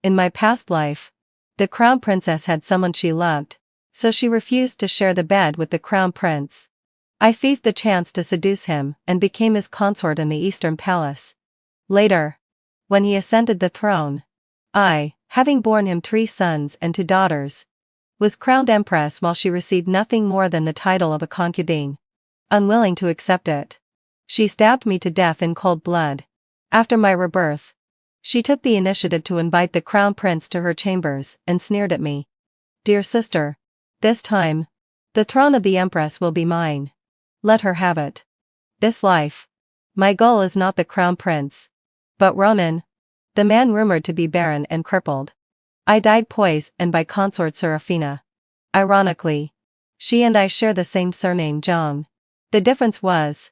In my past life, the crown princess had someone she loved, so she refused to share the bed with the crown prince. I thieved the chance to seduce him and became his consort in the Eastern Palace. Later, when he ascended the throne, I, having borne him 3 sons and 2 daughters, was crowned empress while she received nothing more than the title of a concubine. Unwilling to accept it, she stabbed me to death in cold blood. After my rebirth, she took the initiative to invite the crown prince to her chambers and sneered at me. "Dear sister, this time, the throne of the empress will be mine. Let her have it. This life, my goal is not the crown prince, but Ronan, the man rumored to be barren and crippled. I died poisoned by consort Serafina. Ironically, she and I share the same surname Zhang. The difference was,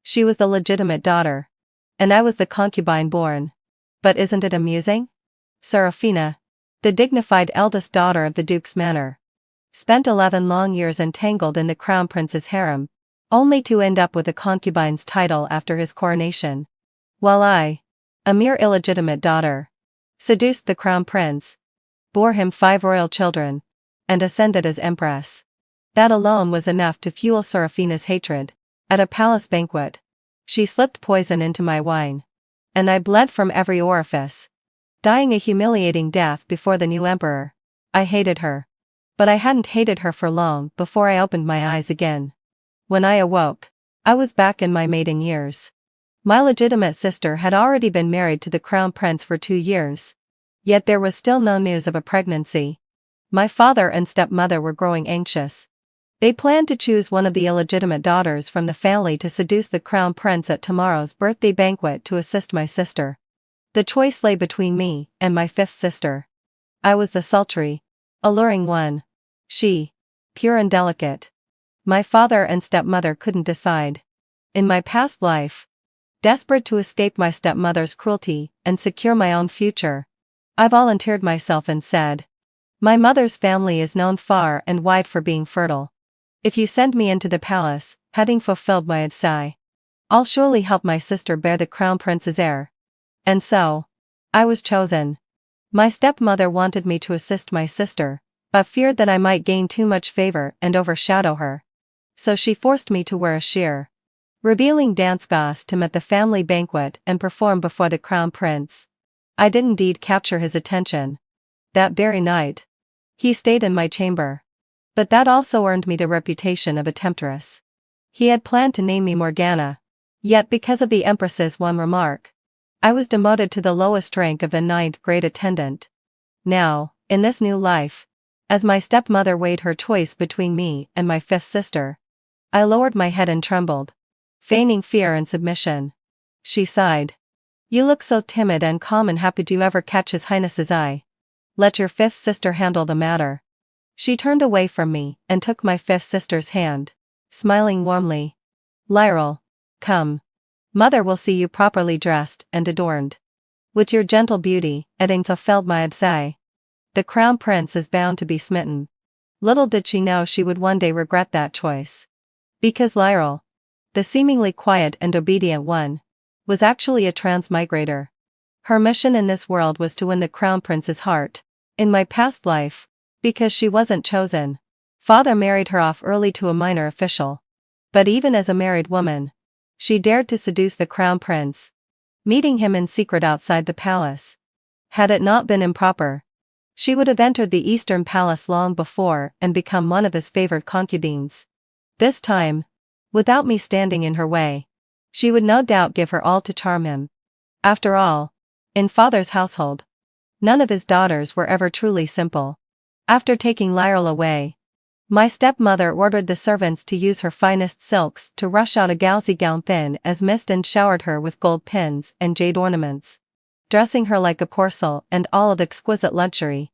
she was the legitimate daughter, and I was the concubine born. But isn't it amusing? Serafina, the dignified eldest daughter of the Duke's manor, spent 11 long years entangled in the crown prince's harem, only to end up with a concubine's title after his coronation. While I, a mere illegitimate daughter, seduced the crown prince, bore him 5 royal children, and ascended as empress. That alone was enough to fuel Serafina's hatred. At a palace banquet, she slipped poison into my wine, and I bled from every orifice, dying a humiliating death before the new emperor. I hated her. But I hadn't hated her for long before I opened my eyes again. When I awoke, I was back in my maiden years. My legitimate sister had already been married to the crown prince for 2 years. Yet there was still no news of a pregnancy. My father and stepmother were growing anxious. They planned to choose one of the illegitimate daughters from the family to seduce the crown prince at tomorrow's birthday banquet to assist my sister. The choice lay between me and my 5th sister. I was the sultry, alluring one. She, pure and delicate. My father and stepmother couldn't decide. In my past life, desperate to escape my stepmother's cruelty and secure my own future, I volunteered myself and said, "My mother's family is known far and wide for being fertile. If you send me into the palace, having fulfilled my adsai, I'll surely help my sister bear the crown prince's heir." And so, I was chosen. My stepmother wanted me to assist my sister, but feared that I might gain too much favor and overshadow her. So she forced me to wear a sheer, revealing dance costume at the family banquet and perform before the crown prince. I did indeed capture his attention. That very night, he stayed in my chamber. But that also earned me the reputation of a temptress. He had planned to name me Morgana, yet because of the empress's one remark, I was demoted to the lowest rank of the 9th grade attendant. Now, in this new life, as my stepmother weighed her choice between me and my 5th sister, I lowered my head and trembled, feigning fear and submission. She sighed. "You look so timid and calm and happy. Do you ever catch His Highness's eye? Let your 5th sister handle the matter." She turned away from me and took my 5th sister's hand, smiling warmly. "Lyral, come. Mother will see you properly dressed and adorned. With your gentle beauty, adding to felled my adsai, the crown prince is bound to be smitten." Little did she know she would one day regret that choice. Because Lyral, the seemingly quiet and obedient one, was actually a transmigrator. Her mission in this world was to win the crown prince's heart. In my past life, because she wasn't chosen, father married her off early to a minor official. But even as a married woman, she dared to seduce the crown prince, meeting him in secret outside the palace. Had it not been improper, she would have entered the Eastern Palace long before and become one of his favored concubines. This time, without me standing in her way, she would no doubt give her all to charm him. After all, in father's household, none of his daughters were ever truly simple. After taking Lyral away, my stepmother ordered the servants to use her finest silks to rush out a gauzy gown thin as mist and showered her with gold pins and jade ornaments, dressing her like a porcelain and all of exquisite luxury.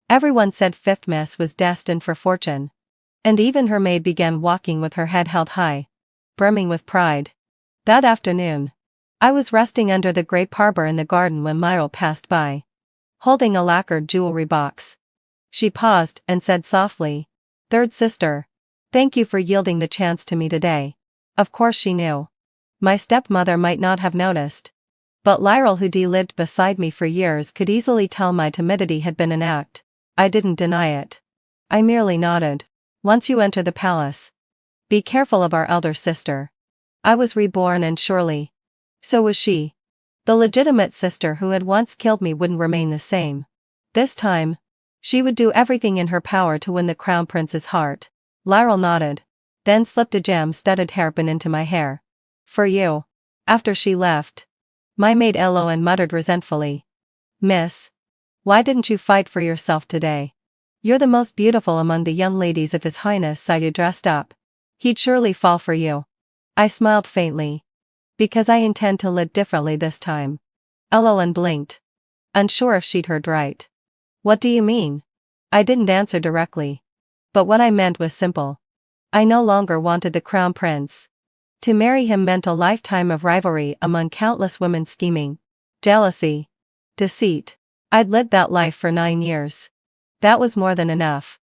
Everyone said 5th Miss was destined for fortune. And even her maid began walking with her head held high, brimming with pride. That afternoon, I was resting under the grape arbor in the garden when Lyral passed by, holding a lacquered jewelry box. She paused and said softly, "Third sister, thank you for yielding the chance to me today." Of course she knew. My stepmother might not have noticed. But Lyral, who lived beside me for years, could easily tell my timidity had been an act. I didn't deny it. I merely nodded. Once you enter the palace, be careful of our elder sister. I was reborn, and surely so was she. The legitimate sister who had once killed me wouldn't remain the same. This time, she would do everything in her power to win the crown prince's heart. Lyral nodded, then slipped a gem-studded hairpin into my hair. For you. After she left, my maid Eloan muttered resentfully. Miss, why didn't you fight for yourself today? You're the most beautiful among the young ladies. If His Highness saw you dressed up, he'd surely fall for you. I smiled faintly. Because I intend to live differently this time. Eloan blinked, unsure if she'd heard right. What do you mean? I didn't answer directly. But what I meant was simple. I no longer wanted the crown prince. To marry him meant a lifetime of rivalry among countless women, scheming, jealousy, deceit. I'd lived that life for 9 years. That was more than enough.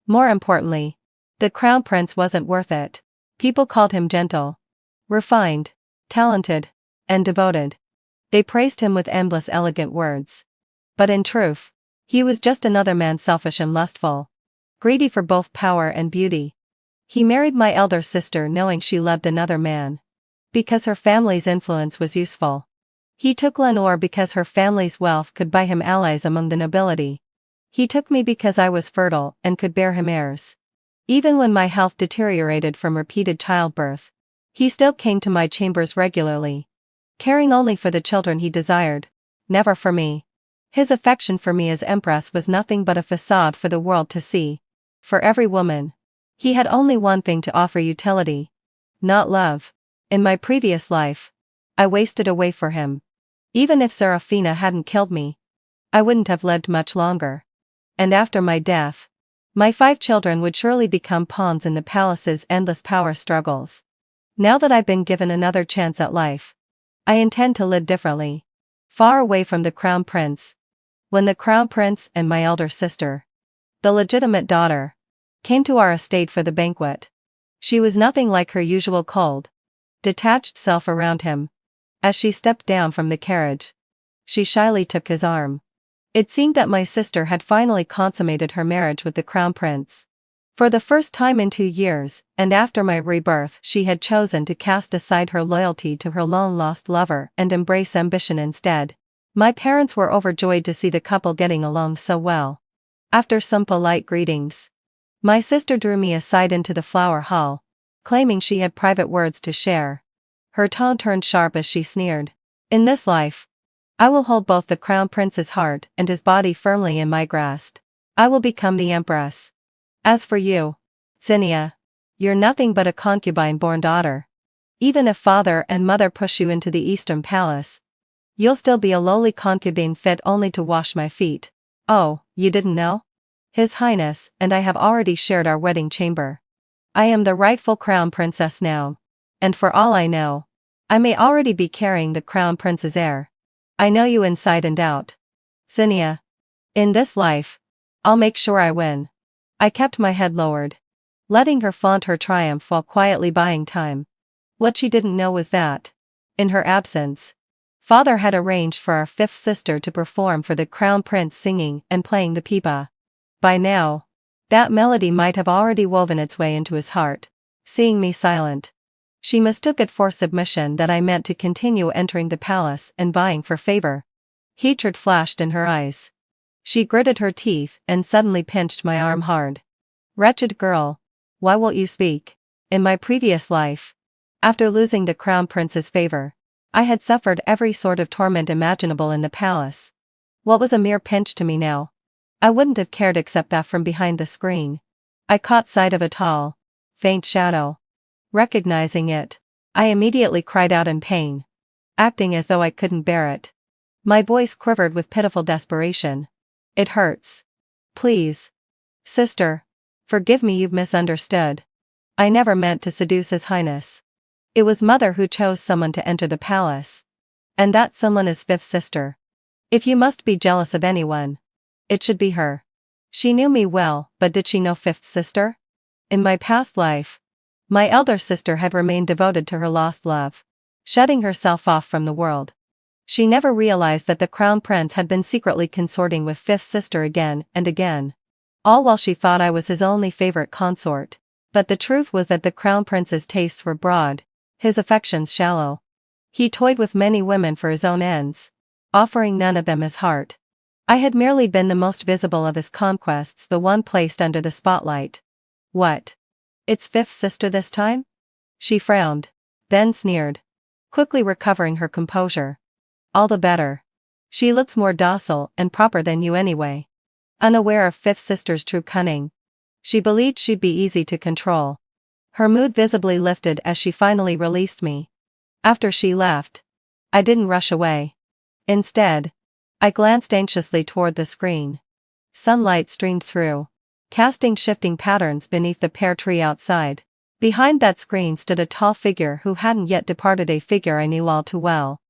More importantly, the crown prince wasn't worth it. People called him gentle, refined, talented, and devoted. They praised him with endless elegant words. But in truth, he was just another man, selfish and lustful, greedy for both power and beauty. He married my elder sister knowing she loved another man, because her family's influence was useful. He took Lenore because her family's wealth could buy him allies among the nobility. He took me because I was fertile and could bear him heirs. Even when my health deteriorated from repeated childbirth, he still came to my chambers regularly, caring only for the children he desired, never for me. His affection for me as empress was nothing but a facade for the world to see. For every woman, he had only one thing to offer: utility, not love. In my previous life, I wasted away for him. Even if Serafina hadn't killed me, I wouldn't have lived much longer. And after my death, my 5 children would surely become pawns in the palace's endless power struggles. Now that I've been given another chance at life, I intend to live differently, far away from the crown prince. When the crown prince and my elder sister, the legitimate daughter, came to our estate for the banquet, she was nothing like her usual cold, detached self around him. As she stepped down from the carriage, she shyly took his arm. It seemed that my sister had finally consummated her marriage with the crown prince. For the first time in 2 years, and after my rebirth, she had chosen to cast aside her loyalty to her long-lost lover and embrace ambition instead. My parents were overjoyed to see the couple getting along so well. After some polite greetings, my sister drew me aside into the flower hall, claiming she had private words to share. Her tone turned sharp as she sneered. In this life, I will hold both the crown prince's heart and his body firmly in my grasp. I will become the empress. As for you, Zinnia, you're nothing but a concubine-born daughter. Even if father and mother push you into the Eastern Palace, you'll still be a lowly concubine fit only to wash my feet. Oh, you didn't know? His Highness and I have already shared our wedding chamber. I am the rightful crown princess now. And for all I know, I may already be carrying the crown prince's heir. I know you inside and out, Zinnia. In this life, I'll make sure I win. I kept my head lowered, letting her flaunt her triumph while quietly buying time. What she didn't know was that, in her absence, father had arranged for our 5th sister to perform for the crown prince, singing and playing the pipa. By now, that melody might have already woven its way into his heart. Seeing me silent, she mistook it for submission, that I meant to continue entering the palace and vying for favor. Hatred flashed in her eyes. She gritted her teeth and suddenly pinched my arm hard. Wretched girl, why won't you speak? In my previous life, after losing the crown prince's favor, I had suffered every sort of torment imaginable in the palace. What was a mere pinch to me now? I wouldn't have cared except that from behind the screen, I caught sight of a tall, faint shadow. Recognizing it, I immediately cried out in pain, acting as though I couldn't bear it. My voice quivered with pitiful desperation. It hurts. Please, sister, forgive me. You've misunderstood. I never meant to seduce His Highness. It was mother who chose someone to enter the palace. And that someone is 5th sister. If you must be jealous of anyone, it should be her. She knew me well, but did she know 5th sister? In my past life, my elder sister had remained devoted to her lost love, shutting herself off from the world. She never realized that the crown prince had been secretly consorting with fifth sister again and again. All while she thought I was his only favorite consort. But the truth was that the crown prince's tastes were broad, his affections shallow. He toyed with many women for his own ends, offering none of them his heart. I had merely been the most visible of his conquests, the one placed under the spotlight. What? It's fifth sister this time? She frowned, then sneered, quickly recovering her composure. All the better. She looks more docile and proper than you anyway. Unaware of fifth sister's true cunning, she believed she'd be easy to control. Her mood visibly lifted as she finally released me. After she left, I didn't rush away. Instead, I glanced anxiously toward the screen. Sunlight streamed through, casting shifting patterns beneath the pear tree outside. Behind that screen stood a tall figure who hadn't yet departed, a figure I knew all too well.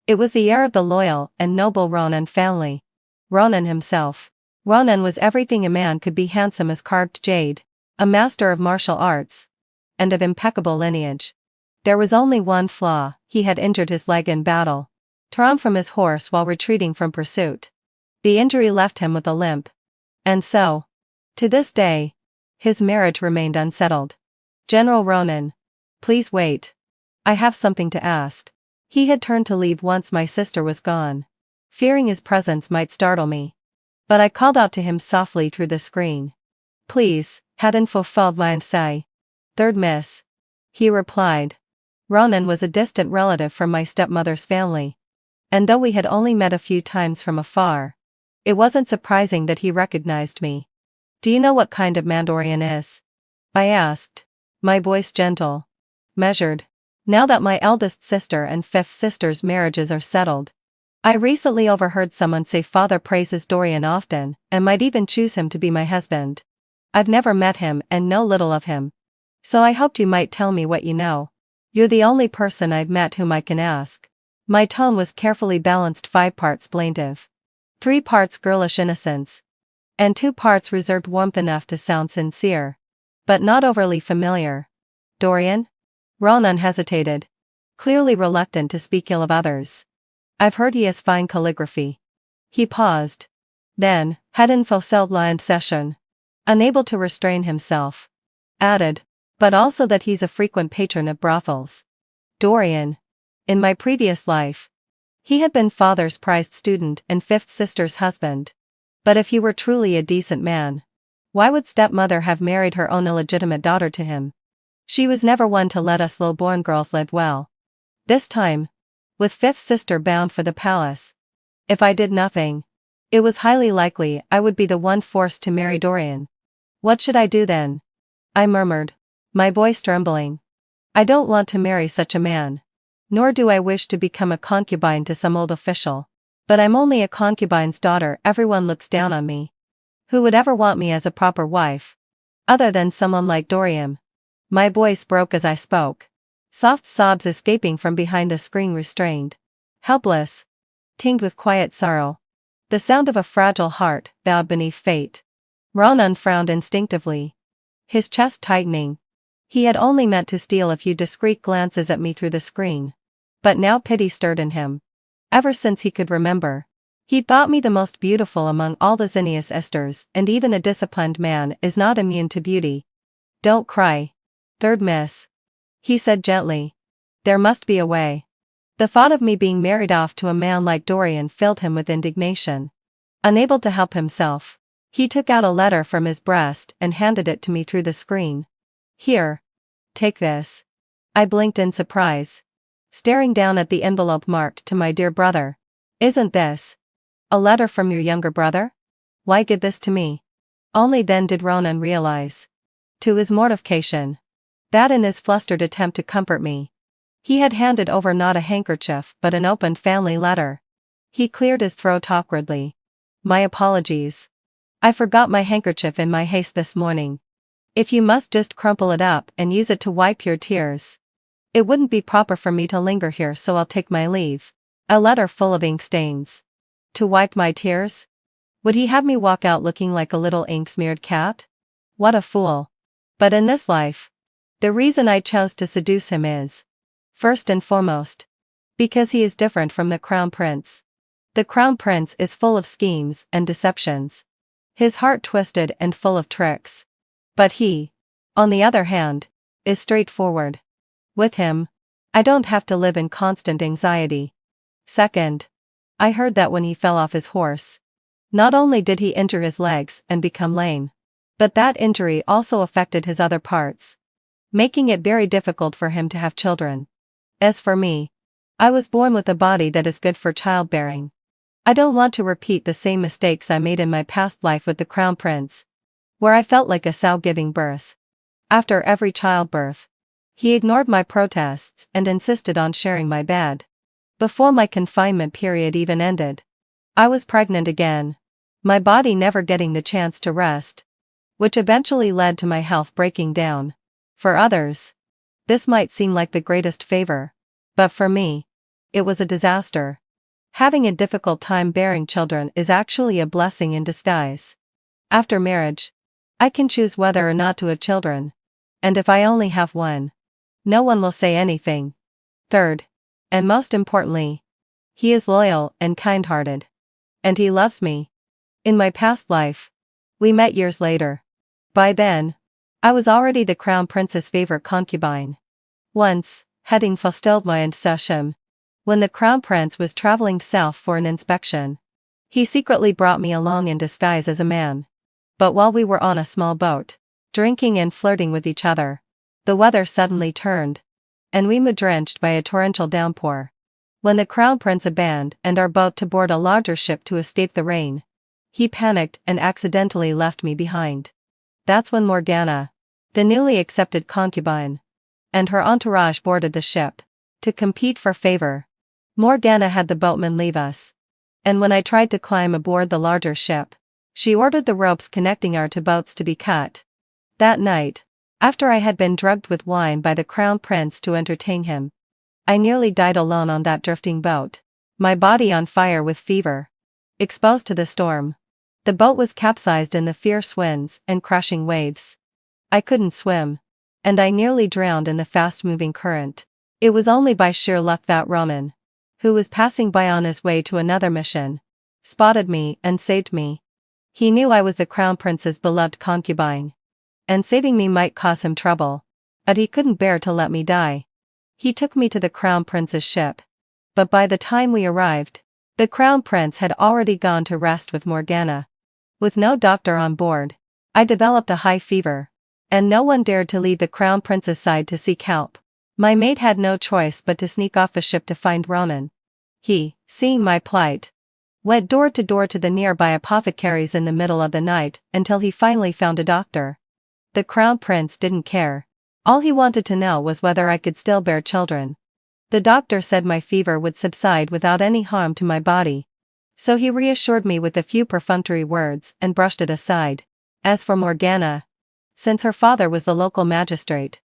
It was the heir of the loyal and noble Ronan family. Ronan himself. Ronan was everything a man could be: handsome as carved jade, a master of martial arts, and of impeccable lineage. There was only one flaw: he had injured his leg in battle, torn from his horse while retreating from pursuit. The injury left him with a limp. And so, to this day, his marriage remained unsettled. General Ronan, please wait. I have something to ask. He had turned to leave once my sister was gone, fearing his presence might startle me. But I called out to him softly through the screen. Please, hadn't fulfilled my say. Third miss. He replied. Ronan was a distant relative from my stepmother's family. And though we had only met a few times from afar, it wasn't surprising that he recognized me. Do you know what kind of man Dorian is? I asked, my voice gentle, measured. Now that my eldest sister and fifth sister's marriages are settled, I recently overheard someone say father praises Dorian often, and might even choose him to be my husband. I've never met him and know little of him. So I hoped you might tell me what you know. You're the only person I've met whom I can ask. My tone was carefully balanced: 5 parts plaintive, 3 parts girlish innocence, and 2 parts reserved warmth enough to sound sincere, but not overly familiar. Dorian? Ronan hesitated, clearly reluctant to speak ill of others. I've heard he has fine calligraphy. He paused. Then, hadn't fulfilled la session. Unable to restrain himself, added, but also that he's a frequent patron of brothels. Dorian. In my previous life, he had been father's prized student and fifth sister's husband. But if he were truly a decent man, why would stepmother have married her own illegitimate daughter to him? She was never one to let us low-born girls live well. This time, with fifth sister bound for the palace, if I did nothing, it was highly likely I would be the one forced to marry Dorian. What should I do then? I murmured, my voice trembling. I don't want to marry such a man. Nor do I wish to become a concubine to some old official. But I'm only a concubine's daughter. Everyone looks down on me. Who would ever want me as a proper wife? Other than someone like Dorian. My voice broke as I spoke. Soft sobs escaping from behind the screen, restrained, helpless, tinged with quiet sorrow. The sound of a fragile heart bowed beneath fate. Ronan frowned instinctively, his chest tightening. He had only meant to steal a few discreet glances at me through the screen. But now pity stirred in him. Ever since he could remember, he'd thought me the most beautiful among all the Zinnias Esters, and even a disciplined man is not immune to beauty. Don't cry. Third miss. He said gently. There must be a way. The thought of me being married off to a man like Dorian filled him with indignation. Unable to help himself, he took out a letter from his breast and handed it to me through the screen. Here. Take this. I blinked in surprise, staring down at the envelope marked to my dear brother. Isn't this a letter from your younger brother? Why give this to me? Only then did Ronan realize, to his mortification, that in his flustered attempt to comfort me, he had handed over not a handkerchief but an opened family letter. He cleared his throat awkwardly. My apologies. I forgot my handkerchief in my haste this morning. If you must just crumple it up and use it to wipe your tears. It wouldn't be proper for me to linger here, so I'll take my leave. A letter full of ink stains. To wipe my tears? Would he have me walk out looking like a little ink-smeared cat? What a fool. But in this life, the reason I chose to seduce him is, first and foremost, Because he is different from the crown prince. The crown prince is full of schemes and deceptions. His heart twisted and full of tricks. But he, on the other hand, is straightforward. With him, I don't have to live in constant anxiety. Second, I heard that when he fell off his horse, not only did he injure his legs and become lame, but that injury also affected his other parts, making it very difficult for him to have children. As for me, I was born with a body that is good for childbearing. I don't want to repeat the same mistakes I made in my past life with the crown prince, where I felt like a sow giving birth. After every childbirth, he ignored my protests and insisted on sharing my bed. Before my confinement period even ended, I was pregnant again, my body never getting the chance to rest, which eventually led to my health breaking down. For others, this might seem like the greatest favor, but for me, it was a disaster. Having a difficult time bearing children is actually a blessing in disguise. After marriage, I can choose whether or not to have children. And if I only have one, no one will say anything. Third, and most importantly, he is loyal and kind-hearted. And he loves me. In my past life, we met years later. By then, I was already the crown prince's favorite concubine. Once, heading forestalled my session, when the crown prince was traveling south for an inspection, he secretly brought me along in disguise as a man. But while we were on a small boat, drinking and flirting with each other, the weather suddenly turned, and we were drenched by a torrential downpour. When the crown prince abandoned our boat to board a larger ship to escape the rain, he panicked and accidentally left me behind. That's when Morgana, the newly accepted concubine, and her entourage boarded the ship. To compete for favor, Morgana had the boatman leave us. And when I tried to climb aboard the larger ship, she ordered the ropes connecting our two boats to be cut. That night, after I had been drugged with wine by the crown prince to entertain him, I nearly died alone on that drifting boat, my body on fire with fever, exposed to the storm. The boat was capsized in the fierce winds and crashing waves. I couldn't swim, and I nearly drowned in the fast-moving current. It was only by sheer luck that Roman, who was passing by on his way to another mission, spotted me and saved me. He knew I was the crown prince's beloved concubine, and saving me might cause him trouble, but he couldn't bear to let me die. He took me to the crown prince's ship, but by the time we arrived, the crown prince had already gone to rest with Morgana. With no doctor on board, I developed a high fever, and no one dared to leave the crown prince's side to seek help. My mate had no choice but to sneak off the ship to find Ronan. He, seeing my plight, went door to door to the nearby apothecaries in the middle of the night until he finally found a doctor. The crown prince didn't care. All he wanted to know was whether I could still bear children. The doctor said my fever would subside without any harm to my body, so he reassured me with a few perfunctory words and brushed it aside. As for Morgana, since her father was the local magistrate,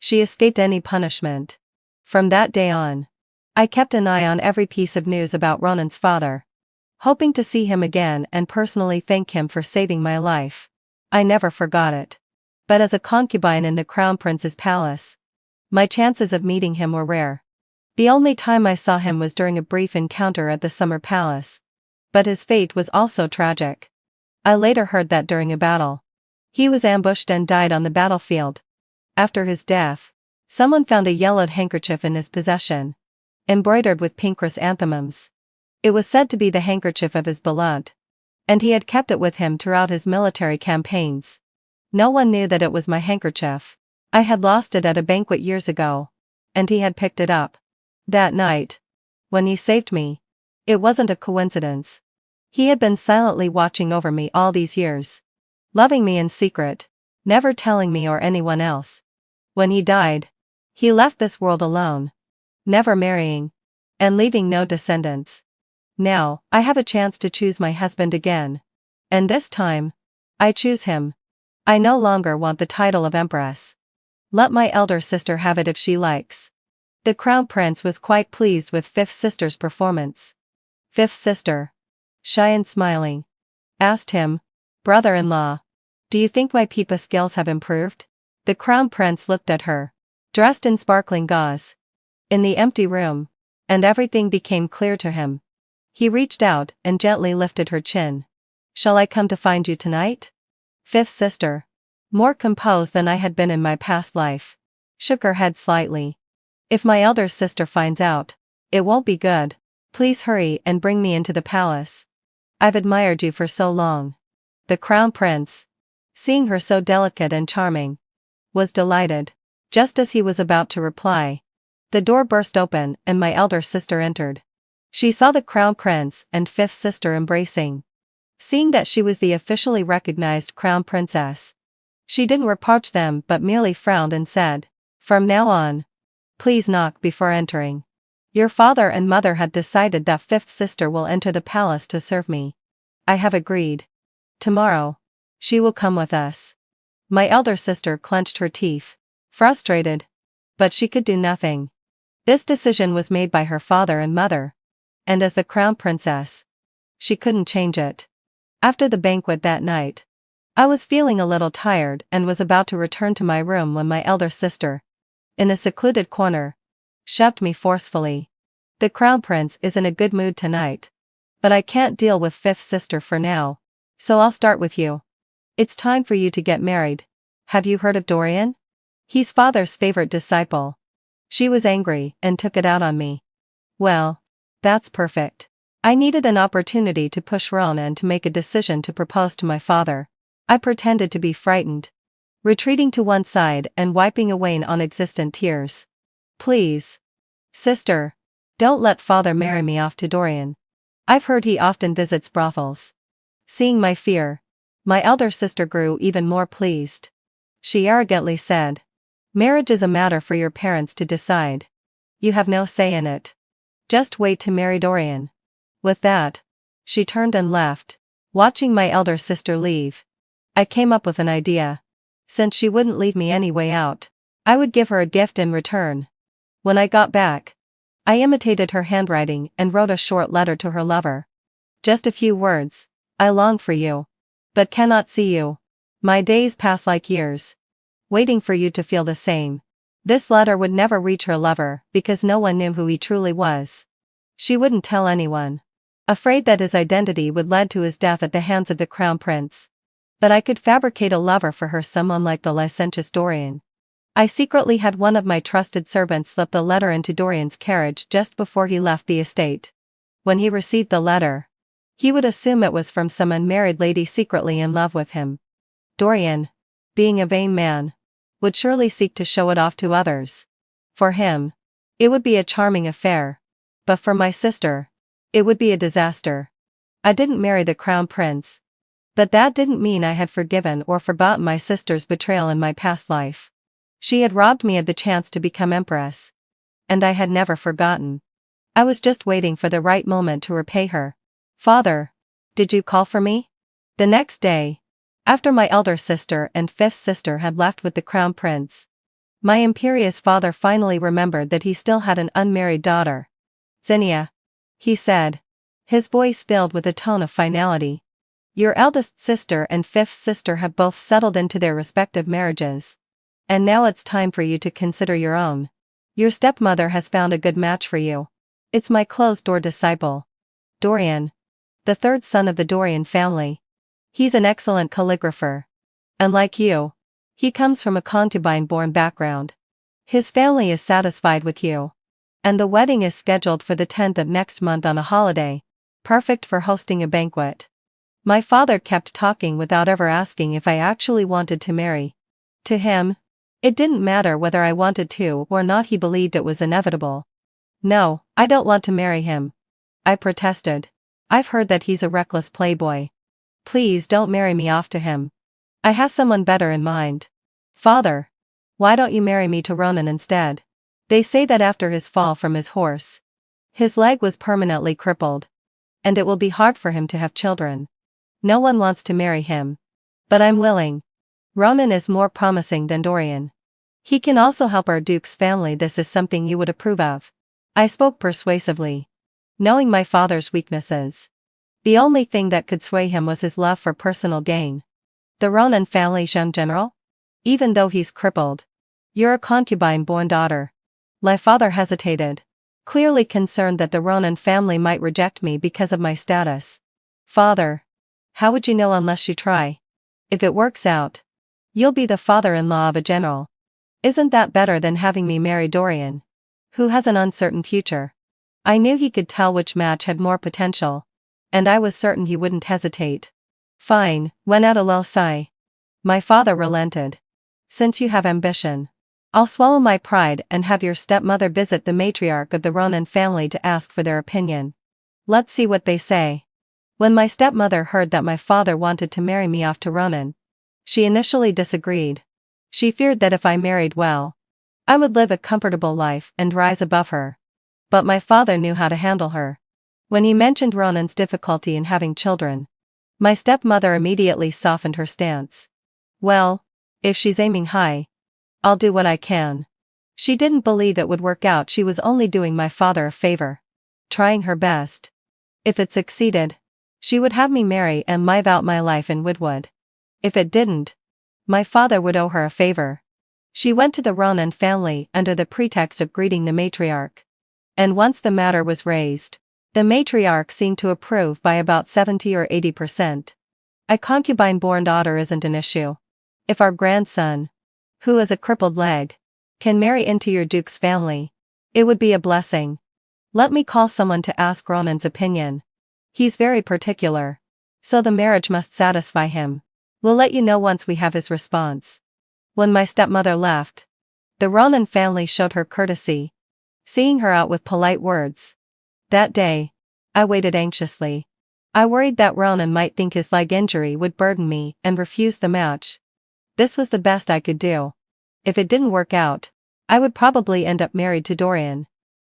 she escaped any punishment. From that day on, I kept an eye on every piece of news about Ronan's father, hoping to see him again and personally thank him for saving my life. I never forgot it. But as a concubine in the crown prince's palace, my chances of meeting him were rare. The only time I saw him was during a brief encounter at the summer palace. But his fate was also tragic. I later heard that during a battle, he was ambushed and died on the battlefield. After his death, someone found a yellowed handkerchief in his possession, embroidered with pink chrysanthemums. It was said to be the handkerchief of his beloved, and he had kept it with him throughout his military campaigns. No one knew that it was my handkerchief. I had lost it at a banquet years ago, and he had picked it up. That night, when he saved me, it wasn't a coincidence. He had been silently watching over me all these years, loving me in secret, never telling me or anyone else. When he died, he left this world alone, never marrying, and leaving no descendants. Now, I have a chance to choose my husband again. And this time, I choose him. I no longer want the title of empress. Let my elder sister have it if she likes. The crown prince was quite pleased with fifth sister's performance. Fifth sister, shy and smiling, asked him, "Brother-in-law, do you think my pipa skills have improved?" The crown prince looked at her, dressed in sparkling gauze. In the empty room, and everything became clear to him. He reached out and gently lifted her chin. "Shall I come to find you tonight?" Fifth sister, more composed than I had been in my past life, shook her head slightly. "If my elder sister finds out, it won't be good. Please hurry and bring me into the palace. I've admired you for so long." The crown prince, seeing her so delicate and charming, was delighted. Just as he was about to reply, the door burst open and my elder sister entered. She saw the crown prince and fifth sister embracing. Seeing that she was the officially recognized crown princess, she didn't reproach them but merely frowned and said, "From now on, please knock before entering. Your father and mother had decided that fifth sister will enter the palace to serve me. I have agreed. Tomorrow, she will come with us." My elder sister clenched her teeth, frustrated. But she could do nothing. This decision was made by her father and mother, and as the crown princess, she couldn't change it. After the banquet that night, I was feeling a little tired and was about to return to my room when my elder sister, in a secluded corner, shoved me forcefully. "The crown prince is in a good mood tonight, but I can't deal with fifth sister for now, so I'll start with you. It's time for you to get married. Have you heard of Dorian? He's father's favorite disciple." She was angry and took it out on me. Well, that's perfect. I needed an opportunity to push Ronan to make a decision to propose to my father. I pretended to be frightened, retreating to one side and wiping away non-existent tears. "Please, sister, don't let father marry me off to Dorian. I've heard he often visits brothels." Seeing my fear, my elder sister grew even more pleased. She arrogantly said, "Marriage is a matter for your parents to decide. You have no say in it. Just wait to marry Dorian." With that, she turned and left, watching my elder sister leave. I came up with an idea. Since she wouldn't leave me any way out, I would give her a gift in return. When I got back, I imitated her handwriting and wrote a short letter to her lover. Just a few words: "I long for you, but cannot see you. My days pass like years, waiting for you to feel the same." This letter would never reach her lover because no one knew who he truly was. She wouldn't tell anyone, afraid that his identity would lead to his death at the hands of the crown prince. But I could fabricate a lover for her, someone like the licentious Dorian. I secretly had one of my trusted servants slip the letter into Dorian's carriage just before he left the estate. When he received the letter, he would assume it was from some unmarried lady secretly in love with him. Dorian, being a vain man, would surely seek to show it off to others. For him, it would be a charming affair. But for my sister, it would be a disaster. I didn't marry the crown prince, but that didn't mean I had forgiven or forgotten my sister's betrayal in my past life. She had robbed me of the chance to become empress, and I had never forgotten. I was just waiting for the right moment to repay her. "Father, did you call for me?" The next day, after my elder sister and fifth sister had left with the crown prince, my imperious father finally remembered that he still had an unmarried daughter. "Zinnia," he said, his voice filled with a tone of finality. "Your eldest sister and fifth sister have both settled into their respective marriages, and now it's time for you to consider your own. Your stepmother has found a good match for you. It's my closed-door disciple, Dorian, the third son of the Dorian family. He's an excellent calligrapher. And like you, he comes from a concubine-born background. His family is satisfied with you, and the wedding is scheduled for the 10th of next month on a holiday, perfect for hosting a banquet." My father kept talking without ever asking if I actually wanted to marry. To him, it didn't matter whether I wanted to or not. He believed it was inevitable. "No, I don't want to marry him," I protested. "I've heard that he's a reckless playboy. Please don't marry me off to him. I have someone better in mind." "Father, why don't you marry me to Ronan instead? They say that after his fall from his horse, his leg was permanently crippled, and it will be hard for him to have children. No one wants to marry him, but I'm willing. Ronan is more promising than Dorian. He can also help our duke's family. This is something you would approve of." I spoke persuasively, knowing my father's weaknesses. The only thing that could sway him was his love for personal gain. "The Ronan family's young general? Even though he's crippled, you're a concubine-born daughter." My father hesitated. clearly concerned that the Ronan family might reject me because of my status. Father. How would you know unless you try? If it works out, you'll be the father-in-law of a general. Isn't that better than having me marry Dorian, who has an uncertain future? I knew he could tell which match had more potential, and I was certain he wouldn't hesitate. Fine, went out a low sigh. My father relented. Since you have ambition, I'll swallow my pride and have your stepmother visit the matriarch of the Ronan family to ask for their opinion. Let's see what they say. When my stepmother heard that my father wanted to marry me off to Ronan, she initially disagreed. She feared that if I married well, I would live a comfortable life and rise above her. But my father knew how to handle her. When he mentioned Ronan's difficulty in having children, my stepmother immediately softened her stance. Well, if she's aiming high, I'll do what I can. She didn't believe it would work out. She was only doing my father a favor, trying her best. If it succeeded, she would have me marry and live out my life in Woodwood. If it didn't, my father would owe her a favor. She went to the Ronan family under the pretext of greeting the matriarch. And once the matter was raised, the matriarch seemed to approve by about 70 or 80%. A concubine-born daughter isn't an issue. If our grandson, who has a crippled leg, can marry into your duke's family, it would be a blessing. Let me call someone to ask Ronan's opinion. He's very particular, so the marriage must satisfy him. We'll let you know once we have his response. When my stepmother left, the Ronan family showed her courtesy, seeing her out with polite words. That day, I waited anxiously. I worried that Ronan might think his leg injury would burden me and refuse the match. This was the best I could do. If it didn't work out, I would probably end up married to Dorian.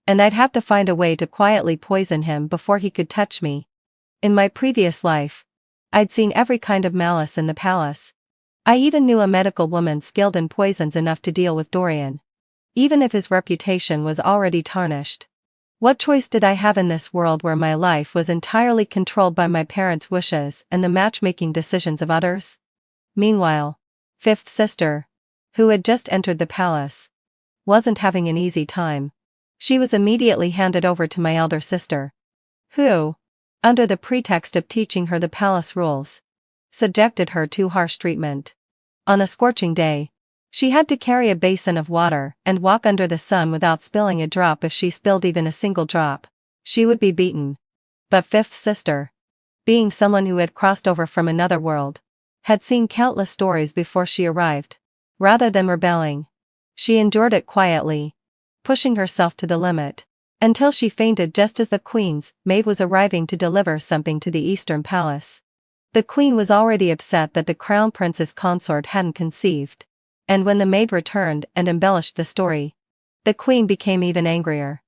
And I'd have to find a way to quietly poison him before he could touch me. In my previous life, I'd seen every kind of malice in the palace. I even knew a medical woman skilled in poisons enough to deal with Dorian, even if his reputation was already tarnished. What choice did I have in this world where my life was entirely controlled by my parents' wishes and the matchmaking decisions of others? Meanwhile, fifth sister, who had just entered the palace, wasn't having an easy time. She was immediately handed over to my elder sister, who, under the pretext of teaching her the palace rules, subjected her to harsh treatment. On a scorching day, she had to carry a basin of water and walk under the sun without spilling a drop. If she spilled even a single drop, she would be beaten. But fifth sister, being someone who had crossed over from another world, had seen countless stories before she arrived. Rather than rebelling, she endured it quietly, pushing herself to the limit, until she fainted just as the queen's maid was arriving to deliver something to the Eastern Palace. The queen was already upset that the crown prince's consort hadn't conceived, and when the maid returned and embellished the story, the queen became even angrier.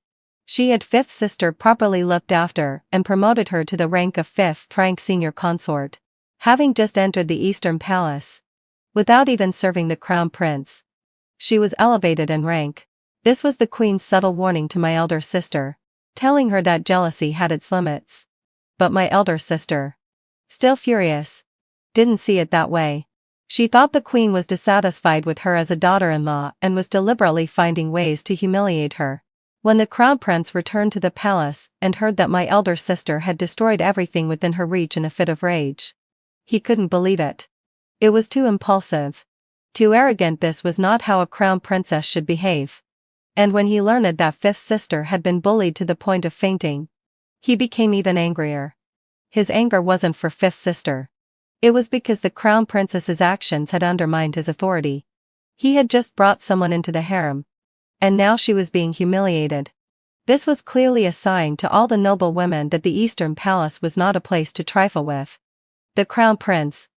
She had fifth sister properly looked after and promoted her to the rank of fifth rank senior consort, having just entered the Eastern Palace, without even serving the crown prince. She was elevated in rank. This was the queen's subtle warning to my elder sister, telling her that jealousy had its limits. But my elder sister, still furious, didn't see it that way. She thought the queen was dissatisfied with her as a daughter-in-law and was deliberately finding ways to humiliate her. When the crown prince returned to the palace and heard that my elder sister had destroyed everything within her reach in a fit of rage, he couldn't believe it. It was too impulsive, too arrogant. This was not how a crown princess should behave. And when he learned that fifth sister had been bullied to the point of fainting, he became even angrier. His anger wasn't for fifth sister. It was because the crown princess's actions had undermined his authority. He had just brought someone into the harem, and now she was being humiliated. This was clearly a sign to all the noble women that the Eastern Palace was not a place to trifle with. The crown prince,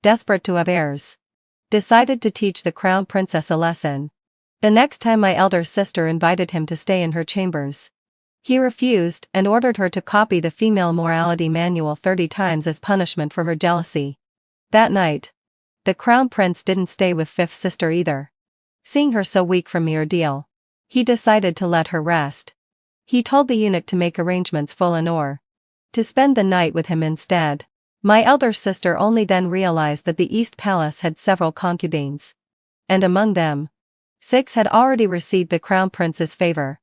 desperate to have heirs, decided to teach the crown princess a lesson. The next time my elder sister invited him to stay in her chambers, he refused and ordered her to copy the female morality manual 30 times as punishment for her jealousy. That night, the crown prince didn't stay with fifth sister either. Seeing her so weak from the ordeal, he decided to let her rest. He told the eunuch to make arrangements for Lenore to spend the night with him instead. My elder sister only then realized that the East Palace had several concubines, and among them, 6 had already received the crown prince's favor.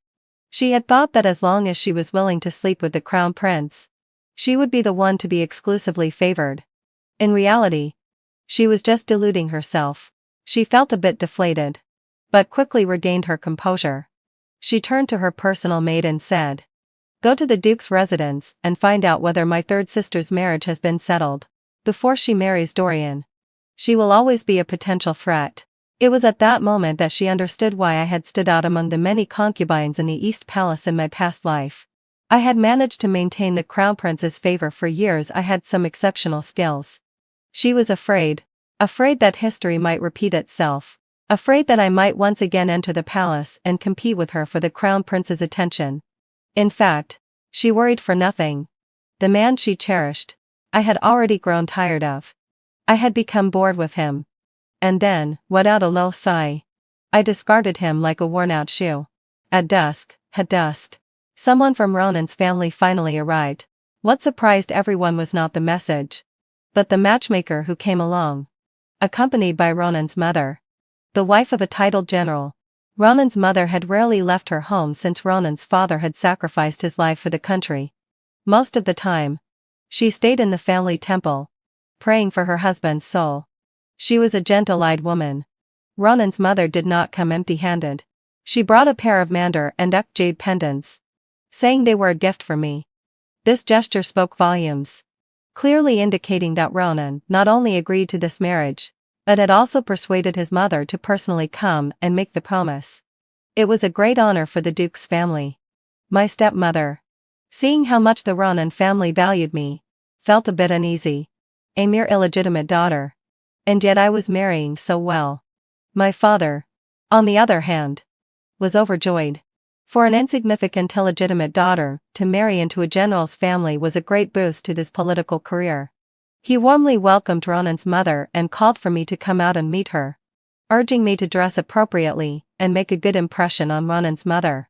She had thought that as long as she was willing to sleep with the crown prince, she would be the one to be exclusively favored. In reality, she was just deluding herself. She felt a bit deflated, but quickly regained her composure. She turned to her personal maid and said, "Go to the Duke's residence and find out whether my third sister's marriage has been settled before she marries Dorian. She will always be a potential threat." It was at that moment that she understood why I had stood out among the many concubines in the East Palace in my past life. I had managed to maintain the crown prince's favor for years. I had some exceptional skills. She was afraid that history might repeat itself, afraid that I might once again enter the palace and compete with her for the crown prince's attention. In fact, she worried for nothing. The man she cherished, I had already grown tired of. I had become bored with him. And then, let out a low sigh. I discarded him like a worn-out shoe. At dusk, someone from Ronan's family finally arrived. What surprised everyone was not the message, but the matchmaker who came along, accompanied by Ronan's mother, the wife of a titled general. Ronan's mother had rarely left her home since Ronan's father had sacrificed his life for the country. Most of the time, she stayed in the family temple, praying for her husband's soul. She was a gentle-eyed woman. Ronan's mother did not come empty-handed. She brought a pair of mandar and jade pendants, saying they were a gift for me. This gesture spoke volumes, clearly indicating that Ronan not only agreed to this marriage, but had also persuaded his mother to personally come and make the promise. It was a great honor for the Duke's family. My stepmother, seeing how much the Ronan family valued me, felt a bit uneasy. A mere illegitimate daughter. And yet I was marrying so well. My father, on the other hand, was overjoyed. For an insignificant illegitimate daughter to marry into a general's family was a great boost to his political career. He warmly welcomed Ronan's mother and called for me to come out and meet her, urging me to dress appropriately and make a good impression on Ronan's mother.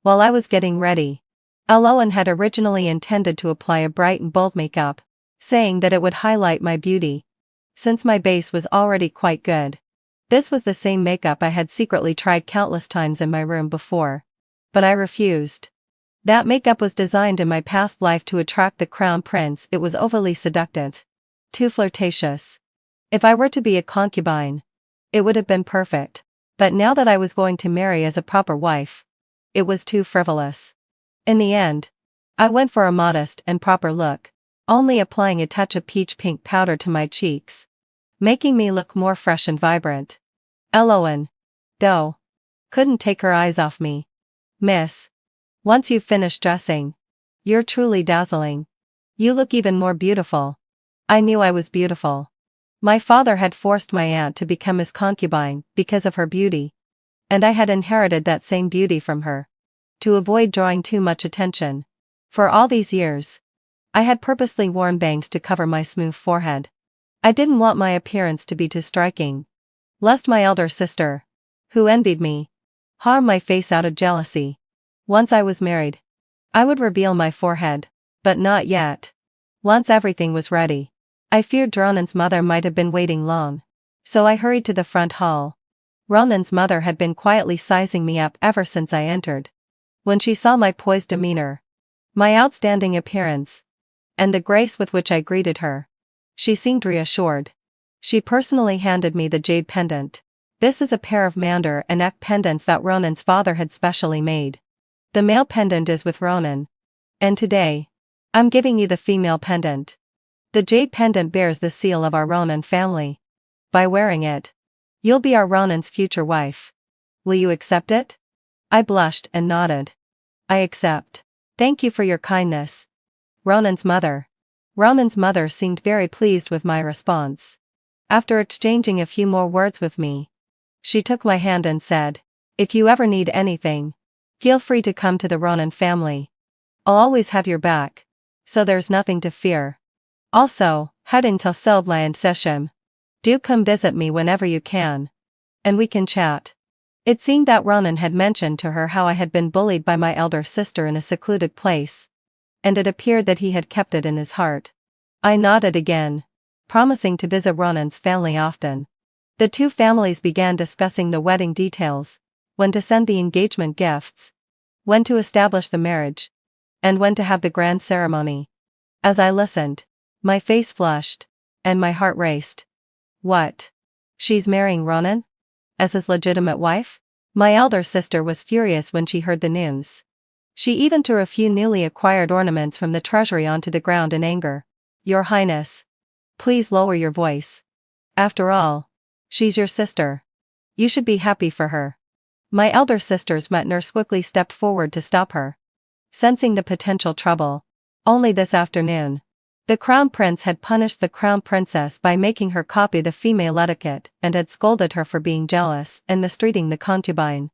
While I was getting ready, Aloan had originally intended to apply a bright and bold makeup, saying that it would highlight my beauty, since my base was already quite good. This was the same makeup I had secretly tried countless times in my room before, but I refused. That makeup was designed in my past life to attract the crown prince. It was overly seductive, too flirtatious. If I were to be a concubine, it would have been perfect, but now that I was going to marry as a proper wife, it was too frivolous. In the end, I went for a modest and proper look, only applying a touch of peach pink powder to my cheeks, making me look more fresh and vibrant. Aloan, though, couldn't take her eyes off me. "Miss, once you've finished dressing, you're truly dazzling. You look even more beautiful." I knew I was beautiful. My father had forced my aunt to become his concubine because of her beauty, and I had inherited that same beauty from her. To avoid drawing too much attention, for all these years, I had purposely worn bangs to cover my smooth forehead. I didn't want my appearance to be too striking, lest my elder sister, who envied me, harm my face out of jealousy. Once I was married, I would reveal my forehead, but not yet. Once everything was ready, I feared Ronan's mother might have been waiting long, so I hurried to the front hall. Ronan's mother had been quietly sizing me up ever since I entered. When she saw my poised demeanor, my outstanding appearance, and the grace with which I greeted her, she seemed reassured. She personally handed me the jade pendant. "This is a pair of mandar and pendants that Ronan's father had specially made. The male pendant is with Ronan, and today, I'm giving you the female pendant. The jade pendant bears the seal of our Ronan family. By wearing it, you'll be our Ronan's future wife. Will you accept it?" I blushed and nodded. "I accept. Thank you for your kindness." Ronan's mother seemed very pleased with my response. After exchanging a few more words with me, she took my hand and said, "If you ever need anything, feel free to come to the Ronan family. I'll always have your back, so there's nothing to fear. Also, heading till Selbla and Sesham. Do come visit me whenever you can, and we can chat." It seemed that Ronan had mentioned to her how I had been bullied by my elder sister in a secluded place, and it appeared that he had kept it in his heart. I nodded again, promising to visit Ronan's family often. The two families began discussing the wedding details, when to send the engagement gifts. when to establish the marriage, and when to have the grand ceremony. As I listened, my face flushed, and my heart raced. What? She's marrying Ronan? As his legitimate wife? My elder sister was furious when she heard the news. She even threw a few newly acquired ornaments from the treasury onto the ground in anger. Your Highness, please lower your voice. After all, she's your sister. You should be happy for her. My elder sister's nurse quickly stepped forward to stop her. Sensing the potential trouble, only this afternoon, the crown prince had punished the crown princess by making her copy the female etiquette and had scolded her for being jealous and mistreating the concubine.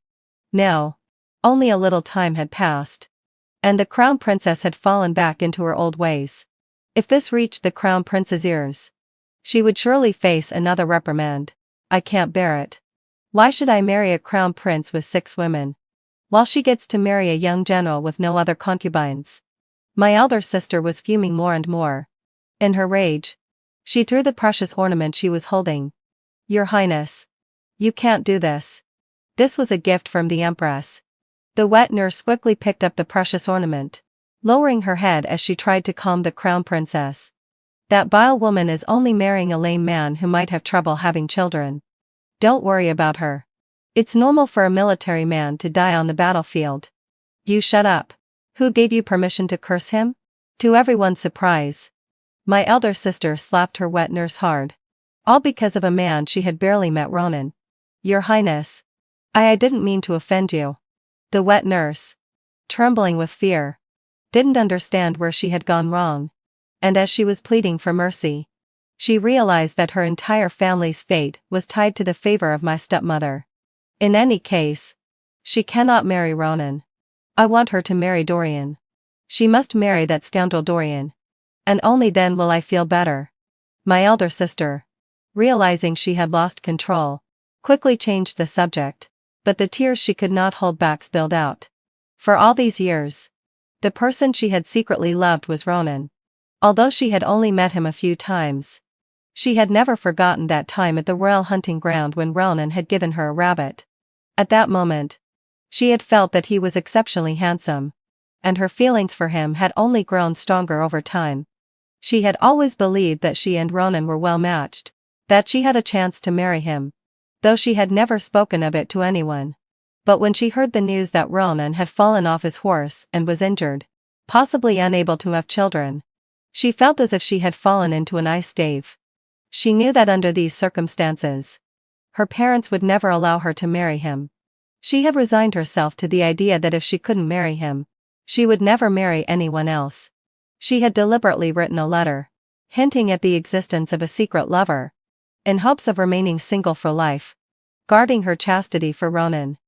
Now, only a little time had passed, and the crown princess had fallen back into her old ways. If this reached the crown prince's ears, she would surely face another reprimand. I can't bear it. Why should I marry a crown prince with 6 women, while she gets to marry a young general with no other concubines? My elder sister was fuming more and more. In her rage, she threw the precious ornament she was holding. Your Highness, you can't do this. This was a gift from the Empress. The wet nurse quickly picked up the precious ornament, lowering her head as she tried to calm the crown princess. That vile woman is only marrying a lame man who might have trouble having children. Don't worry about her. It's normal for a military man to die on the battlefield. You shut up. Who gave you permission to curse him? To everyone's surprise, my elder sister slapped her wet nurse hard. All because of a man she had barely met, Ronan. Your Highness, I didn't mean to offend you. The wet nurse, trembling with fear, didn't understand where she had gone wrong, and as she was pleading for mercy, she realized that her entire family's fate was tied to the favor of my stepmother. In any case, she cannot marry Ronan. I want her to marry Dorian. She must marry that scoundrel Dorian. And only then will I feel better. My elder sister, realizing she had lost control, quickly changed the subject, but the tears she could not hold back spilled out. For all these years, the person she had secretly loved was Ronan. Although she had only met him a few times, she had never forgotten that time at the royal hunting ground when Ronan had given her a rabbit. At that moment, she had felt that he was exceptionally handsome, and her feelings for him had only grown stronger over time. She had always believed that she and Ronan were well matched, that she had a chance to marry him, though she had never spoken of it to anyone. But when she heard the news that Ronan had fallen off his horse and was injured, possibly unable to have children, she felt as if she had fallen into an ice cave. She knew that under these circumstances, her parents would never allow her to marry him. She had resigned herself to the idea that if she couldn't marry him, she would never marry anyone else. She had deliberately written a letter, hinting at the existence of a secret lover, in hopes of remaining single for life, guarding her chastity for Ronan.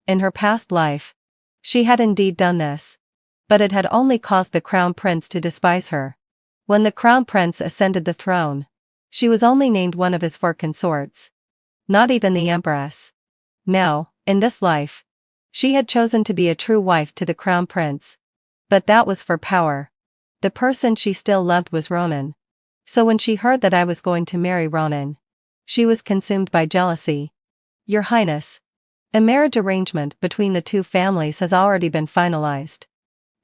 In her past life, she had indeed done this, but it had only caused the crown prince to despise her. When the crown prince ascended the throne, she was only named one of his 4 consorts, not even the empress. Now, in this life, she had chosen to be a true wife to the crown prince. But that was for power. The person she still loved was Ronan. So when she heard that I was going to marry Ronan, she was consumed by jealousy. Your Highness, a marriage arrangement between the 2 families has already been finalized.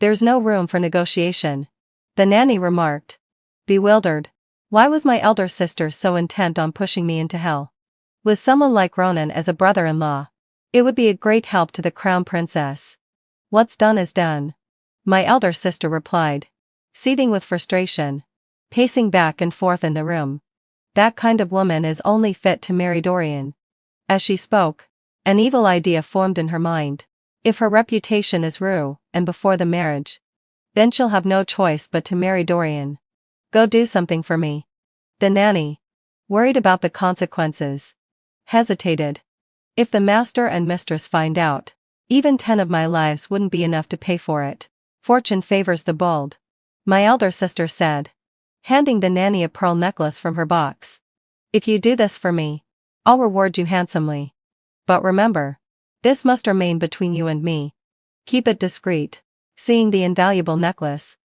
There's no room for negotiation, the nanny remarked. Bewildered, why was my elder sister so intent on pushing me into hell? With someone like Ronan as a brother-in-law, it would be a great help to the crown princess. What's done is done, my elder sister replied, seething with frustration, pacing back and forth in the room. That kind of woman is only fit to marry Dorian. As she spoke, an evil idea formed in her mind. If her reputation is ruined, and before the marriage, then she'll have no choice but to marry Dorian. Go do something for me. The nanny, worried about the consequences, hesitated. If the master and mistress find out, even 10 of my lives wouldn't be enough to pay for it. Fortune favors the bold, my elder sister said, handing the nanny a pearl necklace from her box. If you do this for me, I'll reward you handsomely. But remember, this must remain between you and me. Keep it discreet. Seeing the invaluable necklace,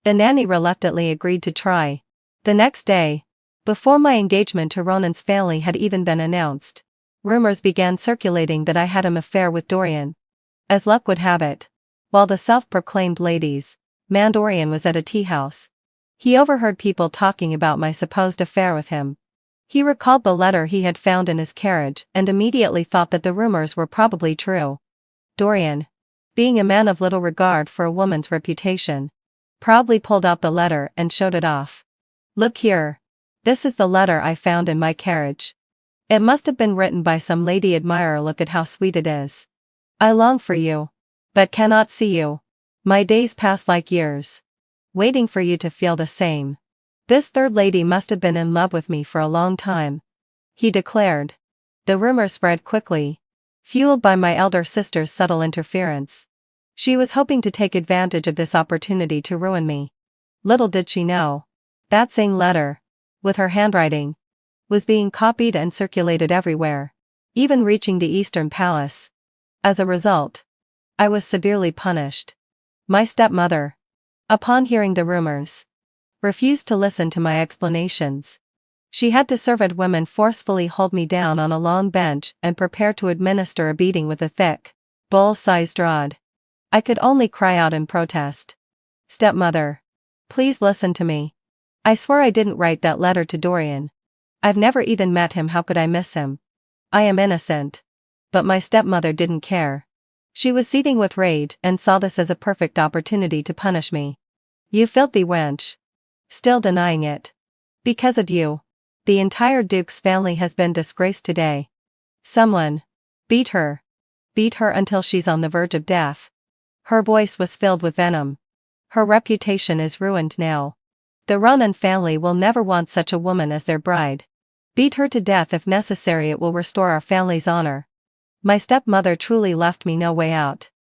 the nanny reluctantly agreed to try. The next day, before my engagement to Ronan's family had even been announced, rumors began circulating that I had an affair with Dorian. As luck would have it, While the self-proclaimed ladies, man Dorian was at a tea house. He overheard people talking about my supposed affair with him. He recalled the letter he had found in his carriage and immediately thought that the rumors were probably true. Dorian, being a man of little regard for a woman's reputation, proudly pulled out the letter and showed it off. "Look here. This is the letter I found in my carriage. It must have been written by some lady admirer. Look at how sweet it is. I long for you, but cannot see you. My days pass like years, waiting for you to feel the same. This third lady must have been in love with me for a long time," he declared. The rumor spread quickly, fueled by my elder sister's subtle interference. She was hoping to take advantage of this opportunity to ruin me. Little did she know, that same letter, with her handwriting, was being copied and circulated everywhere, even reaching the Eastern Palace. As a result, I was severely punished. My stepmother, upon hearing the rumors, refused to listen to my explanations. She had to servant women forcefully hold me down on a long bench and prepare to administer a beating with a thick, bowl-sized rod. I could only cry out in protest. "Stepmother, please listen to me. I swear I didn't write that letter to Dorian. I've never even met him. How could I miss him? I am innocent." But my stepmother didn't care. She was seething with rage and saw this as a perfect opportunity to punish me. "You filthy wench. Still denying it. Because of you, the entire Duke's family has been disgraced today. Someone, beat her. Beat her until she's on the verge of death." Her voice was filled with venom. "Her reputation is ruined now. The Ronan family will never want such a woman as their bride. Beat her to death if necessary. It will restore our family's honor." My stepmother truly left me no way out.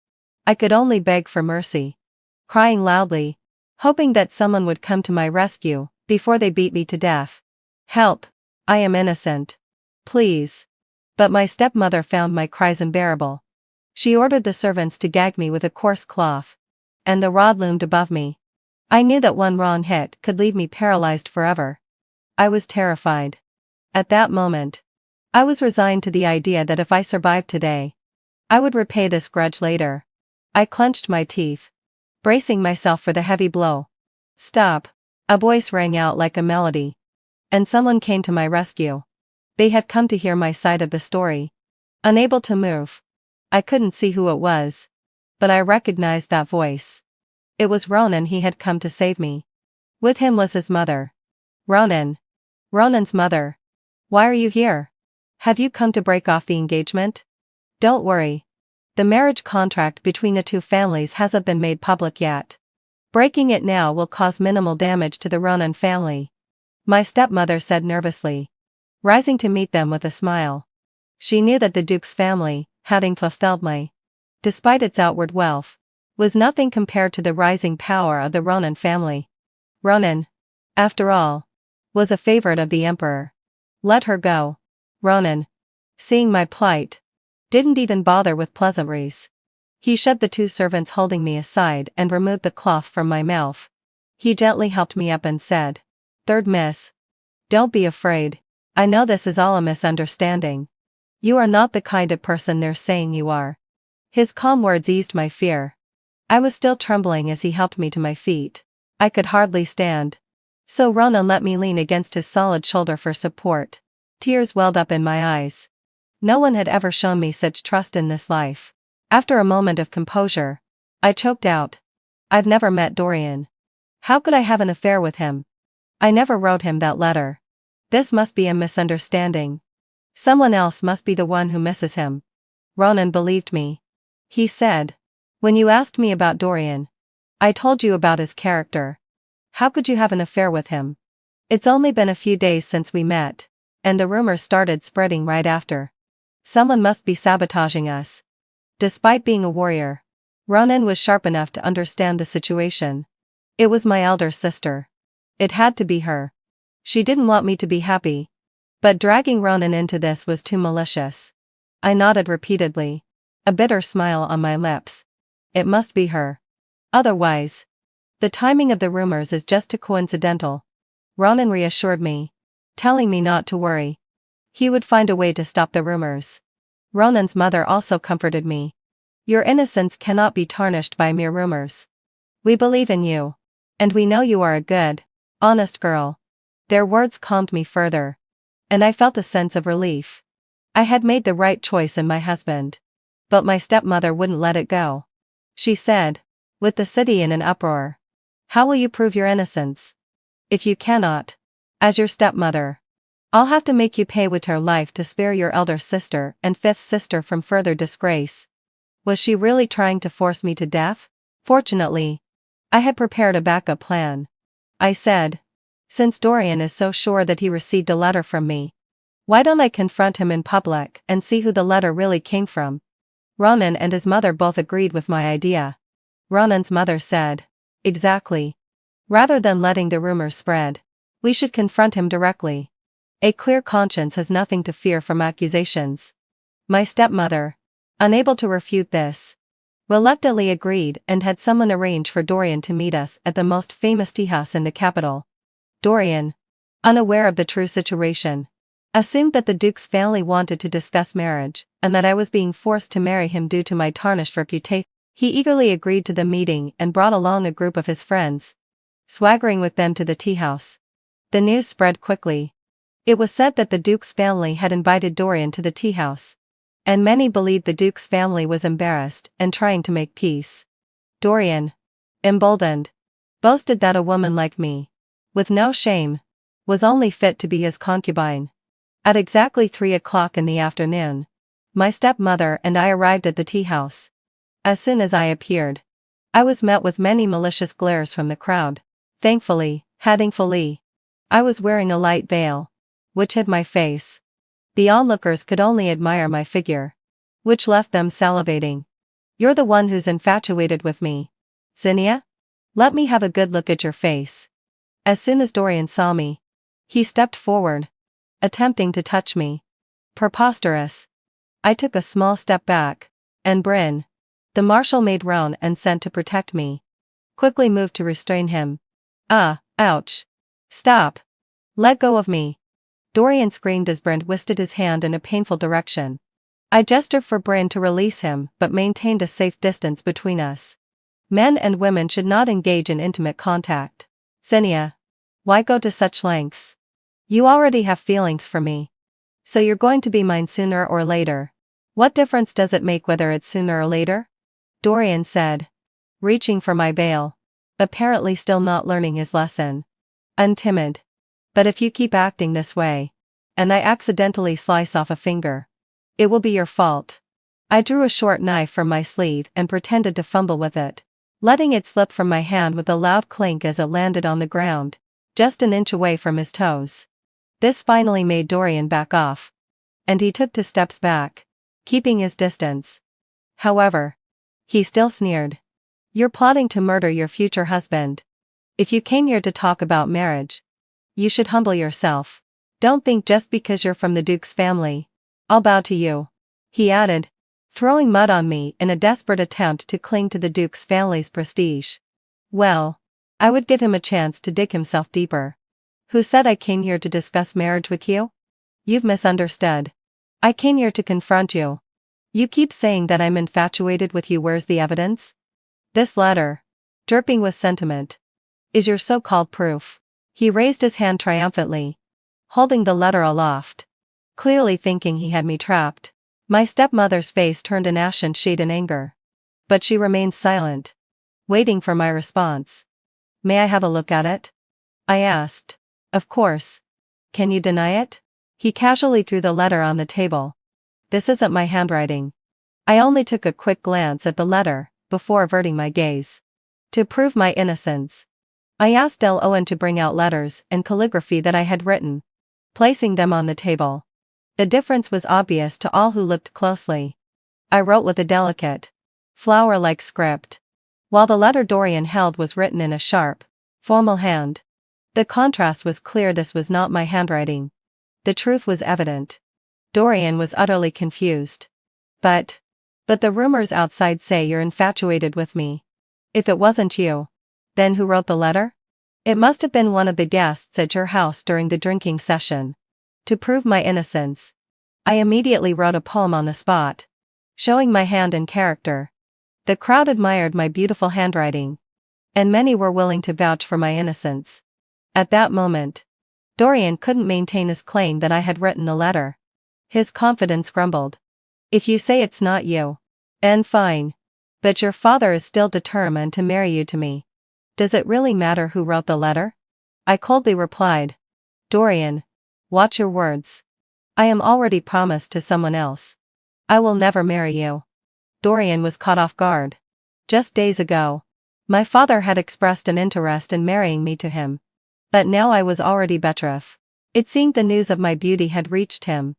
I could only beg for mercy, crying loudly, hoping that someone would come to my rescue before they beat me to death. "Help! I am innocent. Please." But my stepmother found my cries unbearable. She ordered the servants to gag me with a coarse cloth, and the rod loomed above me. I knew that one wrong hit could leave me paralyzed forever. I was terrified. At that moment, I was resigned to the idea that if I survived today, I would repay this grudge later. I clenched my teeth, bracing myself for the heavy blow. "Stop!" A voice rang out like a melody, and someone came to my rescue. They had come to hear my side of the story. Unable to move, I couldn't see who it was, but I recognized that voice. It was Ronan. He had come to save me. With him was his mother. "Ronan. Ronan's mother. Why are you here? Have you come to break off the engagement?" "Don't worry. The marriage contract between the two families hasn't been made public yet. Breaking it now will cause minimal damage to the Ronan family," my stepmother said nervously, rising to meet them with a smile. She knew that the Duke's family, having fulfilled me, despite its outward wealth, was nothing compared to the rising power of the Ronan family. Ronan, after all, was a favorite of the emperor. "Let her go." Ronan, seeing my plight, didn't even bother with pleasantries. He shoved the two servants holding me aside and removed the cloth from my mouth. He gently helped me up and said, "Third miss, don't be afraid. I know this is all a misunderstanding. You are not the kind of person they're saying you are." His calm words eased my fear. I was still trembling as he helped me to my feet. I could hardly stand. So Ronan let me lean against his solid shoulder for support. Tears welled up in my eyes. No one had ever shown me such trust in this life. After a moment of composure, I choked out, "I've never met Dorian. How could I have an affair with him? I never wrote him that letter. This must be a misunderstanding. Someone else must be the one who misses him." Ronan believed me. He said, "When you asked me about Dorian, I told you about his character. How could you have an affair with him? It's only been a few days since we met, and the rumors started spreading right after. Someone must be sabotaging us." Despite being a warrior, Ronan was sharp enough to understand the situation. It was my elder sister. It had to be her. She didn't want me to be happy. But dragging Ronan into this was too malicious. I nodded repeatedly, a bitter smile on my lips. It must be her. Otherwise, the timing of the rumors is just too coincidental. Ronan reassured me, telling me not to worry. He would find a way to stop the rumors. Ronan's mother also comforted me. Your innocence cannot be tarnished by mere rumors. We believe in you. And we know you are a good, honest girl. Their words calmed me further. And I felt a sense of relief. I had made the right choice in my husband. But my stepmother wouldn't let it go. She said, with the city in an uproar. How will you prove your innocence? If you cannot, as your stepmother, I'll have to make you pay with her life to spare your elder sister and fifth sister from further disgrace. Was she really trying to force me to death? Fortunately, I had prepared a backup plan. I said, since Dorian is so sure that he received a letter from me, why don't I confront him in public and see who the letter really came from? Ronan and his mother both agreed with my idea. Ronan's mother said, exactly. Rather than letting the rumors spread, we should confront him directly. A clear conscience has nothing to fear from accusations. My stepmother, unable to refute this, reluctantly agreed and had someone arrange for Dorian to meet us at the most famous tea house in the capital. Dorian, unaware of the true situation, assumed that the Duke's family wanted to discuss marriage, and that I was being forced to marry him due to my tarnished reputation. He eagerly agreed to the meeting and brought along a group of his friends, swaggering with them to the tea house. The news spread quickly. It was said that the Duke's family had invited Dorian to the tea house, and many believed the Duke's family was embarrassed and trying to make peace. Dorian, emboldened, boasted that a woman like me, with no shame, was only fit to be his concubine. At exactly 3 o'clock in the afternoon, my stepmother and I arrived at the tea house. As soon as I appeared, I was met with many malicious glares from the crowd. Thankfully, I was wearing a light veil, which hid my face. The onlookers could only admire my figure, which left them salivating. You're the one who's infatuated with me, Zinnia? Let me have a good look at your face. As soon as Dorian saw me, he stepped forward, attempting to touch me. Preposterous. I took a small step back, and Bryn, the marshal maid Roan and sent to protect me, quickly moved to restrain him. Ouch. Stop. Let go of me. Dorian screamed as Bryn twisted his hand in a painful direction. I gestured for Bryn to release him but maintained a safe distance between us. Men and women should not engage in intimate contact. Zinnia, why go to such lengths? You already have feelings for me. So you're going to be mine sooner or later. What difference does it make whether it's sooner or later? Dorian said, reaching for my veil, apparently still not learning his lesson. I'm timid. But if you keep acting this way, and I accidentally slice off a finger, it will be your fault. I drew a short knife from my sleeve and pretended to fumble with it, letting it slip from my hand with a loud clink as it landed on the ground, just an inch away from his toes. This finally made Dorian back off, and he took 2 steps back, keeping his distance. However, he still sneered. You're plotting to murder your future husband. If you came here to talk about marriage, you should humble yourself. Don't think just because you're from the Duke's family, I'll bow to you, he added, throwing mud on me in a desperate attempt to cling to the Duke's family's prestige. Well, I would give him a chance to dig himself deeper. Who said I came here to discuss marriage with you? You've misunderstood. I came here to confront you. You keep saying that I'm infatuated with you. Where's the evidence? This letter, dripping with sentiment, is your so-called proof. He raised his hand triumphantly, holding the letter aloft, clearly thinking he had me trapped. My stepmother's face turned an ashen shade in anger. But she remained silent, waiting for my response. May I have a look at it? I asked. Of course. Can you deny it? He casually threw the letter on the table. This isn't my handwriting. I only took a quick glance at the letter, before averting my gaze. To prove my innocence, I asked Del Owen to bring out letters and calligraphy that I had written, placing them on the table. The difference was obvious to all who looked closely. I wrote with a delicate, flower-like script, while the letter Dorian held was written in a sharp, formal hand. The contrast was clear. This was not my handwriting. The truth was evident. Dorian was utterly confused. But the rumors outside say you're infatuated with me. If it wasn't you, then who wrote the letter? It must have been one of the guests at your house during the drinking session. To prove my innocence, I immediately wrote a poem on the spot, showing my hand and character. The crowd admired my beautiful handwriting, and many were willing to vouch for my innocence. At that moment, Dorian couldn't maintain his claim that I had written the letter. His confidence grumbled. If you say it's not you, then fine. But your father is still determined to marry you to me. Does it really matter who wrote the letter? I coldly replied. Dorian, watch your words. I am already promised to someone else. I will never marry you. Dorian was caught off guard. Just days ago, my father had expressed an interest in marrying me to him. But now I was already betrothed. It seemed the news of my beauty had reached him.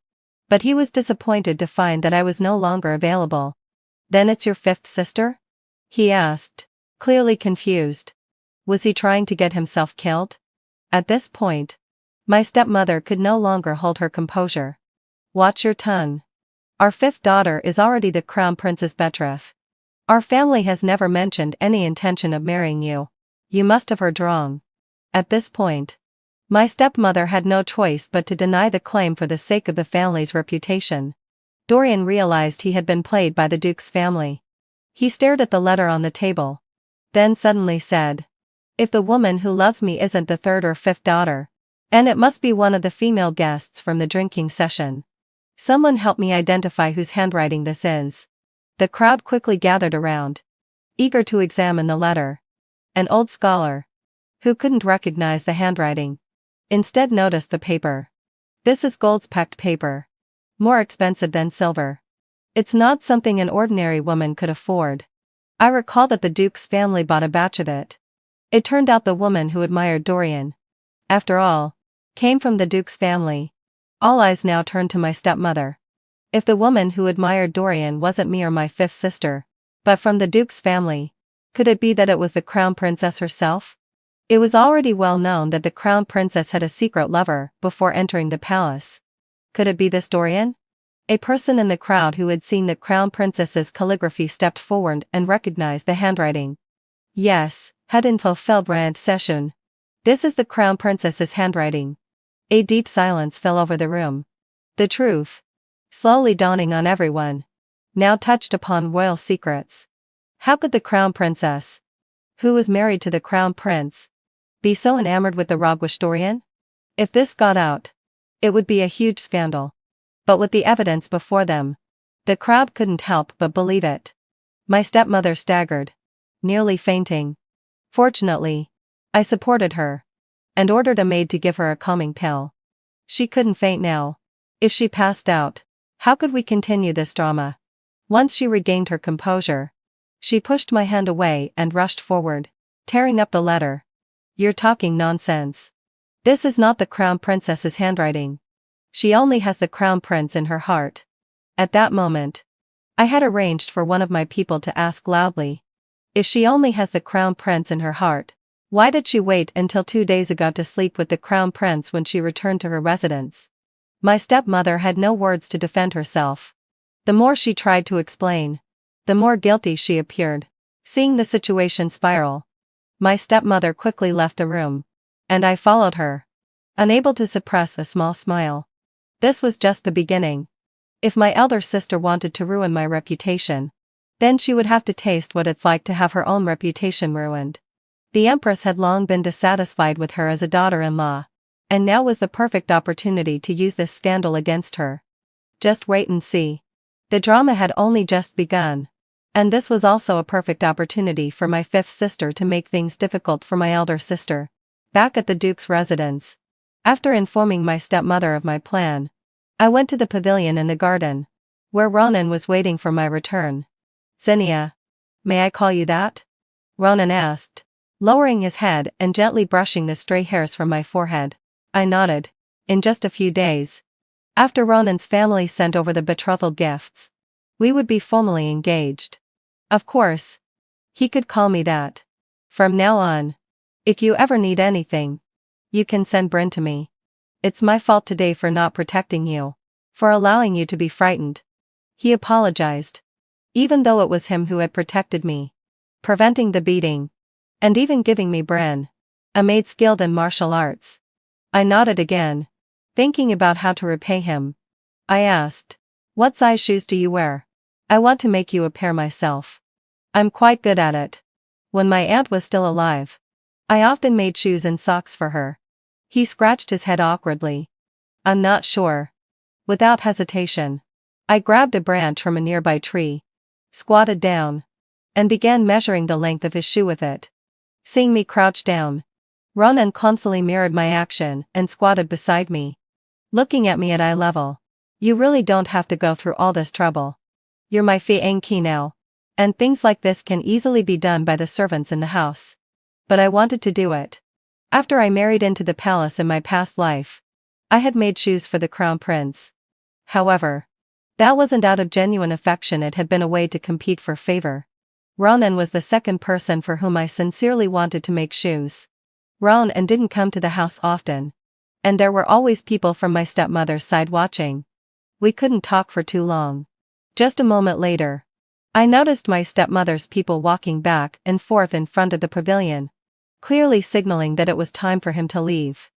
But he was disappointed to find that I was no longer available. Then it's your fifth sister? He asked, clearly confused. Was he trying to get himself killed? At this point, my stepmother could no longer hold her composure. Watch your tongue. Our fifth daughter is already the crown princess betrothed. Our family has never mentioned any intention of marrying you. You must have heard wrong. At this point, my stepmother had no choice but to deny the claim for the sake of the family's reputation. Dorian realized he had been played by the Duke's family. He stared at the letter on the table, then suddenly said, if the woman who loves me isn't the third or fifth daughter, then it must be one of the female guests from the drinking session. Someone help me identify whose handwriting this is. The crowd quickly gathered around, eager to examine the letter. An old scholar, who couldn't recognize the handwriting, instead noticed the paper. This is gold-packed paper. More expensive than silver. It's not something an ordinary woman could afford. I recall that the Duke's family bought a batch of it. It turned out the woman who admired Dorian, after all, came from the Duke's family. All eyes now turned to my stepmother. If the woman who admired Dorian wasn't me or my fifth sister, but from the Duke's family, could it be that it was the crown princess herself? It was already well known that the crown princess had a secret lover before entering the palace. Could it be this Dorian? A person in the crowd who had seen the crown princess's calligraphy stepped forward and recognized the handwriting. Yes, had in Velvet session. This is the crown princess's handwriting. A deep silence fell over the room. The truth, slowly dawning on everyone, now touched upon royal secrets. How could the crown princess, who was married to the crown prince, be so enamored with the roguish Dorian? If this got out, it would be a huge scandal. But with the evidence before them, the crowd couldn't help but believe it. My stepmother staggered, nearly fainting. Fortunately, I supported her, and ordered a maid to give her a calming pill. She couldn't faint now. If she passed out, how could we continue this drama? Once she regained her composure, she pushed my hand away and rushed forward, tearing up the letter. You're talking nonsense. This is not the crown princess's handwriting. She only has the crown prince in her heart. At that moment, I had arranged for one of my people to ask loudly, if she only has the crown prince in her heart, why did she wait until 2 days ago to sleep with the crown prince when she returned to her residence? My stepmother had no words to defend herself. The more she tried to explain, the more guilty she appeared. Seeing the situation spiral, my stepmother quickly left the room, and I followed her, unable to suppress a small smile. This was just the beginning. If my elder sister wanted to ruin my reputation, then she would have to taste what it's like to have her own reputation ruined. The Empress had long been dissatisfied with her as a daughter-in-law, and now was the perfect opportunity to use this scandal against her. Just wait and see. The drama had only just begun, and this was also a perfect opportunity for my fifth sister to make things difficult for my elder sister. Back at the Duke's residence, after informing my stepmother of my plan, I went to the pavilion in the garden, where Ronan was waiting for my return. Zinnia, may I call you that? Ronan asked, lowering his head and gently brushing the stray hairs from my forehead. I nodded. In just a few days, after Ronan's family sent over the betrothal gifts, we would be formally engaged. Of course, he could call me that. From now on, if you ever need anything, you can send Bryn to me. It's my fault today for not protecting you, for allowing you to be frightened. He apologized. Even though it was him who had protected me, preventing the beating, and even giving me Bryn, a maid skilled in martial arts. I nodded again, thinking about how to repay him. I asked, what size shoes do you wear? I want to make you a pair myself. I'm quite good at it. When my aunt was still alive, I often made shoes and socks for her. He scratched his head awkwardly. I'm not sure. Without hesitation, I grabbed a branch from a nearby tree, squatted down, and began measuring the length of his shoe with it. Seeing me crouch down, Ronan clumsily mirrored my action and squatted beside me, looking at me at eye level. You really don't have to go through all this trouble. You're my fiancée now, and things like this can easily be done by the servants in the house. But I wanted to do it. After I married into the palace in my past life, I had made shoes for the crown prince. However, that wasn't out of genuine affection, it had been a way to compete for favor. Ronan was the second person for whom I sincerely wanted to make shoes. Ronan didn't come to the house often, and there were always people from my stepmother's side watching. We couldn't talk for too long. Just a moment later, I noticed my stepmother's people walking back and forth in front of the pavilion, clearly signaling that it was time for him to leave.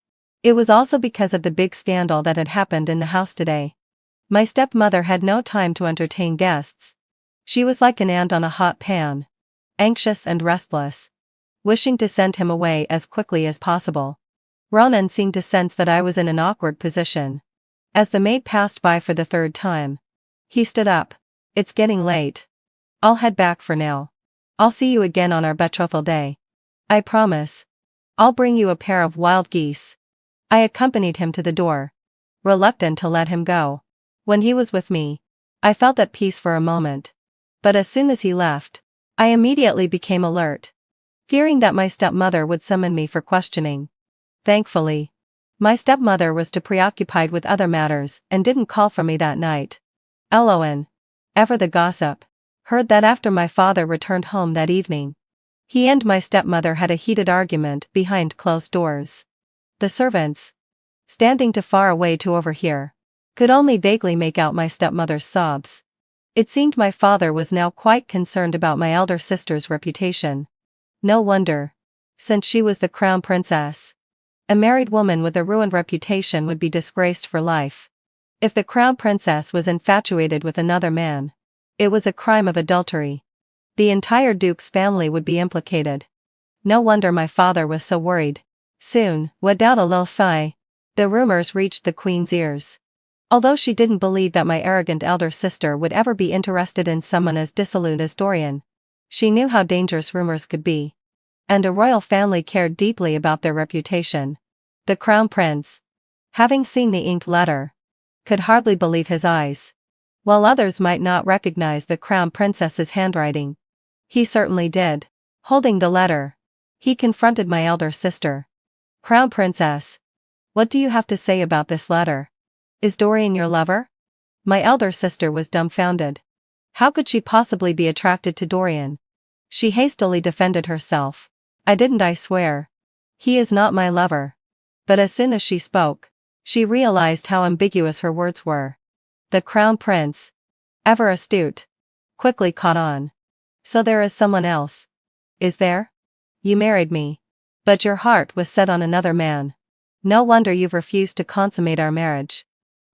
It was also because of the big scandal that had happened in the house today. My stepmother had no time to entertain guests. She was like an ant on a hot pan, anxious and restless, wishing to send him away as quickly as possible. Ronan seemed to sense that I was in an awkward position. As the maid passed by for the third time, he stood up. It's getting late. I'll head back for now. I'll see you again on our betrothal day. I promise. I'll bring you a pair of wild geese. I accompanied him to the door, reluctant to let him go. When he was with me, I felt at peace for a moment. But as soon as he left, I immediately became alert, fearing that my stepmother would summon me for questioning. Thankfully, my stepmother was too preoccupied with other matters and didn't call for me that night. Eloan, ever the gossip, heard that after my father returned home that evening, he and my stepmother had a heated argument behind closed doors. The servants, standing too far away to overhear, could only vaguely make out my stepmother's sobs. It seemed my father was now quite concerned about my elder sister's reputation. No wonder, since she was the crown princess. A married woman with a ruined reputation would be disgraced for life. If the crown princess was infatuated with another man, it was a crime of adultery. The entire duke's family would be implicated. No wonder my father was so worried. Soon, without a little sigh, the rumors reached the queen's ears. Although she didn't believe that my arrogant elder sister would ever be interested in someone as dissolute as Dorian, she knew how dangerous rumors could be. And a royal family cared deeply about their reputation. The crown prince, having seen the inked letter, could hardly believe his eyes. While others might not recognize the crown princess's handwriting, he certainly did. Holding the letter, he confronted my elder sister. Crown princess, what do you have to say about this letter? Is Dorian your lover? My elder sister was dumbfounded. How could she possibly be attracted to Dorian? She hastily defended herself. I didn't, I swear. He is not my lover. But as soon as she spoke, she realized how ambiguous her words were. The crown prince, ever astute, quickly caught on. So there is someone else. Is there? You married me, but your heart was set on another man. No wonder you've refused to consummate our marriage.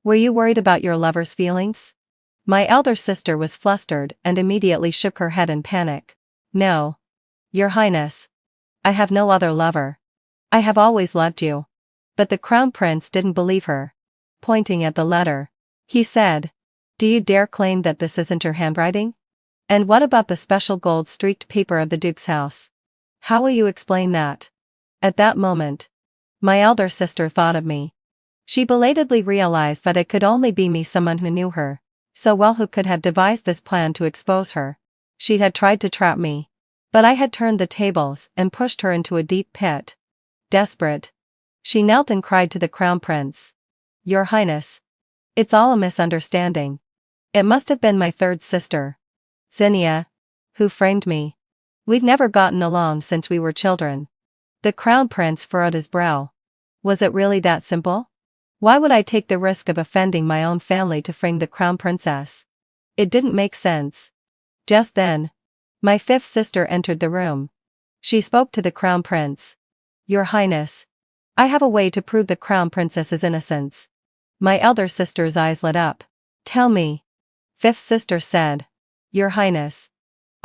Were you worried about your lover's feelings? My elder sister was flustered and immediately shook her head in panic. No, Your Highness. I have no other lover. I have always loved you. But the crown prince didn't believe her. Pointing at the letter, he said, Do you dare claim that this isn't your handwriting? And what about the special gold-streaked paper of the Duke's house? How will you explain that? At that moment, my elder sister thought of me. She belatedly realized that it could only be me, someone who knew her so well, who could have devised this plan to expose her. She had tried to trap me, but I had turned the tables and pushed her into a deep pit. Desperate, she knelt and cried to the crown prince. Your Highness, it's all a misunderstanding. It must have been my third sister, Xenia, who framed me. We'd never gotten along since we were children. The crown prince furrowed his brow. Was it really that simple? Why would I take the risk of offending my own family to frame the crown princess? It didn't make sense. Just then, my fifth sister entered the room. She spoke to the crown prince. Your Highness, I have a way to prove the crown princess's innocence. My elder sister's eyes lit up. Tell me. Fifth sister said. Your Highness,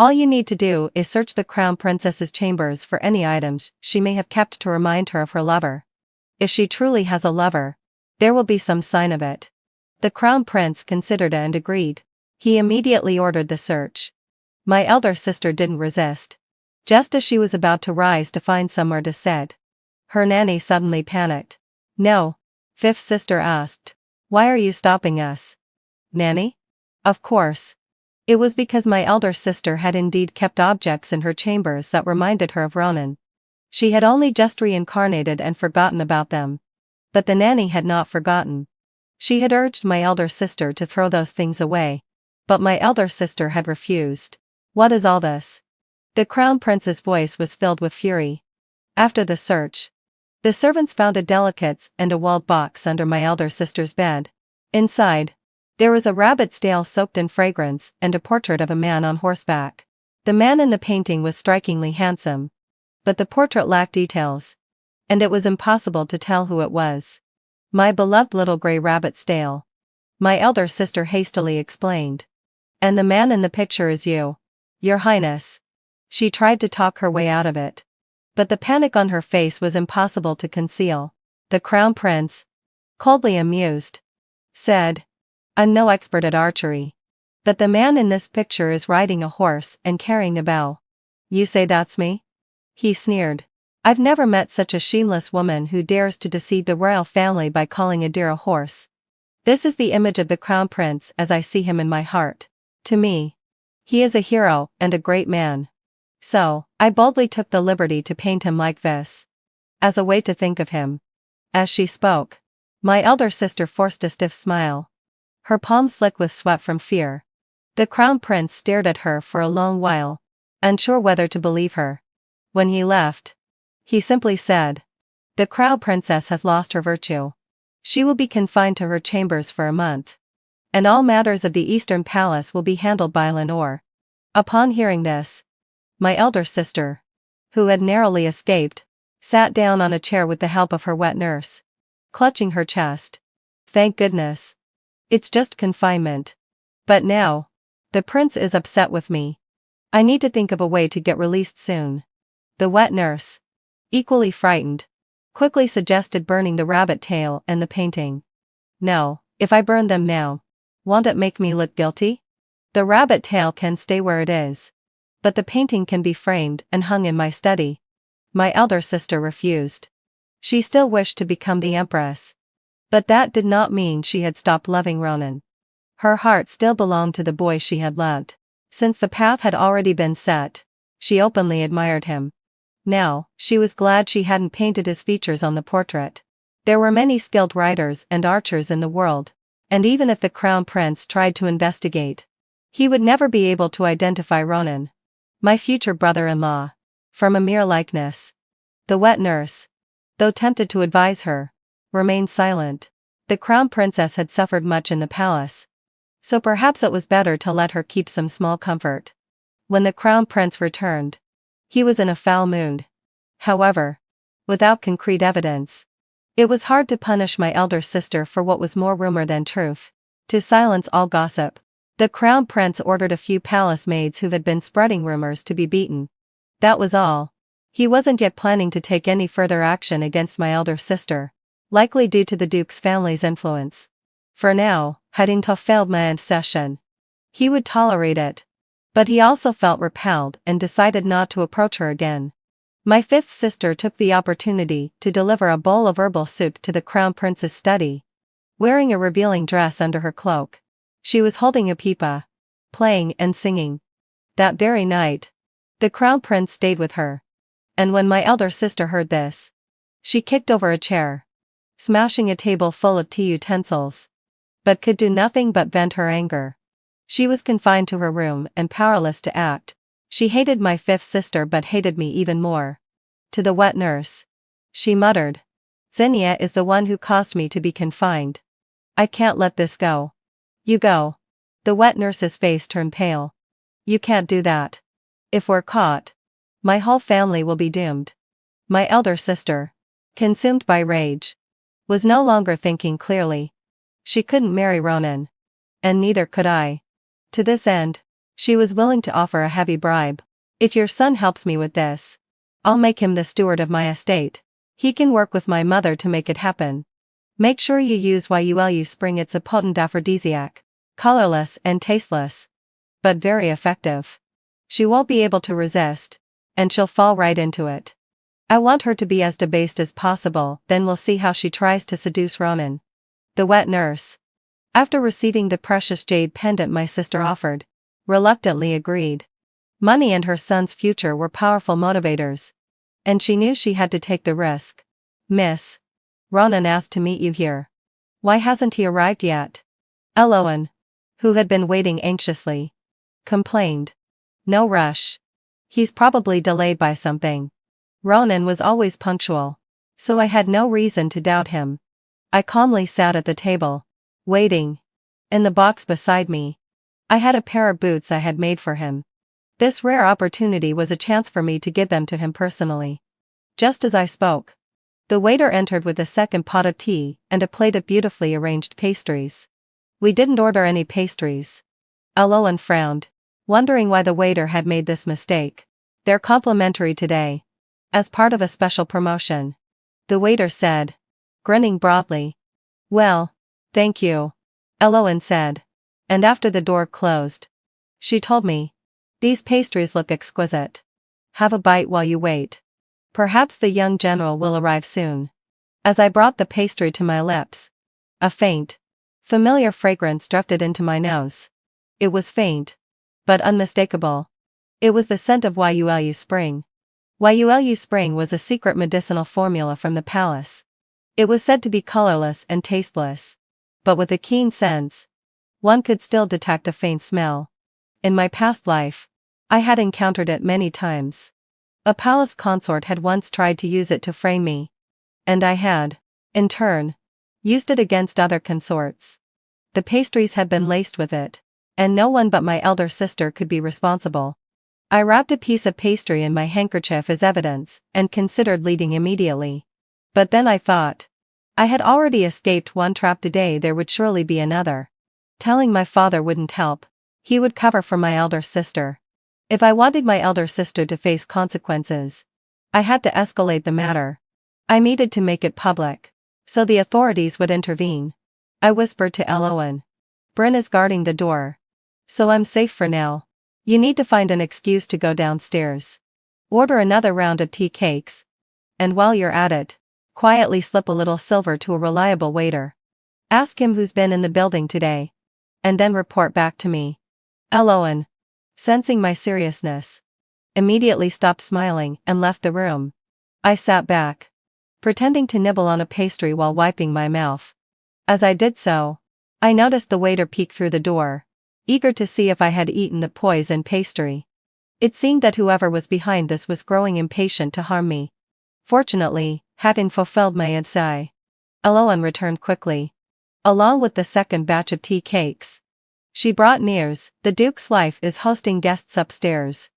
All you need to do is search the Crown Princess's chambers for any items she may have kept to remind her of her lover. If she truly has a lover, there will be some sign of it. The Crown Prince considered it and agreed. He immediately ordered the search. My elder sister didn't resist. Just as she was about to rise to find somewhere to sit, her nanny suddenly panicked. No, fifth sister asked. Why are you stopping us? Nanny? Of course. It was because my elder sister had indeed kept objects in her chambers that reminded her of Ronan. She had only just reincarnated and forgotten about them. But the nanny had not forgotten. She had urged my elder sister to throw those things away. But my elder sister had refused. What is all this? The Crown Prince's voice was filled with fury. After the search, the servants found a delicates and a walled box under my elder sister's bed. Inside, there was a rabbit's tail soaked in fragrance and a portrait of a man on horseback. The man in the painting was strikingly handsome. But the portrait lacked details. And it was impossible to tell who it was. My beloved little gray rabbit's tail. My elder sister hastily explained. And the man in the picture is you, Your Highness. She tried to talk her way out of it. But the panic on her face was impossible to conceal. The Crown Prince, coldly amused, said, I'm no expert at archery. But the man in this picture is riding a horse and carrying a bow. You say that's me? He sneered. I've never met such a shameless woman who dares to deceive the royal family by calling a deer a horse. This is the image of the Crown Prince as I see him in my heart. To me, he is a hero and a great man. So, I boldly took the liberty to paint him like this. As a way to think of him. As she spoke, my elder sister forced a stiff smile. Her palms slick with sweat from fear. The Crown Prince stared at her for a long while, unsure whether to believe her. When he left, he simply said, The Crown Princess has lost her virtue. She will be confined to her chambers for a month. And all matters of the Eastern Palace will be handled by Lenore. Upon hearing this, my elder sister, who had narrowly escaped, sat down on a chair with the help of her wet nurse, clutching her chest. Thank goodness. It's just confinement. But now, the prince is upset with me. I need to think of a way to get released soon. The wet nurse, equally frightened, quickly suggested burning the rabbit tail and the painting. No, if I burn them now, won't it make me look guilty? The rabbit tail can stay where it is. But the painting can be framed and hung in my study. My elder sister refused. She still wished to become the empress. But that did not mean she had stopped loving Ronan. Her heart still belonged to the boy she had loved. Since the path had already been set, she openly admired him. Now, she was glad she hadn't painted his features on the portrait. There were many skilled writers and archers in the world, and even if the Crown Prince tried to investigate, he would never be able to identify Ronan, my future brother-in-law, from a mere likeness. The wet nurse, though tempted to advise her, remained silent. The Crown Princess had suffered much in the palace, so perhaps it was better to let her keep some small comfort. When the Crown Prince returned, he was in a foul mood. However, without concrete evidence, it was hard to punish my elder sister for what was more rumor than truth. To silence all gossip, the Crown Prince ordered a few palace maids who had been spreading rumors to be beaten. That was all. He wasn't yet planning to take any further action against my elder sister, likely due to the Duke's family's influence. For now, having failed my intercession, he would tolerate it. But he also felt repelled and decided not to approach her again. My fifth sister took the opportunity to deliver a bowl of herbal soup to the Crown Prince's study. Wearing a revealing dress under her cloak, she was holding a pipa, playing and singing. That very night, the Crown Prince stayed with her. And when my elder sister heard this, she kicked over a chair, smashing a table full of tea utensils, but could do nothing but vent her anger. She was confined to her room and powerless to act. She hated my fifth sister but hated me even more. To the wet nurse, she muttered, Xenia is the one who caused me to be confined. I can't let this go. You go. The wet nurse's face turned pale. You can't do that. If we're caught, my whole family will be doomed. My elder sister, consumed by rage, was no longer thinking clearly. She couldn't marry Ronan. And neither could I. To this end, She was willing to offer a heavy bribe. If your son helps me with this, I'll make him the steward of my estate. He can work with my mother to make it happen. Make sure you use YULU Spring. It's a potent aphrodisiac, colorless and tasteless, but very effective. She won't be able to resist, and she'll fall right into it. I want her to be as debased as possible, then we'll see how she tries to seduce Ronan. The wet nurse, after receiving the precious jade pendant my sister offered, reluctantly agreed. Money and her son's future were powerful motivators, and she knew she had to take the risk. Miss, Ronan asked to meet you here. Why hasn't he arrived yet? Eloan, who had been waiting anxiously, complained. No rush. He's probably delayed by something. Ronan was always punctual, so I had no reason to doubt him. I calmly sat at the table, waiting. In the box beside me, I had a pair of boots I had made for him. This rare opportunity was a chance for me to give them to him personally. Just as I spoke, the waiter entered with a second pot of tea and a plate of beautifully arranged pastries. We didn't order any pastries. Eloan frowned, wondering why the waiter had made this mistake. They're complimentary today, as part of a special promotion, the waiter said, grinning broadly. Well, thank you, Eloan said. And after the door closed, she told me, these pastries look exquisite. Have a bite while you wait. Perhaps the young general will arrive soon. As I brought the pastry to my lips, a faint, familiar fragrance drifted into my nose. It was faint, but unmistakable. It was the scent of YULU Spring. YULU Spring was a secret medicinal formula from the palace. It was said to be colorless and tasteless, but with a keen sense, one could still detect a faint smell. In my past life, I had encountered it many times. A palace consort had once tried to use it to frame me, and I had, in turn, used it against other consorts. The pastries had been laced with it, and no one but my elder sister could be responsible. I wrapped a piece of pastry in my handkerchief as evidence and considered leaving immediately. But then I thought, I had already escaped one trap today, there would surely be another. Telling my father wouldn't help. He would cover for my elder sister. If I wanted my elder sister to face consequences, I had to escalate the matter. I needed to make it public, so the authorities would intervene. I whispered to Eloan. Bryn is guarding the door, so I'm safe for now. You need to find an excuse to go downstairs. Order another round of tea cakes, and while you're at it, quietly slip a little silver to a reliable waiter. Ask him who's been in the building today, and then report back to me. Eloan, sensing my seriousness, immediately stopped smiling and left the room. I sat back, pretending to nibble on a pastry while wiping my mouth. As I did so, I noticed the waiter peek through the door, eager to see if I had eaten the poison pastry. It seemed that whoever was behind this was growing impatient to harm me. Fortunately, having fulfilled my inside, Eloan returned quickly, along with the second batch of tea cakes. She brought news. The Duke's wife is hosting guests upstairs.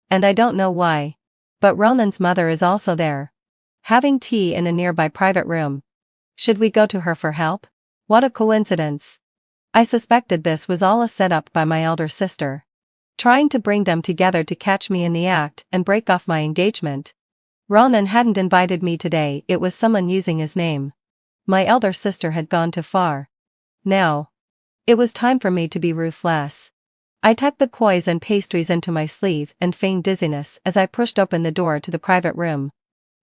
And I don't know why, but Ronan's mother is also there, having tea in a nearby private room. Should we go to her for help? What a coincidence. I suspected this was all a setup by my elder sister, trying to bring them together to catch me in the act and break off my engagement. Ronan hadn't invited me today, it was someone using his name. My elder sister had gone too far. Now, it was time for me to be ruthless. I tucked the poison pastries into my sleeve and feigned dizziness as I pushed open the door to the private room.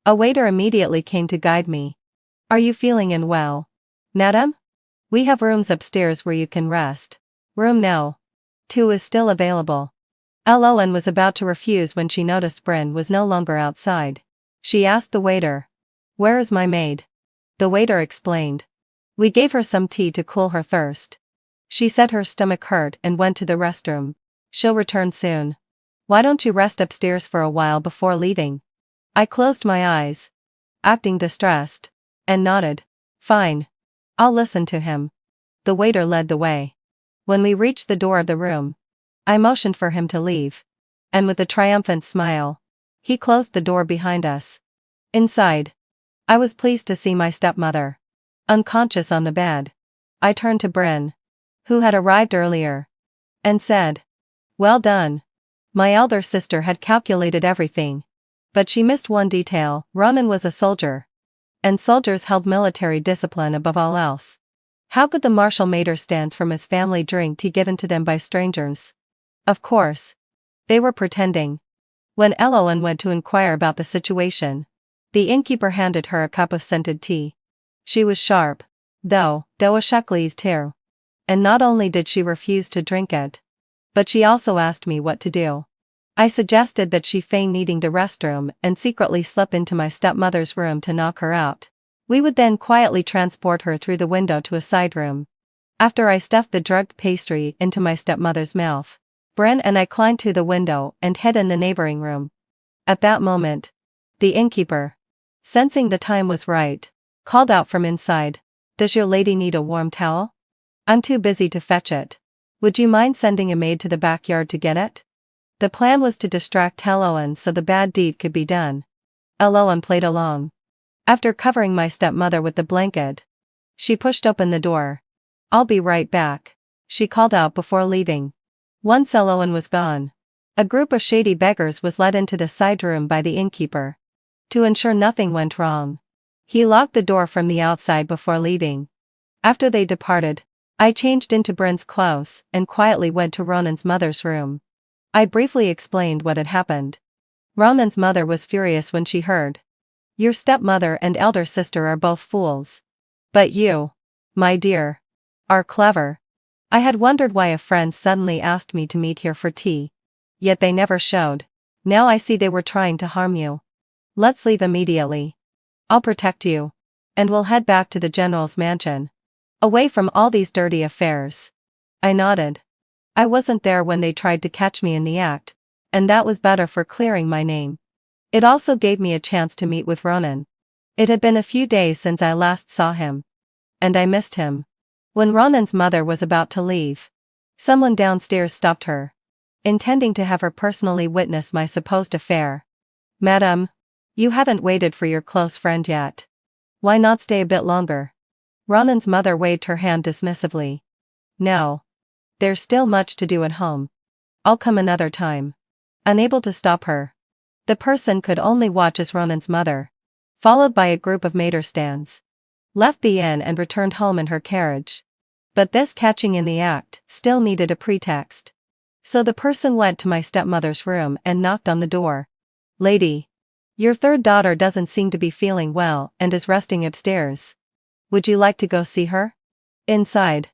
A waiter immediately came to guide me. Are you feeling unwell, madam? We have rooms upstairs where you can rest. Room No. 2 is still available. Eloan was about to refuse when she noticed Bryn was no longer outside. She asked the waiter, "Where is my maid?" The waiter explained. We gave her some tea to cool her thirst. She said her stomach hurt and went to the restroom. She'll return soon. Why don't you rest upstairs for a while before leaving? I closed my eyes, acting distressed, and nodded. Fine. I'll listen to him. The waiter led the way. When we reached the door of the room, I motioned for him to leave, and with a triumphant smile, he closed the door behind us. Inside, I was pleased to see my stepmother, unconscious on the bed. I turned to Bryn, who had arrived earlier, and said, Well done. My elder sister had calculated everything. But she missed one detail: Ronan was a soldier. And soldiers held military discipline above all else. How could the marshal made stands from his family drink tea given to them by strangers? Of course. They were pretending. When Eloan went to inquire about the situation, the innkeeper handed her a cup of scented tea. She was sharp, though a Shakli's tear. And not only did she refuse to drink it, but she also asked me what to do. I suggested that she feign needing the restroom and secretly slip into my stepmother's room to knock her out. We would then quietly transport her through the window to a side room. After I stuffed the drugged pastry into my stepmother's mouth, Bren and I climbed through the window and hid in the neighboring room. At that moment, the innkeeper, sensing the time was right, called out from inside, "Does your lady need a warm towel? I'm too busy to fetch it. Would you mind sending a maid to the backyard to get it?" The plan was to distract Eloan so the bad deed could be done. Eloan played along. After covering my stepmother with the blanket, she pushed open the door. "I'll be right back," she called out before leaving. Once Eloan was gone, a group of shady beggars was led into the side room by the innkeeper. To ensure nothing went wrong, he locked the door from the outside before leaving. After they departed, I changed into Bren's clothes and quietly went to Ronan's mother's room. I briefly explained what had happened. Ronan's mother was furious when she heard. "Your stepmother and elder sister are both fools. But you, my dear, are clever. I had wondered why a friend suddenly asked me to meet here for tea. Yet they never showed. Now I see they were trying to harm you. Let's leave immediately. I'll protect you. And we'll head back to the general's mansion. Away from all these dirty affairs." I nodded. I wasn't there when they tried to catch me in the act, and that was better for clearing my name. It also gave me a chance to meet with Ronan. It had been a few days since I last saw him. And I missed him. When Ronan's mother was about to leave, someone downstairs stopped her, intending to have her personally witness my supposed affair. "Madam, you haven't waited for your close friend yet. Why not stay a bit longer?" Ronan's mother waved her hand dismissively. "No. There's still much to do at home. I'll come another time." Unable to stop her, the person could only watch as Ronan's mother, followed by a group of stands, left the inn and returned home in her carriage. But this catching in the act still needed a pretext. So the person went to my stepmother's room and knocked on the door. "Lady, your third daughter doesn't seem to be feeling well and is resting upstairs. Would you like to go see her?" Inside,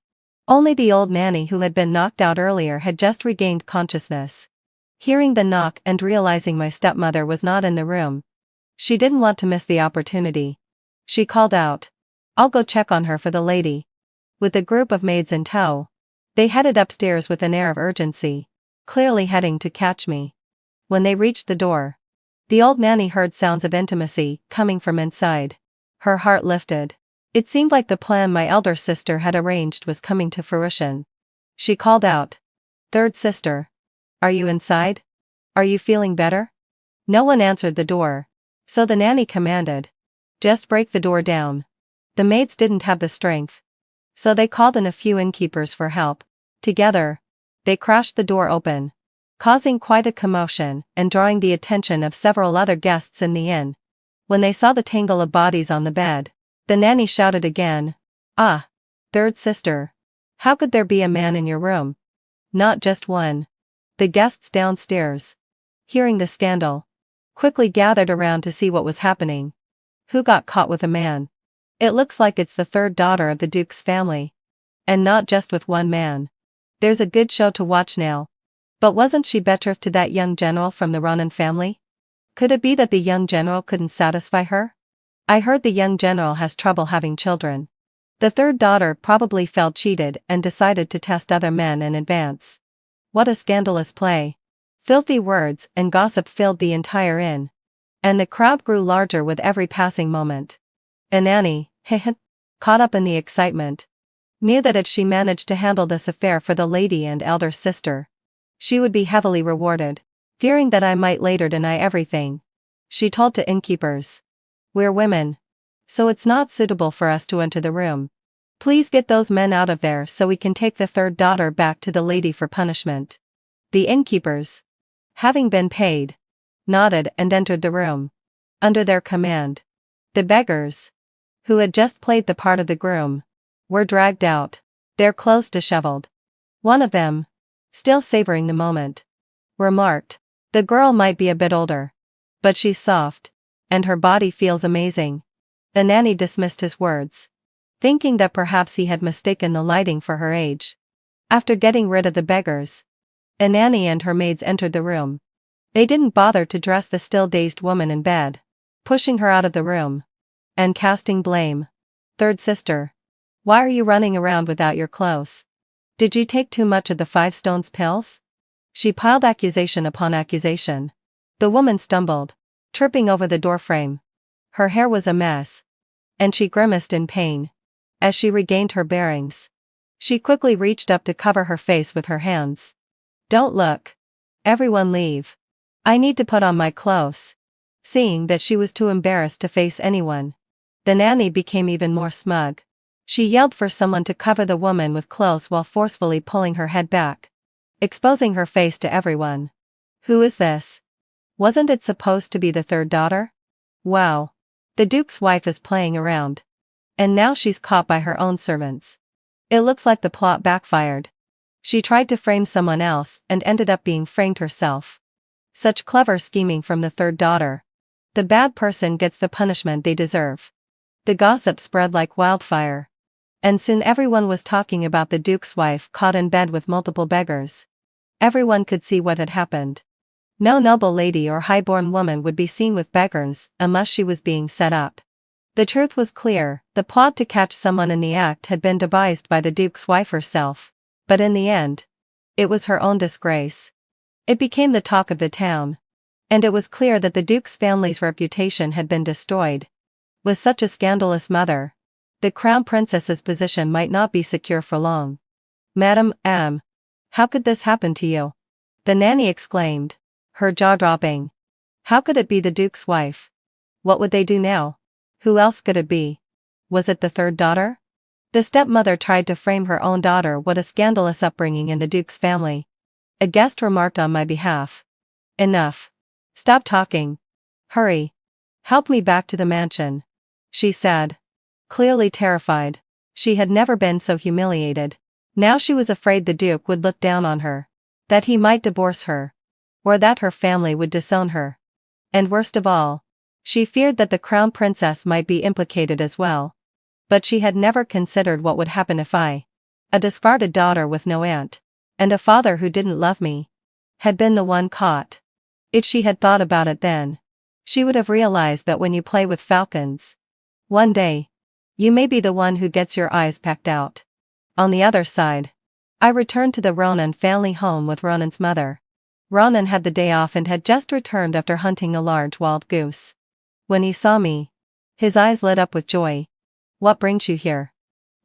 only the old nanny who had been knocked out earlier had just regained consciousness. Hearing the knock and realizing my stepmother was not in the room, she didn't want to miss the opportunity. She called out, "I'll go check on her for the lady." With a group of maids in tow, they headed upstairs with an air of urgency, clearly heading to catch me. When they reached the door, the old nanny heard sounds of intimacy coming from inside. Her heart lifted. It seemed like the plan my elder sister had arranged was coming to fruition. She called out, "Third sister. Are you inside? Are you feeling better?" No one answered the door, so the nanny commanded, "Just break the door down." The maids didn't have the strength, so they called in a few innkeepers for help. Together, they crashed the door open, causing quite a commotion and drawing the attention of several other guests in the inn. When they saw the tangle of bodies on the bed, the nanny shouted again, "Ah, third sister. How could there be a man in your room?" "Not just one." The guests downstairs, hearing the scandal, quickly gathered around to see what was happening. "Who got caught with a man? It looks like it's the third daughter of the Duke's family. And not just with one man. There's a good show to watch now. But wasn't she betrothed to that young general from the Ronan family? Could it be that the young general couldn't satisfy her? I heard the young general has trouble having children. The third daughter probably felt cheated and decided to test other men in advance." What a scandalous play. Filthy words and gossip filled the entire inn, and the crowd grew larger with every passing moment. And Annie, caught up in the excitement, knew that if she managed to handle this affair for the lady and elder sister, she would be heavily rewarded. Fearing that I might later deny everything, she told to innkeepers, "We're women, so it's not suitable for us to enter the room. Please get those men out of there so we can take the third daughter back to the lady for punishment." The innkeepers, having been paid, nodded and entered the room. Under their command, the beggars, who had just played the part of the groom, were dragged out, their clothes disheveled. One of them, still savoring the moment, remarked, "The girl might be a bit older, but she's soft, and her body feels amazing." The nanny dismissed his words, thinking that perhaps he had mistaken the lighting for her age. After getting rid of the beggars, a nanny and her maids entered the room. They didn't bother to dress the still dazed woman in bed, pushing her out of the room and casting blame. "Third sister, why are you running around without your clothes? Did you take too much of the 5 stones pills?" She piled accusation upon accusation. The woman stumbled, tripping over the doorframe. Her hair was a mess, and she grimaced in pain. As she regained her bearings, she quickly reached up to cover her face with her hands. "Don't look. Everyone leave. I need to put on my clothes." Seeing that she was too embarrassed to face anyone, the nanny became even more smug. She yelled for someone to cover the woman with clothes while forcefully pulling her head back, exposing her face to everyone. "Who is this? Wasn't it supposed to be the third daughter? Wow. The Duke's wife is playing around. And now she's caught by her own servants. It looks like the plot backfired. She tried to frame someone else and ended up being framed herself. Such clever scheming from the third daughter. The bad person gets the punishment they deserve." The gossip spread like wildfire, and soon everyone was talking about the Duke's wife caught in bed with multiple beggars. Everyone could see what had happened. No noble lady or high-born woman would be seen with beggars unless she was being set up. The truth was clear, the plot to catch someone in the act had been devised by the Duke's wife herself, but in the end, it was her own disgrace. It became the talk of the town, and it was clear that the Duke's family's reputation had been destroyed. With such a scandalous mother, the crown princess's position might not be secure for long. "Madam, how could this happen to you?" the nanny exclaimed, her jaw dropping. How could it be the Duke's wife? What would they do now? Who else could it be? Was it the third daughter? The stepmother tried to frame her own daughter. What a scandalous upbringing in the Duke's family. A guest remarked on my behalf. "Enough. Stop talking. Hurry. Help me back to the mansion," she said, clearly terrified. She had never been so humiliated. Now she was afraid the Duke would look down on her, that he might divorce her, or that her family would disown her. And worst of all, she feared that the crown princess might be implicated as well. But she had never considered what would happen if I, a discarded daughter with no aunt, and a father who didn't love me, had been the one caught. If she had thought about it then, she would have realized that when you play with falcons, one day, you may be the one who gets your eyes pecked out. On the other side, I returned to the Ronan family home with Ronan's mother. Ronan had the day off and had just returned after hunting a large wild goose. When he saw me, his eyes lit up with joy. "What brings you here?"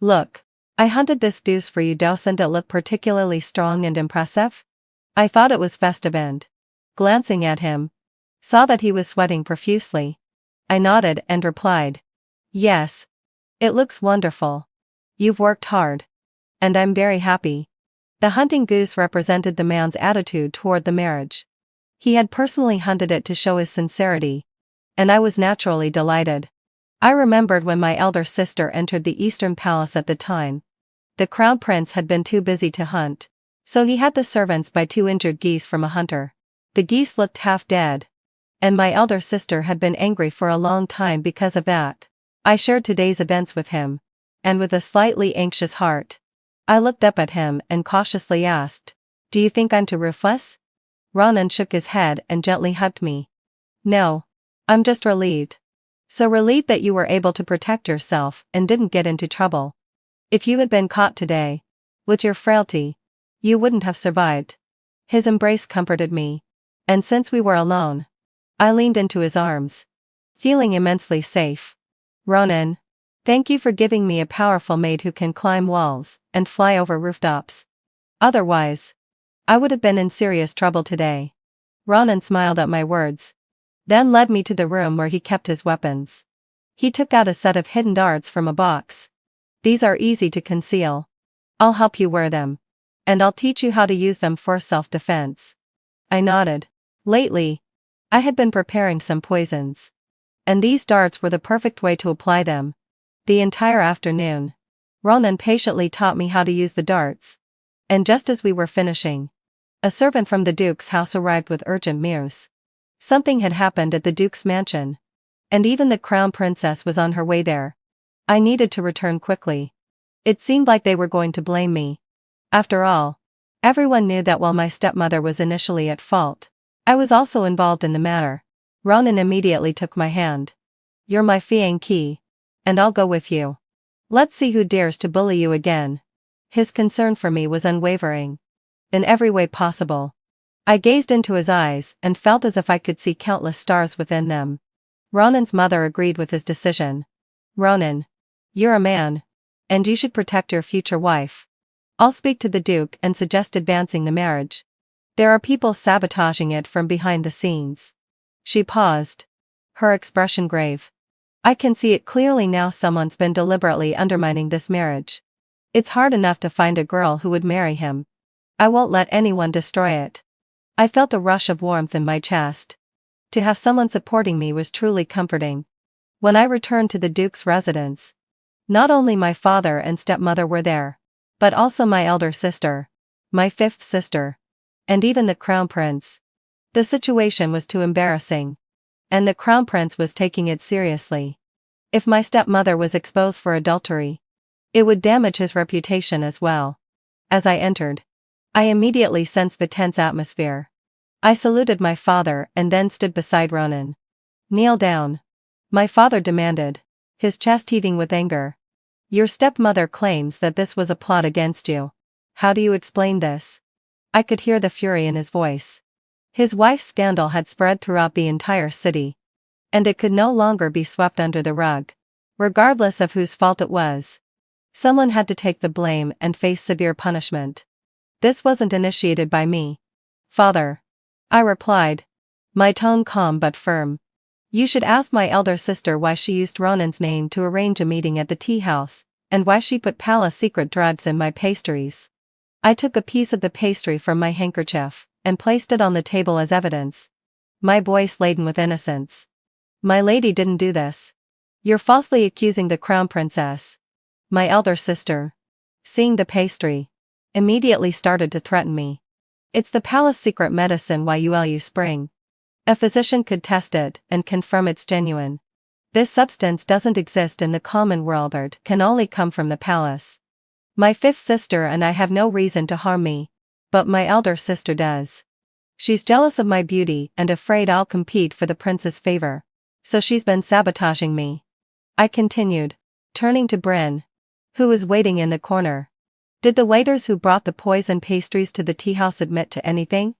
"Look, I hunted this goose for you. Doesn't it look particularly strong and impressive?" I thought it was festive and, glancing at him, saw that he was sweating profusely. I nodded and replied, "Yes. It looks wonderful. You've worked hard. And I'm very happy." The hunting goose represented the man's attitude toward the marriage. He had personally hunted it to show his sincerity, and I was naturally delighted. I remembered when my elder sister entered the Eastern Palace at the time. The crown prince had been too busy to hunt, so he had the servants buy 2 injured geese from a hunter. The geese looked half dead, and my elder sister had been angry for a long time because of that. I shared today's events with him, and with a slightly anxious heart, I looked up at him and cautiously asked, "Do you think I'm too ruthless?" Ronan shook his head and gently hugged me. "No. I'm just relieved. So relieved that you were able to protect yourself and didn't get into trouble. If you had been caught today, with your frailty, you wouldn't have survived." His embrace comforted me, and since we were alone, I leaned into his arms, feeling immensely safe. "Ronan, thank you for giving me a powerful maid who can climb walls and fly over rooftops. Otherwise, I would have been in serious trouble today." Ronan smiled at my words, then led me to the room where he kept his weapons. He took out a set of hidden darts from a box. "These are easy to conceal. I'll help you wear them." And I'll teach you how to use them for self-defense. I nodded. Lately, I had been preparing some poisons. And these darts were the perfect way to apply them. The entire afternoon, Ronan patiently taught me how to use the darts. And just as we were finishing, a servant from the Duke's house arrived with urgent news. Something had happened at the Duke's mansion. And even the Crown Princess was on her way there. I needed to return quickly. It seemed like they were going to blame me. After all, everyone knew that while my stepmother was initially at fault, I was also involved in the matter. Ronan immediately took my hand. You're my fiancée, and I'll go with you. Let's see who dares to bully you again. His concern for me was unwavering. In every way possible. I gazed into his eyes and felt as if I could see countless stars within them. Ronan's mother agreed with his decision. Ronan, you're a man. And you should protect your future wife. I'll speak to the Duke and suggest advancing the marriage. There are people sabotaging it from behind the scenes. She paused. Her expression grave. I can see it clearly now. Someone's been deliberately undermining this marriage. It's hard enough to find a girl who would marry him. I won't let anyone destroy it. I felt a rush of warmth in my chest. To have someone supporting me was truly comforting. When I returned to the Duke's residence, not only my father and stepmother were there, but also my elder sister, my fifth sister, and even the Crown Prince. The situation was too embarrassing. And the Crown Prince was taking it seriously. If my stepmother was exposed for adultery, it would damage his reputation as well. As I entered, I immediately sensed the tense atmosphere. I saluted my father and then stood beside Ronan. Kneel down. My father demanded, his chest heaving with anger. Your stepmother claims that this was a plot against you. How do you explain this? I could hear the fury in his voice. His wife's scandal had spread throughout the entire city. And it could no longer be swept under the rug. Regardless of whose fault it was. Someone had to take the blame and face severe punishment. This wasn't initiated by me. Father. I replied. My tone calm but firm. You should ask my elder sister why she used Ronan's name to arrange a meeting at the tea house, and why she put palace secret drugs in my pastries. I took a piece of the pastry from my handkerchief, and placed it on the table as evidence. My voice laden with innocence. My lady didn't do this. You're falsely accusing the Crown Princess. My elder sister, seeing the pastry, immediately started to threaten me. It's the palace secret medicine YULU Spring. A physician could test it and confirm it's genuine. This substance doesn't exist in the common world and can only come from the palace. My fifth sister and I have no reason to harm me, but my elder sister does. She's jealous of my beauty and afraid I'll compete for the prince's favor, so she's been sabotaging me. I continued, turning to Bryn, who was waiting in the corner. Did the waiters who brought the poison pastries to the tea house admit to anything?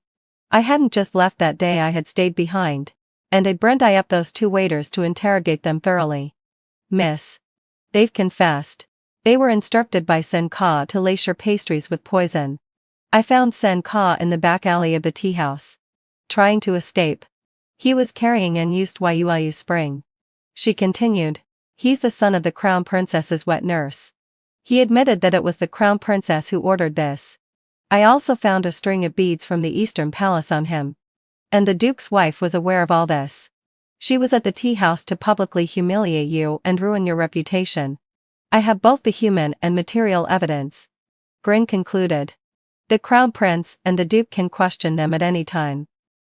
I hadn't just left that day, I had stayed behind, and I'd brought up those two waiters to interrogate them thoroughly. Miss. They've confessed. They were instructed by Sen Ka to lace your pastries with poison. I found Sen Ka in the back alley of the tea house. Trying to escape. He was carrying and used YULU Spring. She continued. He's the son of the Crown Princess's wet nurse. He admitted that it was the Crown Princess who ordered this. I also found a string of beads from the Eastern Palace on him. And the Duke's wife was aware of all this. She was at the tea house to publicly humiliate you and ruin your reputation. I have both the human and material evidence. Grin concluded. The Crown Prince and the Duke can question them at any time.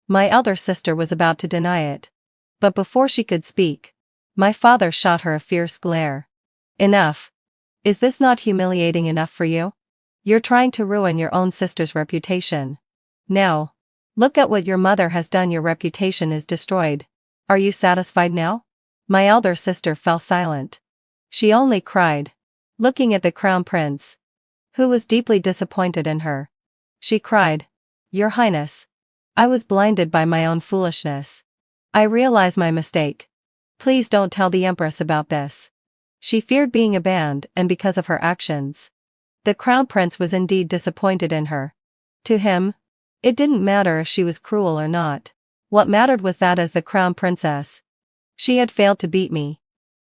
My elder sister was about to deny it. But before she could speak, my father shot her a fierce glare. Enough. Is this not humiliating enough for you? You're trying to ruin your own sister's reputation. Now, look at what your mother has done. Your reputation is destroyed. Are you satisfied now? My elder sister fell silent. She only cried, looking at the Crown Prince, who was deeply disappointed in her. She cried, Your Highness. I was blinded by my own foolishness. I realize my mistake. Please don't tell the Empress about this. She feared being abandoned, and because of her actions. The Crown Prince was indeed disappointed in her. To him, it didn't matter if she was cruel or not. What mattered was that as the Crown Princess, she had failed to beat me.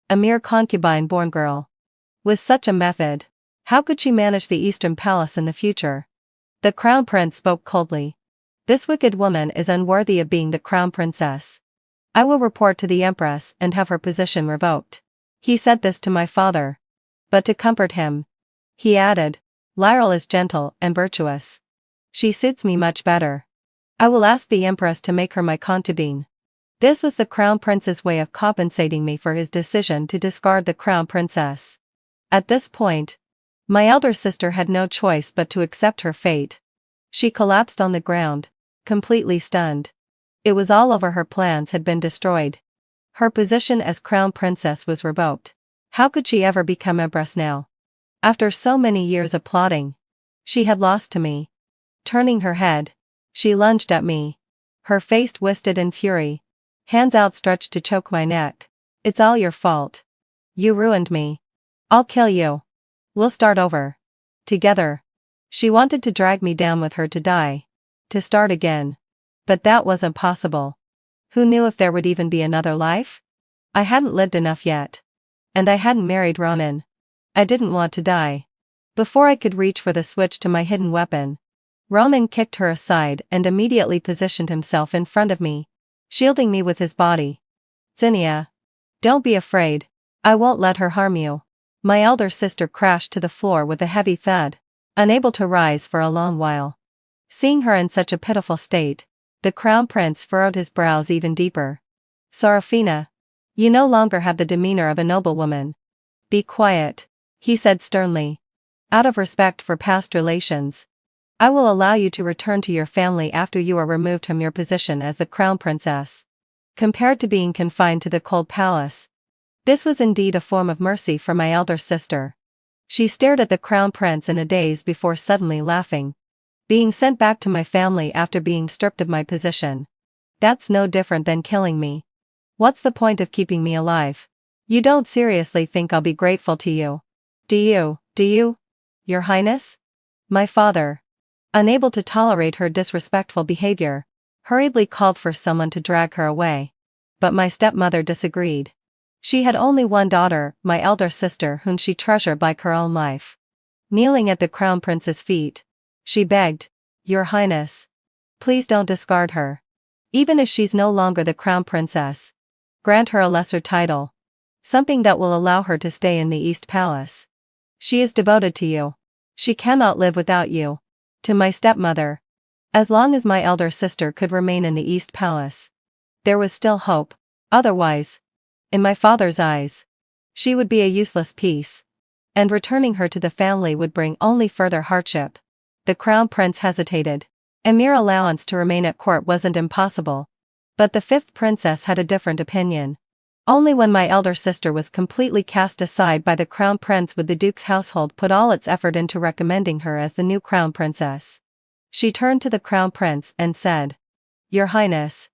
A mere concubine-born girl. With such a method, how could she manage the Eastern Palace in the future? The crown prince spoke coldly. This wicked woman is unworthy of being the crown princess. I will report to the empress and have her position revoked. He said this to my father. But to comfort him, he added, Lyral is gentle and virtuous. She suits me much better. I will ask the empress to make her my concubine. This was the crown prince's way of compensating me for his decision to discard the crown princess. At this point, my elder sister had no choice but to accept her fate. She collapsed on the ground, completely stunned. It was all over. Her plans had been destroyed. Her position as crown princess was revoked. How could she ever become empress now? After so many years of plotting, she had lost to me. Turning her head, she lunged at me. Her face twisted in fury, hands outstretched to choke my neck. It's all your fault. You ruined me. I'll kill you. We'll start over. Together. She wanted to drag me down with her to die. To start again. But that wasn't possible. Who knew if there would even be another life? I hadn't lived enough yet. And I hadn't married Ronan. I didn't want to die. Before I could reach for the switch to my hidden weapon, Ronan kicked her aside and immediately positioned himself in front of me, shielding me with his body. Zinnia. Don't be afraid. I won't let her harm you. My elder sister crashed to the floor with a heavy thud, unable to rise for a long while. Seeing her in such a pitiful state, the crown prince furrowed his brows even deeper. Serafina. You no longer have the demeanor of a noblewoman. Be quiet, he said sternly. Out of respect for past relations, I will allow you to return to your family after you are removed from your position as the crown princess. Compared to being confined to the cold palace, this was indeed a form of mercy for my elder sister. She stared at the crown prince in a daze before suddenly laughing. Being sent back to my family after being stripped of my position. That's no different than killing me. What's the point of keeping me alive? You don't seriously think I'll be grateful to you? Do you? Your Highness? My father, unable to tolerate her disrespectful behavior, hurriedly called for someone to drag her away. But my stepmother disagreed. She had only one daughter, my elder sister, whom she treasured like her own life. Kneeling at the crown prince's feet, she begged, Your Highness, please don't discard her. Even if she's no longer the crown princess, grant her a lesser title. Something that will allow her to stay in the East Palace. She is devoted to you. She cannot live without you. To my stepmother. As long as my elder sister could remain in the East Palace, there was still hope. Otherwise, in my father's eyes, she would be a useless piece. And returning her to the family would bring only further hardship. The crown prince hesitated. A mere allowance to remain at court wasn't impossible. But the fifth princess had a different opinion. Only when my elder sister was completely cast aside by the crown prince would the duke's household put all its effort into recommending her as the new crown princess. She turned to the crown prince and said, Your Highness,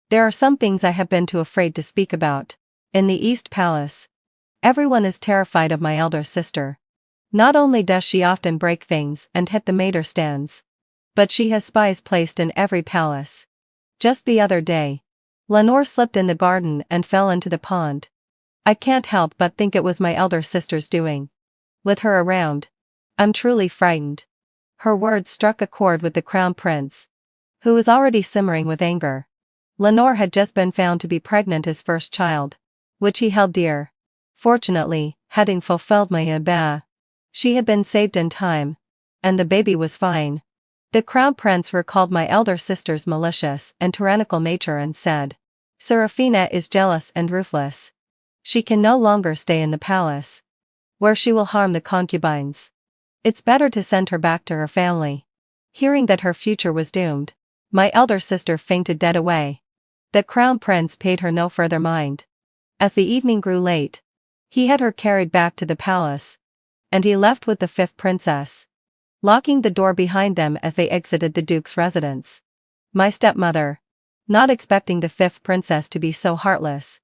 there are some things I have been too afraid to speak about. In the East Palace, everyone is terrified of my elder sister. Not only does she often break things and hit the mater stands, but she has spies placed in every palace. Just the other day, Lenore slipped in the garden and fell into the pond. I can't help but think it was my elder sister's doing. With her around, I'm truly frightened. Her words struck a chord with the crown prince, who was already simmering with anger. Lenore had just been found to be pregnant, his first child, which he held dear. Fortunately, having fulfilled my ibah, she had been saved in time, and the baby was fine. The crown prince recalled my elder sister's malicious and tyrannical nature and said, Serafina is jealous and ruthless. She can no longer stay in the palace, where she will harm the concubines. It's better to send her back to her family. Hearing that her future was doomed, my elder sister fainted dead away. The crown prince paid her no further mind. As the evening grew late, he had her carried back to the palace, and he left with the fifth princess, locking the door behind them as they exited the duke's residence. My stepmother, not expecting the fifth princess to be so heartless,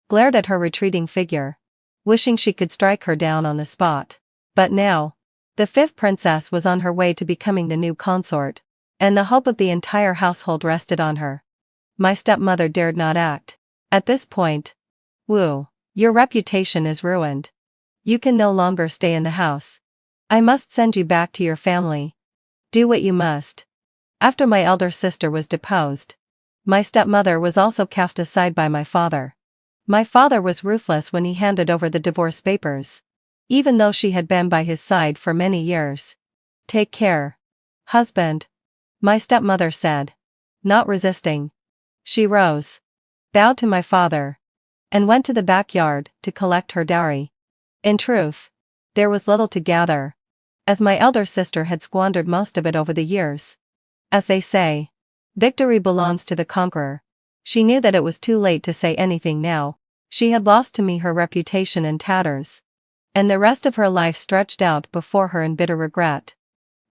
glared at her retreating figure, wishing she could strike her down on the spot. But now, the fifth princess was on her way to becoming the new consort, and the hope of the entire household rested on her. My stepmother dared not act. At this point, Wu, your reputation is ruined. You can no longer stay in the house. I must send you back to your family. Do what you must. After my elder sister was deposed, my stepmother was also cast aside by my father. My father was ruthless when he handed over the divorce papers, even though she had been by his side for many years. Take care, husband, my stepmother said. Not resisting, she rose, bowed to my father, and went to the backyard to collect her dowry. In truth, there was little to gather, as my elder sister had squandered most of it over the years. As they say, victory belongs to the conqueror. She knew that it was too late to say anything now. She had lost to me her reputation in tatters, and the rest of her life stretched out before her in bitter regret.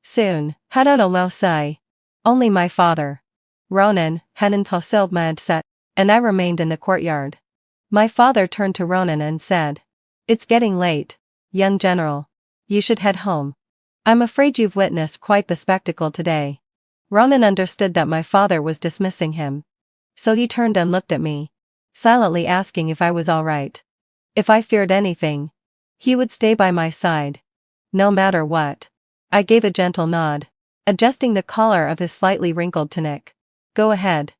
Soon, Hadano only my father, Ronan, Hanan Tosilmad set, and I remained in the courtyard. My father turned to Ronan and said, "It's getting late, young general. You should head home. I'm afraid you've witnessed quite the spectacle today." Ronan understood that my father was dismissing him, so he turned and looked at me, silently asking if I was all right. If I feared anything, he would stay by my side, no matter what. I gave a gentle nod, adjusting the collar of his slightly wrinkled tunic. "Go ahead.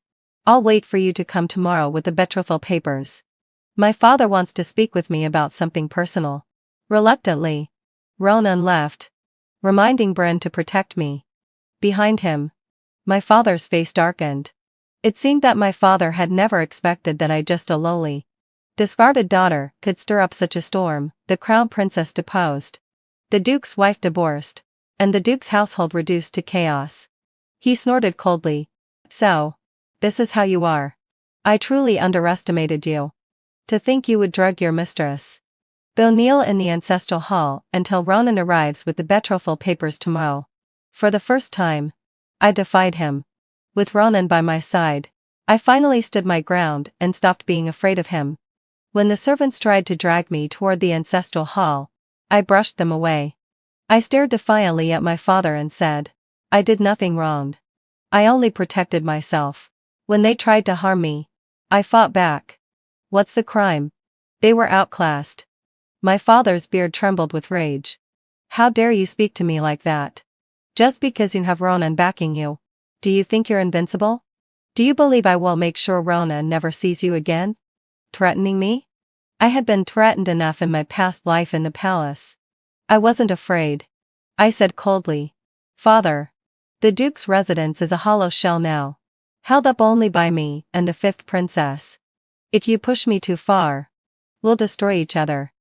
I'll wait for you to come tomorrow with the betrothal papers. My father wants to speak with me about something personal." Reluctantly, Ronan left, reminding Bryn to protect me. Behind him, my father's face darkened. It seemed that my father had never expected that I, just a lowly, discarded daughter, could stir up such a storm. The crown princess deposed, the duke's wife divorced, and the duke's household reduced to chaos. He snorted coldly. "So, this is how you are. I truly underestimated you. To think you would drug your mistress. They'll kneel in the ancestral hall until Ronan arrives with the betrothal papers tomorrow." For the first time, I defied him. With Ronan by my side, I finally stood my ground and stopped being afraid of him. When the servants tried to drag me toward the ancestral hall, I brushed them away. I stared defiantly at my father and said, "I did nothing wrong. I only protected myself. When they tried to harm me, I fought back. What's the crime?" They were outclassed. My father's beard trembled with rage. "How dare you speak to me like that? Just because you have Ronan backing you, do you think you're invincible? Do you believe I will make sure Ronan never sees you again? Threatening me?" I had been threatened enough in my past life in the palace. I wasn't afraid. I said coldly, "Father, the Duke's residence is a hollow shell now, held up only by me and the fifth princess. If you push me too far, we'll destroy each other.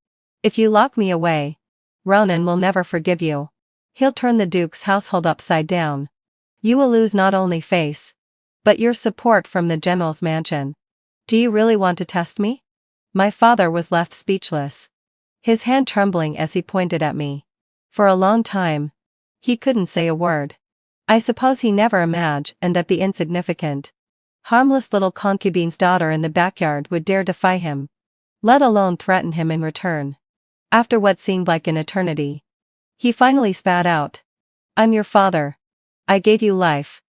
If you lock me away, Ronan will never forgive you. He'll turn the Duke's household upside down. You will lose not only face, but your support from the general's mansion. Do you really want to test me?" My father was left speechless, his hand trembling as he pointed at me. For a long time, he couldn't say a word. I suppose he never imagined that the insignificant, harmless little concubine's daughter in the backyard would dare defy him, let alone threaten him in return. After what seemed like an eternity, he finally spat out, "I'm your father. I gave you life.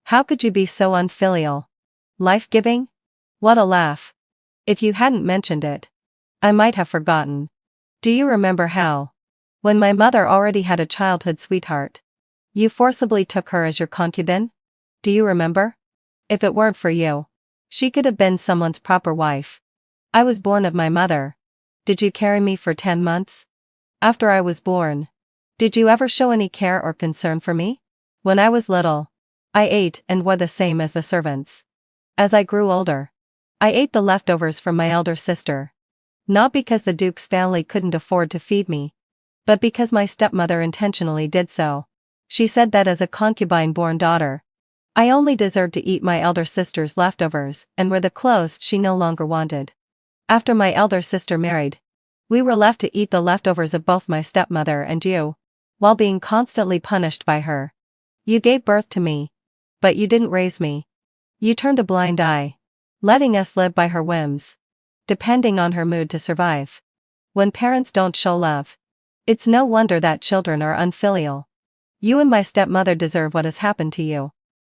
How could you be so unfilial? Life-giving? What a laugh. If you hadn't mentioned it, I might have forgotten. Do you remember how, when my mother already had a childhood sweetheart, you forcibly took her as your concubine? Do you remember? If it weren't for you, she could have been someone's proper wife. I was born of my mother. Did you carry me for 10 months? After I was born, did you ever show any care or concern for me? When I was little, I ate and wore the same as the servants. As I grew older, I ate the leftovers from my elder sister. Not because the Duke's family couldn't afford to feed me, but because my stepmother intentionally did so. She said that as a concubine-born daughter, I only deserved to eat my elder sister's leftovers and wear the clothes she no longer wanted. After my elder sister married, we were left to eat the leftovers of both my stepmother and you, while being constantly punished by her. You gave birth to me, but you didn't raise me. You turned a blind eye, letting us live by her whims, depending on her mood to survive. When parents don't show love, it's no wonder that children are unfilial. You and my stepmother deserve what has happened to you."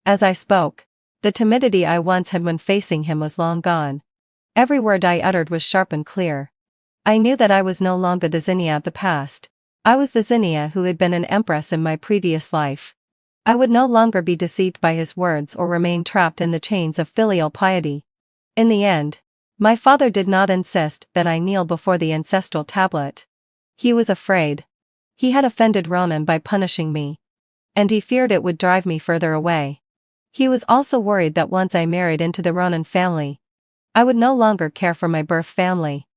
As I spoke, the timidity I once had when facing him was long gone. Every word I uttered was sharp and clear. I knew that I was no longer the Zinnia of the past. I was the Zinnia who had been an empress in my previous life. I would no longer be deceived by his words or remain trapped in the chains of filial piety. In the end, my father did not insist that I kneel before the ancestral tablet. He was afraid. He had offended Ronan by punishing me. And he feared it would drive me further away. He was also worried that once I married into the Ronan family, I would no longer care for my birth family.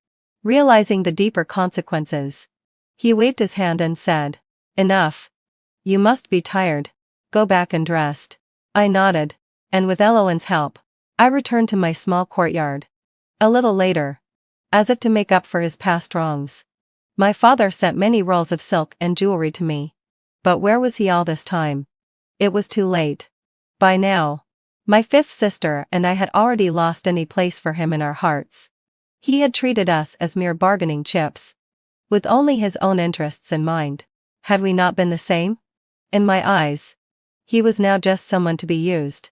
Realizing the deeper consequences, he waved his hand and said, "Enough. You must be tired. Go back and rest." I nodded, and with Eloin's help, I returned to my small courtyard. A little later, as if to make up for his past wrongs, my father sent many rolls of silk and jewelry to me. But where was he all this time? It was too late. By now, my fifth sister and I had already lost any place for him in our hearts. He had treated us as mere bargaining chips, with only his own interests in mind. Had we not been the same? In my eyes, he was now just someone to be used.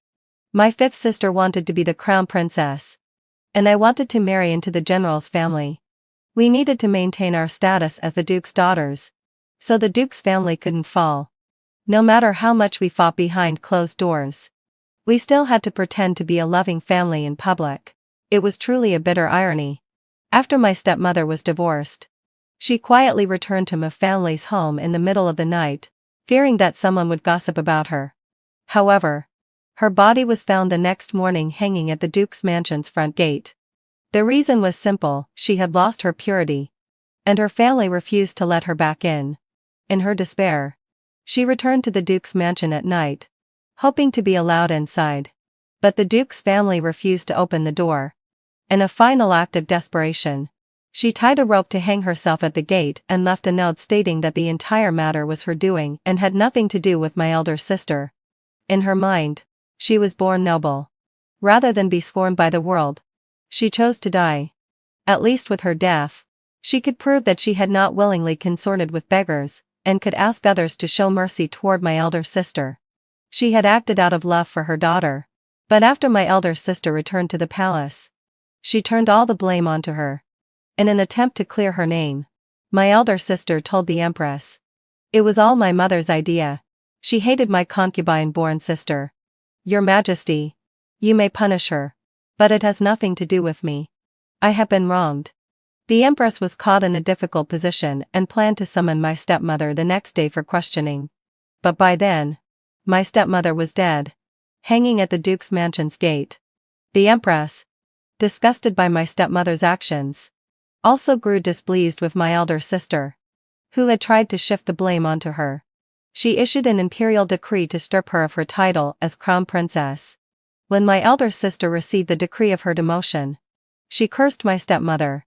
My fifth sister wanted to be the crown princess, and I wanted to marry into the general's family. We needed to maintain our status as the duke's daughters, so the duke's family couldn't fall. No matter how much we fought behind closed doors, we still had to pretend to be a loving family in public. It was truly a bitter irony. After my stepmother was divorced, she quietly returned to my family's home in the middle of the night, fearing that someone would gossip about her. However, her body was found the next morning hanging at the duke's mansion's front gate. The reason was simple: she had lost her purity, and her family refused to let her back in. In her despair, she returned to the duke's mansion at night, hoping to be allowed inside. But the duke's family refused to open the door. In a final act of desperation, she tied a rope to hang herself at the gate and left a note stating that the entire matter was her doing and had nothing to do with my elder sister. In her mind, she was born noble. Rather than be scorned by the world, she chose to die. At least with her death, she could prove that she had not willingly consorted with beggars, and could ask others to show mercy toward my elder sister. She had acted out of love for her daughter. But after my elder sister returned to the palace, she turned all the blame onto her. In an attempt to clear her name, my elder sister told the empress, "It was all my mother's idea. She hated my concubine-born sister. Your Majesty, you may punish her, but it has nothing to do with me. I have been wronged." The empress was caught in a difficult position and planned to summon my stepmother the next day for questioning. But by then, my stepmother was dead, hanging at the duke's mansion's gate. The empress, disgusted by my stepmother's actions, also grew displeased with my elder sister, who had tried to shift the blame onto her. She issued an imperial decree to strip her of her title as crown princess. When my elder sister received the decree of her demotion, she cursed my stepmother.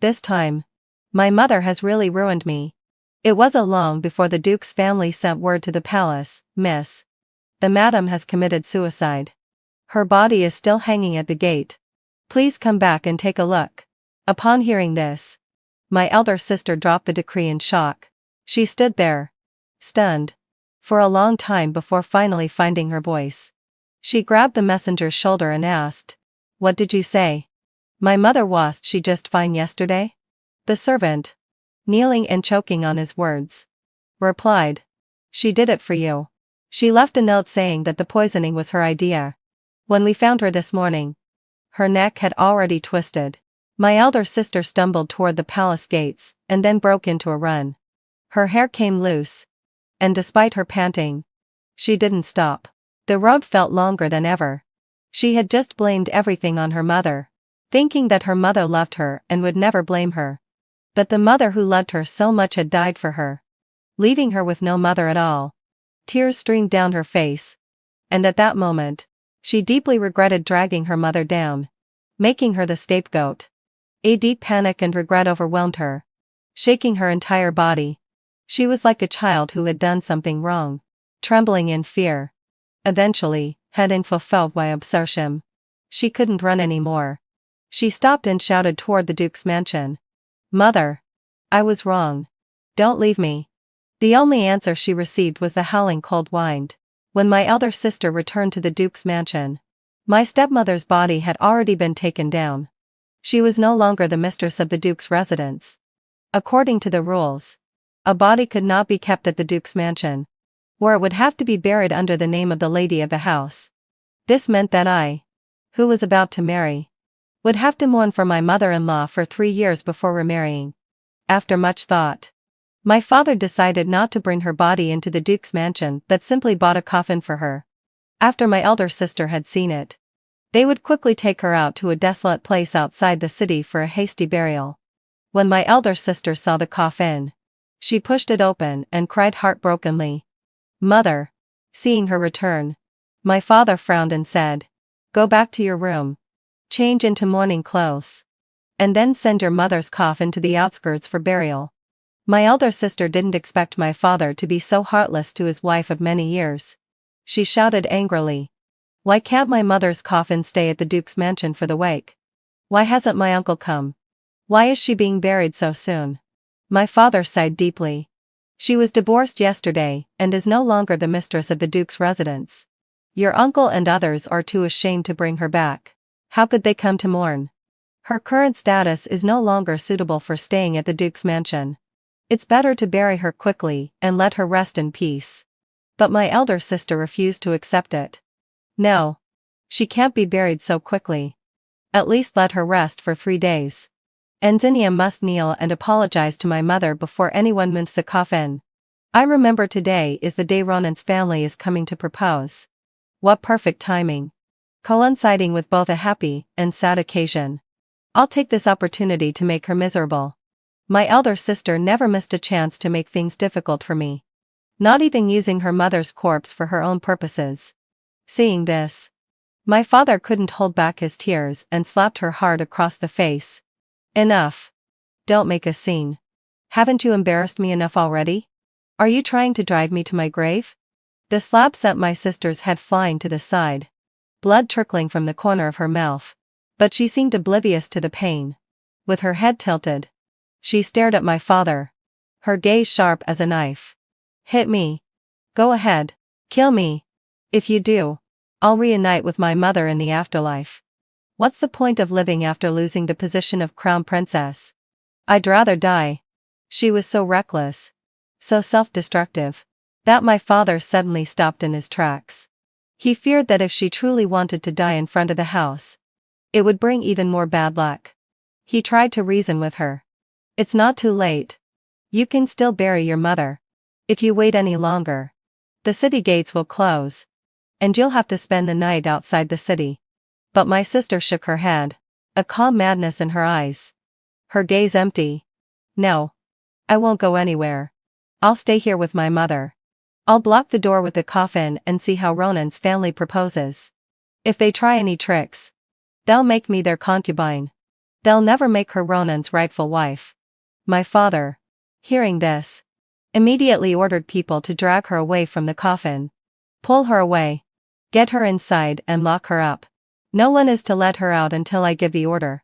"This time, my mother has really ruined me." It wasn't long before the duke's family sent word to the palace, "Miss, the madam has committed suicide. Her body is still hanging at the gate. Please come back and take a look." Upon hearing this, my elder sister dropped the decree in shock. She stood there, stunned, for a long time before finally finding her voice. She grabbed the messenger's shoulder and asked, "What did you say? My mother wasn't she just fine yesterday?" The servant, kneeling and choking on his words, replied, "She did it for you. She left a note saying that the poisoning was her idea. When we found her this morning, her neck had already twisted." My elder sister stumbled toward the palace gates, and then broke into a run. Her hair came loose, and despite her panting, she didn't stop. The road felt longer than ever. She had just blamed everything on her mother, thinking that her mother loved her and would never blame her. But the mother who loved her so much had died for her, leaving her with no mother at all. Tears streamed down her face, and at that moment, she deeply regretted dragging her mother down, making her the scapegoat. A deep panic and regret overwhelmed her, shaking her entire body. She was like a child who had done something wrong, trembling in fear. Eventually, heading fulfilled by absorption, she couldn't run anymore. She stopped and shouted toward the duke's mansion, "Mother, I was wrong. Don't leave me." The only answer she received was the howling cold wind. When my elder sister returned to the duke's mansion, my stepmother's body had already been taken down. She was no longer the mistress of the duke's residence. According to the rules, a body could not be kept at the duke's mansion. or it would have to be buried under the name of the lady of the house. This meant that I, who was about to marry, would have to mourn for my mother-in-law for 3 years before remarrying. After much thought, my father decided not to bring her body into the Duke's mansion but simply bought a coffin for her. After my elder sister had seen it, they would quickly take her out to a desolate place outside the city for a hasty burial. When my elder sister saw the coffin, she pushed it open and cried heartbrokenly. "Mother." Seeing her return, my father frowned and said, "Go back to your room. Change into mourning clothes. And then send your mother's coffin to the outskirts for burial." My elder sister didn't expect my father to be so heartless to his wife of many years. She shouted angrily, "Why can't my mother's coffin stay at the Duke's mansion for the wake? Why hasn't my uncle come? Why is she being buried so soon?" My father sighed deeply. "She was divorced yesterday and is no longer the mistress of the Duke's residence. Your uncle and others are too ashamed to bring her back. How could they come to mourn? Her current status is no longer suitable for staying at the Duke's mansion. It's better to bury her quickly and let her rest in peace." But my elder sister refused to accept it. "No. She can't be buried so quickly. At least let her rest for 3 days. And Zinnia must kneel and apologize to my mother before anyone moves the coffin. I remember today is the day Ronan's family is coming to propose. What perfect timing. Coinciding with both a happy and sad occasion. I'll take this opportunity to make her miserable." My elder sister never missed a chance to make things difficult for me. Not even using her mother's corpse for her own purposes. Seeing this, my father couldn't hold back his tears and slapped her hard across the face. "Enough. Don't make a scene. Haven't you embarrassed me enough already? Are you trying to drive me to my grave?" The slap sent my sister's head flying to the side, blood trickling from the corner of her mouth, but she seemed oblivious to the pain. With her head tilted, she stared at my father, her gaze sharp as a knife. "Hit me. Go ahead. Kill me. If you do, I'll reunite with my mother in the afterlife. What's the point of living after losing the position of crown princess? I'd rather die." She was so reckless, so self-destructive, that my father suddenly stopped in his tracks. He feared that if she truly wanted to die in front of the house, it would bring even more bad luck. He tried to reason with her. "It's not too late. You can still bury your mother. If you wait any longer, the city gates will close, and you'll have to spend the night outside the city." But my sister shook her head, a calm madness in her eyes, her gaze empty. "No. I won't go anywhere. I'll stay here with my mother. I'll block the door with the coffin and see how Ronan's family proposes. If they try any tricks, they'll make me their concubine. They'll never make her Ronan's rightful wife." My father, hearing this, immediately ordered people to drag her away from the coffin. "Pull her away. Get her inside and lock her up. No one is to let her out until I give the order."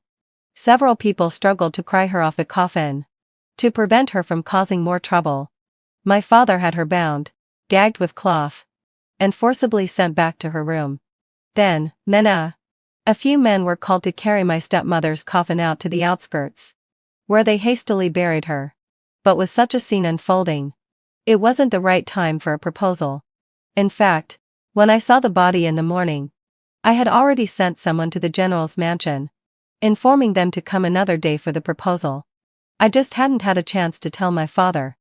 Several people struggled to pry her off the coffin, to prevent her from causing more trouble. My father had her bound, gagged with cloth, and forcibly sent back to her room. Then, a few men were called to carry my stepmother's coffin out to the outskirts, where they hastily buried her. But with such a scene unfolding, it wasn't the right time for a proposal. In fact, when I saw the body in the morning, I had already sent someone to the general's mansion, informing them to come another day for the proposal. I just hadn't had a chance to tell my father.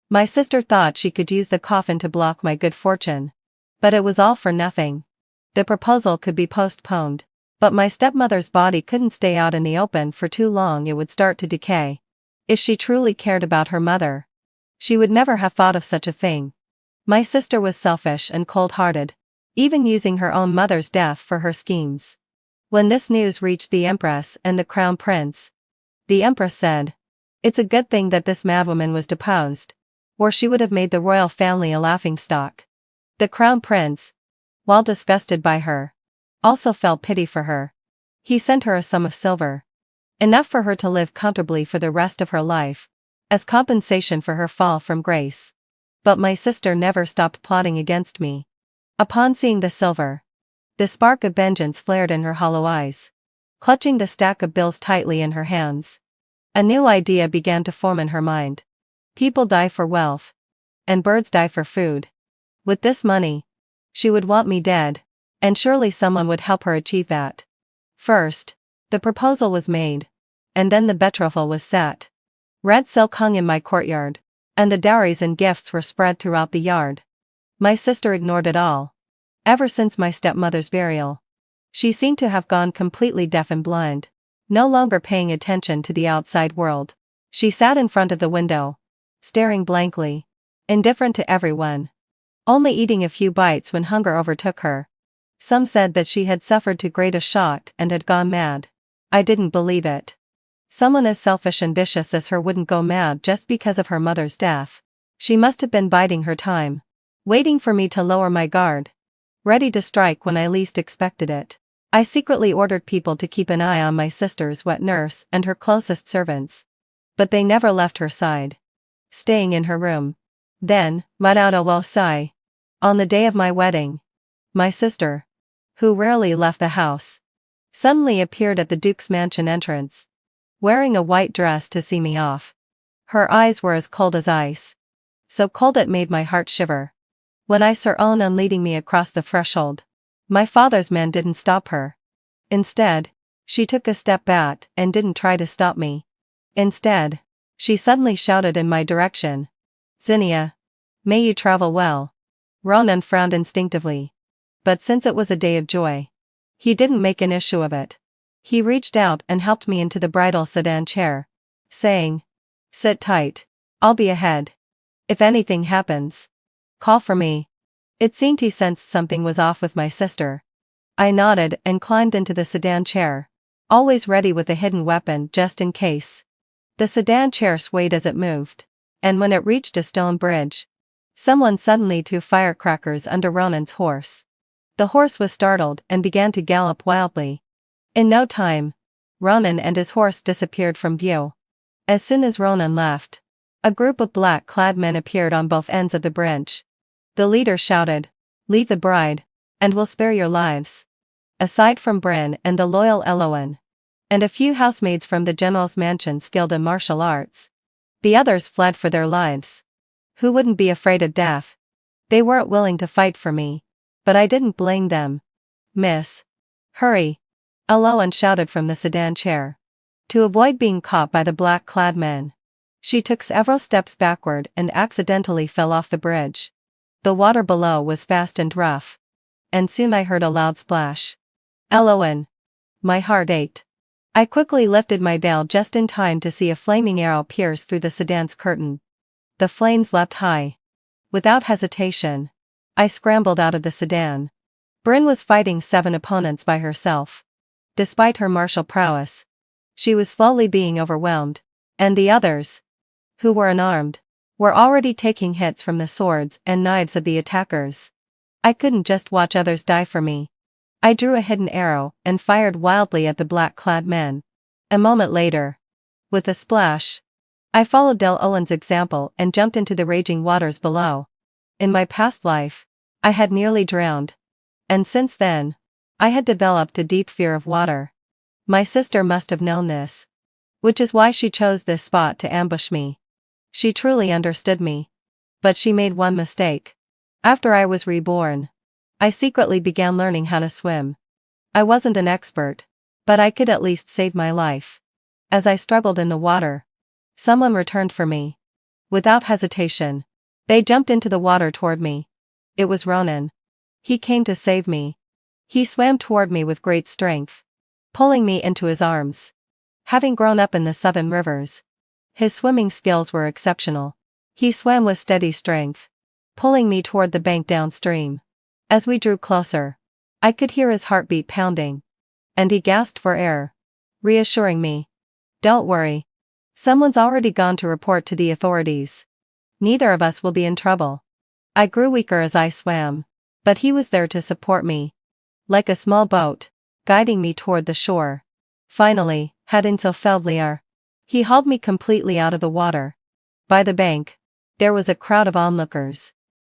My sister thought she could use the coffin to block my good fortune. But it was all for nothing. The proposal could be postponed, but my stepmother's body couldn't stay out in the open for too long, it would start to decay. If she truly cared about her mother, she would never have thought of such a thing. My sister was selfish and cold-hearted, even using her own mother's death for her schemes. When this news reached the Empress and the Crown Prince, the Empress said, "It's a good thing that this madwoman was deposed, or she would have made the royal family a laughingstock." The Crown Prince, while disgusted by her, also felt pity for her. He sent her a sum of silver, enough for her to live comfortably for the rest of her life, as compensation for her fall from grace. But my sister never stopped plotting against me. Upon seeing the silver, the spark of vengeance flared in her hollow eyes. Clutching the stack of bills tightly in her hands, a new idea began to form in her mind. People die for wealth, and birds die for food. With this money, she would want me dead, and surely someone would help her achieve that. First, the proposal was made, and then the betrothal was set. Red silk hung in my courtyard, and the dowries and gifts were spread throughout the yard. My sister ignored it all. Ever since my stepmother's burial, she seemed to have gone completely deaf and blind, no longer paying attention to the outside world. She sat in front of the window, staring blankly, indifferent to everyone, only eating a few bites when hunger overtook her. Some said that she had suffered too great a shock and had gone mad. I didn't believe it. Someone as selfish and vicious as her wouldn't go mad just because of her mother's death. She must have been biding her time, waiting for me to lower my guard, ready to strike when I least expected it. I secretly ordered people to keep an eye on my sister's wet nurse and her closest servants. But they never left her side, staying in her room. Then, without a low sigh, on the day of my wedding, my sister, who rarely left the house, suddenly appeared at the Duke's mansion entrance, wearing a white dress to see me off. Her eyes were as cold as ice, so cold it made my heart shiver. When I saw Onan leading me across the threshold, my father's men didn't stop her. Instead, she took a step back and didn't try to stop me. Instead, she suddenly shouted in my direction, "Zinnia, may you travel well." Ronan frowned instinctively. But since it was a day of joy, he didn't make an issue of it. He reached out and helped me into the bridal sedan chair, saying, "Sit tight, I'll be ahead. If anything happens, call for me." It seemed he sensed something was off with my sister. I nodded and climbed into the sedan chair, always ready with a hidden weapon just in case. The sedan chair swayed as it moved, and when it reached a stone bridge, someone suddenly threw firecrackers under Ronan's horse. The horse was startled and began to gallop wildly. In no time, Ronan and his horse disappeared from view. As soon as Ronan left, a group of black-clad men appeared on both ends of the bridge. The leader shouted, "Leave the bride, and we'll spare your lives." Aside from Bryn and the loyal Eloan, and a few housemaids from the general's mansion skilled in martial arts, the others fled for their lives. Who wouldn't be afraid of death? They weren't willing to fight for me, but I didn't blame them. "Miss, hurry," Eloan shouted from the sedan chair. To avoid being caught by the black-clad men, she took several steps backward and accidentally fell off the bridge. The water below was fast and rough, and soon I heard a loud splash. "Eloan!" My heart ached. I quickly lifted my veil just in time to see a flaming arrow pierce through the sedan's curtain. The flames leapt high. Without hesitation, I scrambled out of the sedan. Bryn was fighting 7 opponents by herself. Despite her martial prowess, she was slowly being overwhelmed, and the others, who were unarmed, were already taking hits from the swords and knives of the attackers. I couldn't just watch others die for me. I drew a hidden arrow and fired wildly at the black-clad men. A moment later, with a splash, I followed Del Owen's example and jumped into the raging waters below. In my past life, I had nearly drowned, and since then, I had developed a deep fear of water. My sister must have known this, which is why she chose this spot to ambush me. She truly understood me. But she made one mistake. After I was reborn, I secretly began learning how to swim. I wasn't an expert, but I could at least save my life. As I struggled in the water, someone returned for me. Without hesitation, they jumped into the water toward me. It was Ronan. He came to save me. He swam toward me with great strength, pulling me into his arms. Having grown up in the southern rivers, his swimming skills were exceptional. He swam with steady strength, pulling me toward the bank downstream. As we drew closer, I could hear his heartbeat pounding, and he gasped for air, reassuring me. "Don't worry. Someone's already gone to report to the authorities. Neither of us will be in trouble." I grew weaker as I swam, but he was there to support me, like a small boat, guiding me toward the shore. Finally, heading to Feldliar, he hauled me completely out of the water. By the bank, there was a crowd of onlookers.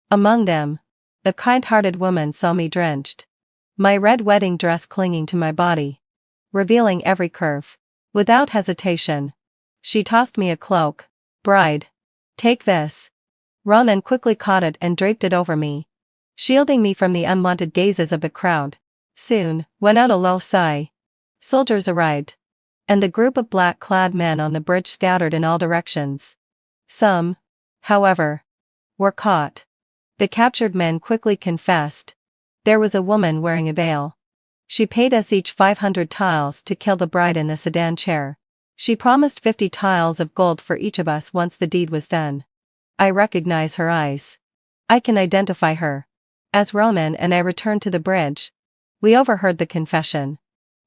Among them, the kind-hearted woman saw me drenched, my red wedding dress clinging to my body, revealing every curve. Without hesitation, she tossed me a cloak. "Bride, take this." Ronan quickly caught it and draped it over me, shielding me from the unwanted gazes of the crowd. Soon, went out a low sigh. Soldiers arrived. And the group of black-clad men on the bridge scattered in all directions. Some, however, were caught. The captured men quickly confessed. There was a woman wearing a veil. She paid us each 500 tiles to kill the bride in the sedan chair. She promised 50 tiles of gold for each of us once the deed was done. I recognize her eyes. I can identify her. As Ronan and I returned to the bridge, we overheard the confession.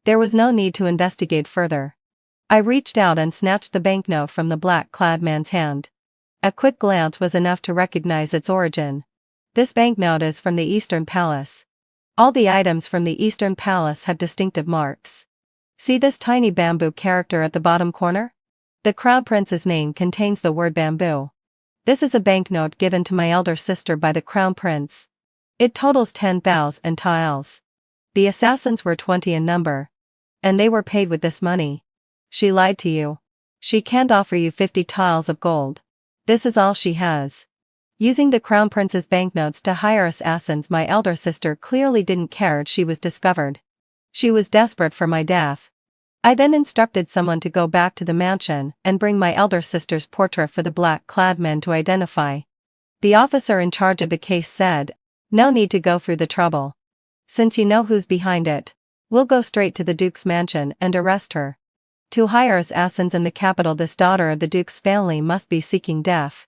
There was no need to investigate further. I reached out and snatched the banknote from the black-clad man's hand. A quick glance was enough to recognize its origin. This banknote is from the Eastern Palace. All the items from the Eastern Palace have distinctive marks. See this tiny bamboo character at the bottom corner? The Crown Prince's name contains the word bamboo. This is a banknote given to my elder sister by the Crown Prince. It totals 10,000 tiles. The assassins were 20 in number. And they were paid with this money. She lied to you. She can't offer you 50 tiles of gold. This is all she has. Using the Crown Prince's banknotes to hire assassins, my elder sister clearly didn't care if she was discovered. She was desperate for my death. I then instructed someone to go back to the mansion and bring my elder sister's portrait for the black-clad men to identify. The officer in charge of the case said, "No need to go through the trouble. Since you know who's behind it, we'll go straight to the Duke's mansion and arrest her. To hire assassins in the capital, this daughter of the Duke's family must be seeking death."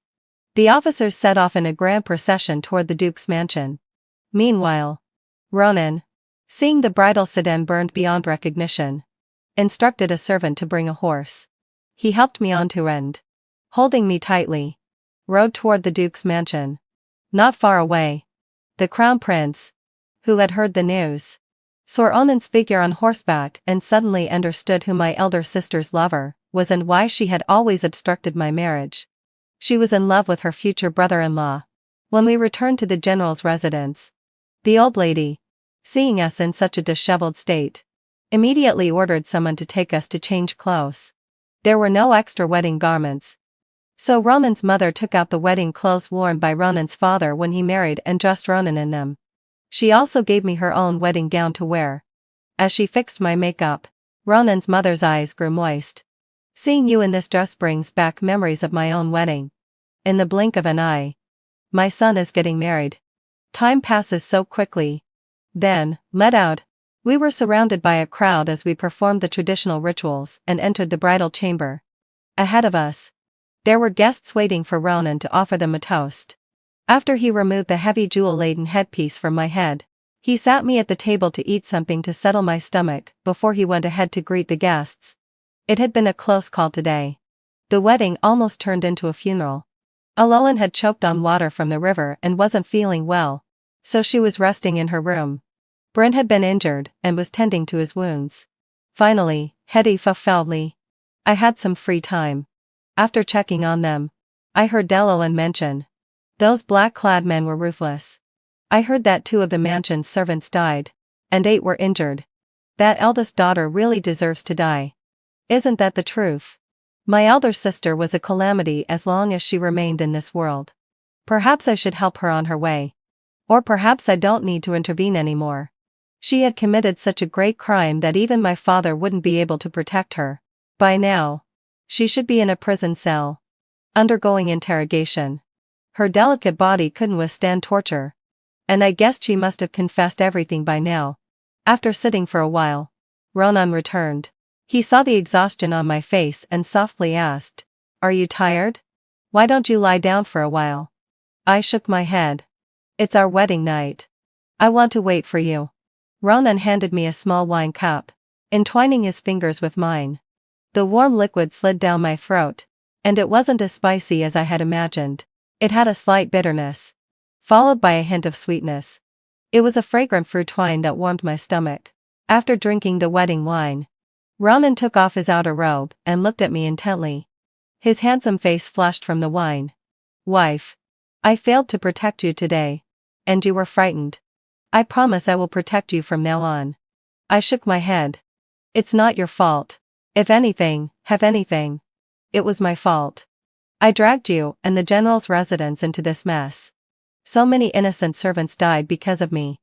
The officers set off in a grand procession toward the Duke's mansion. Meanwhile, Ronan, seeing the bridal sedan burned beyond recognition, instructed a servant to bring a horse. He helped me onto and, holding me tightly, rode toward the Duke's mansion. Not far away, the Crown Prince, who had heard the news, saw Ronan's figure on horseback and suddenly understood who my elder sister's lover was and why she had always obstructed my marriage. She was in love with her future brother-in-law. When we returned to the general's residence, the old lady, seeing us in such a disheveled state, immediately ordered someone to take us to change clothes. There were no extra wedding garments. So Ronan's mother took out the wedding clothes worn by Ronan's father when he married and dressed Ronan in them. She also gave me her own wedding gown to wear. As she fixed my makeup, Ronan's mother's eyes grew moist. "Seeing you in this dress brings back memories of my own wedding. In the blink of an eye, my son is getting married. Time passes so quickly." Then, let out, we were surrounded by a crowd as we performed the traditional rituals and entered the bridal chamber. Ahead of us, there were guests waiting for Ronan to offer them a toast. After he removed the heavy jewel-laden headpiece from my head, he sat me at the table to eat something to settle my stomach before he went ahead to greet the guests. It had been a close call today. The wedding almost turned into a funeral. Alolan had choked on water from the river and wasn't feeling well, so she was resting in her room. Bryn had been injured and was tending to his wounds. Finally, Hetty fulfilled me. I had some free time. After checking on them, I heard Delolan mention, "Those black-clad men were ruthless. I heard that 2 of the mansion's servants died, and 8 were injured. That eldest daughter really deserves to die. Isn't that the truth? My elder sister was a calamity as long as she remained in this world. Perhaps I should help her on her way. Or perhaps I don't need to intervene anymore. She had committed such a great crime that even my father wouldn't be able to protect her. By now, she should be in a prison cell, undergoing interrogation. Her delicate body couldn't withstand torture. And I guessed she must have confessed everything by now." After sitting for a while, Ronan returned. He saw the exhaustion on my face and softly asked, "Are you tired? Why don't you lie down for a while?" I shook my head. "It's our wedding night. I want to wait for you." Ronan handed me a small wine cup, entwining his fingers with mine. The warm liquid slid down my throat, and it wasn't as spicy as I had imagined. It had a slight bitterness, followed by a hint of sweetness. It was a fragrant fruit wine that warmed my stomach. After drinking the wedding wine, Ronan took off his outer robe and looked at me intently. His handsome face flushed from the wine. "Wife, I failed to protect you today, and you were frightened. I promise I will protect you from now on." I shook my head. "It's not your fault. If anything, it was my fault. I dragged you and the general's residence into this mess. So many innocent servants died because of me.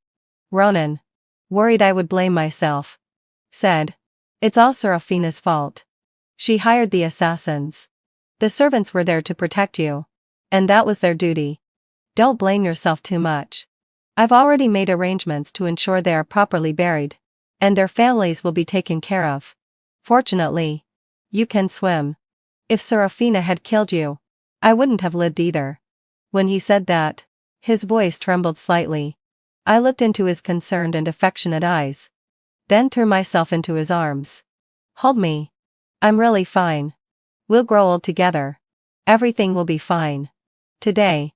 Ronan, worried I would blame myself, said. It's all Serafina's fault. She hired the assassins. The servants were there to protect you. And that was their duty. Don't blame yourself too much. I've already made arrangements to ensure they are properly buried. And their families will be taken care of. Fortunately, you can swim. If Serafina had killed you, I wouldn't have lived either. When he said that, his voice trembled slightly. I looked into his concerned and affectionate eyes. Then threw myself into his arms. Hold me. I'm really fine. We'll grow old together. Everything will be fine. Today,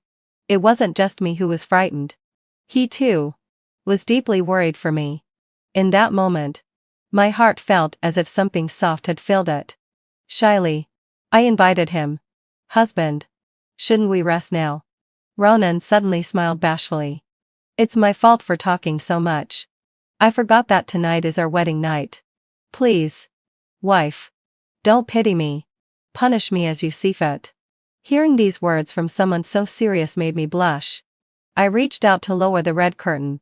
it wasn't just me who was frightened. He too was deeply worried for me. In that moment, my heart felt as if something soft had filled it. Shyly, I invited him. Husband, shouldn't we rest now? Ronan suddenly smiled bashfully. It's my fault for talking so much. I forgot that tonight is our wedding night. Please, wife, don't pity me. Punish me as you see fit. Hearing these words from someone so serious made me blush. I reached out to lower the red curtain,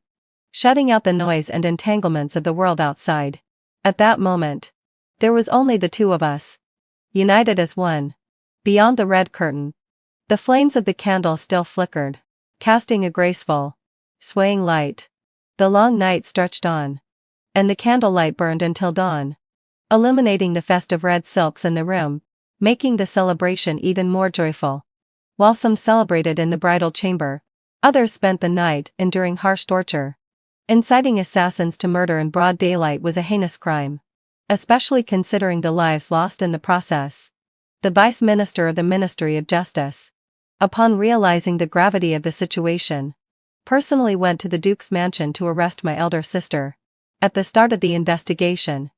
shutting out the noise and entanglements of the world outside. At that moment, there was only the two of us, united as one. Beyond the red curtain, the flames of the candle still flickered, casting a graceful, swaying light. The long night stretched on, and the candlelight burned until dawn, illuminating the festive red silks in the room, making the celebration even more joyful. While some celebrated in the bridal chamber, others spent the night enduring harsh torture. Inciting assassins to murder in broad daylight was a heinous crime, especially considering the lives lost in the process. The Vice Minister of the Ministry of Justice, upon realizing the gravity of the situation, personally went to the Duke's mansion to arrest my elder sister. At the start of the investigation,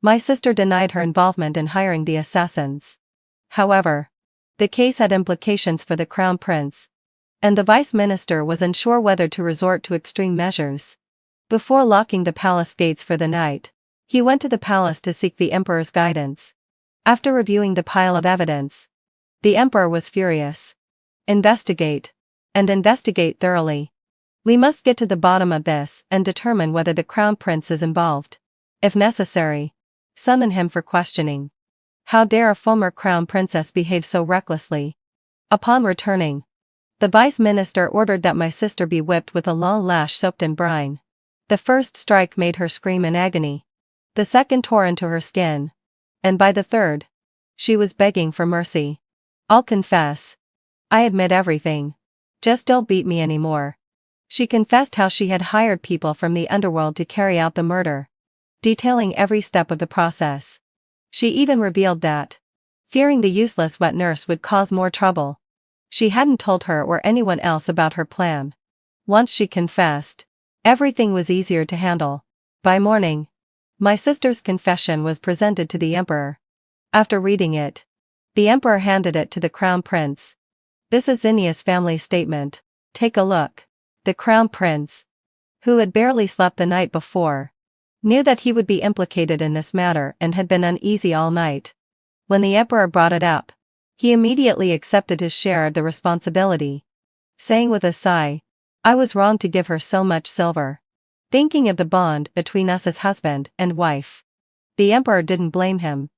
my sister denied her involvement in hiring the assassins. However, the case had implications for the Crown Prince, and the Vice Minister was unsure whether to resort to extreme measures. Before locking the palace gates for the night, he went to the palace to seek the Emperor's guidance. After reviewing the pile of evidence, the Emperor was furious. Investigate. And investigate thoroughly. We must get to the bottom of this and determine whether the Crown Prince is involved. If necessary, summon him for questioning. How dare a former Crown Princess behave so recklessly? Upon returning, the Vice Minister ordered that my sister be whipped with a long lash soaked in brine. The first strike made her scream in agony. The second tore into her skin. And by the third, she was begging for mercy. I'll confess. I admit everything. Just don't beat me anymore. She confessed how she had hired people from the underworld to carry out the murder, detailing every step of the process. She even revealed that, fearing the useless wet nurse would cause more trouble, she hadn't told her or anyone else about her plan. Once she confessed, everything was easier to handle. By morning, my sister's confession was presented to the Emperor. After reading it, the Emperor handed it to the Crown Prince. This is Zinnia's family statement. Take a look. The Crown Prince, who had barely slept the night before, knew that he would be implicated in this matter and had been uneasy all night. When the Emperor brought it up, he immediately accepted his share of the responsibility, saying with a sigh, I was wrong to give her so much silver. Thinking of the bond between us as husband and wife, the Emperor didn't blame him.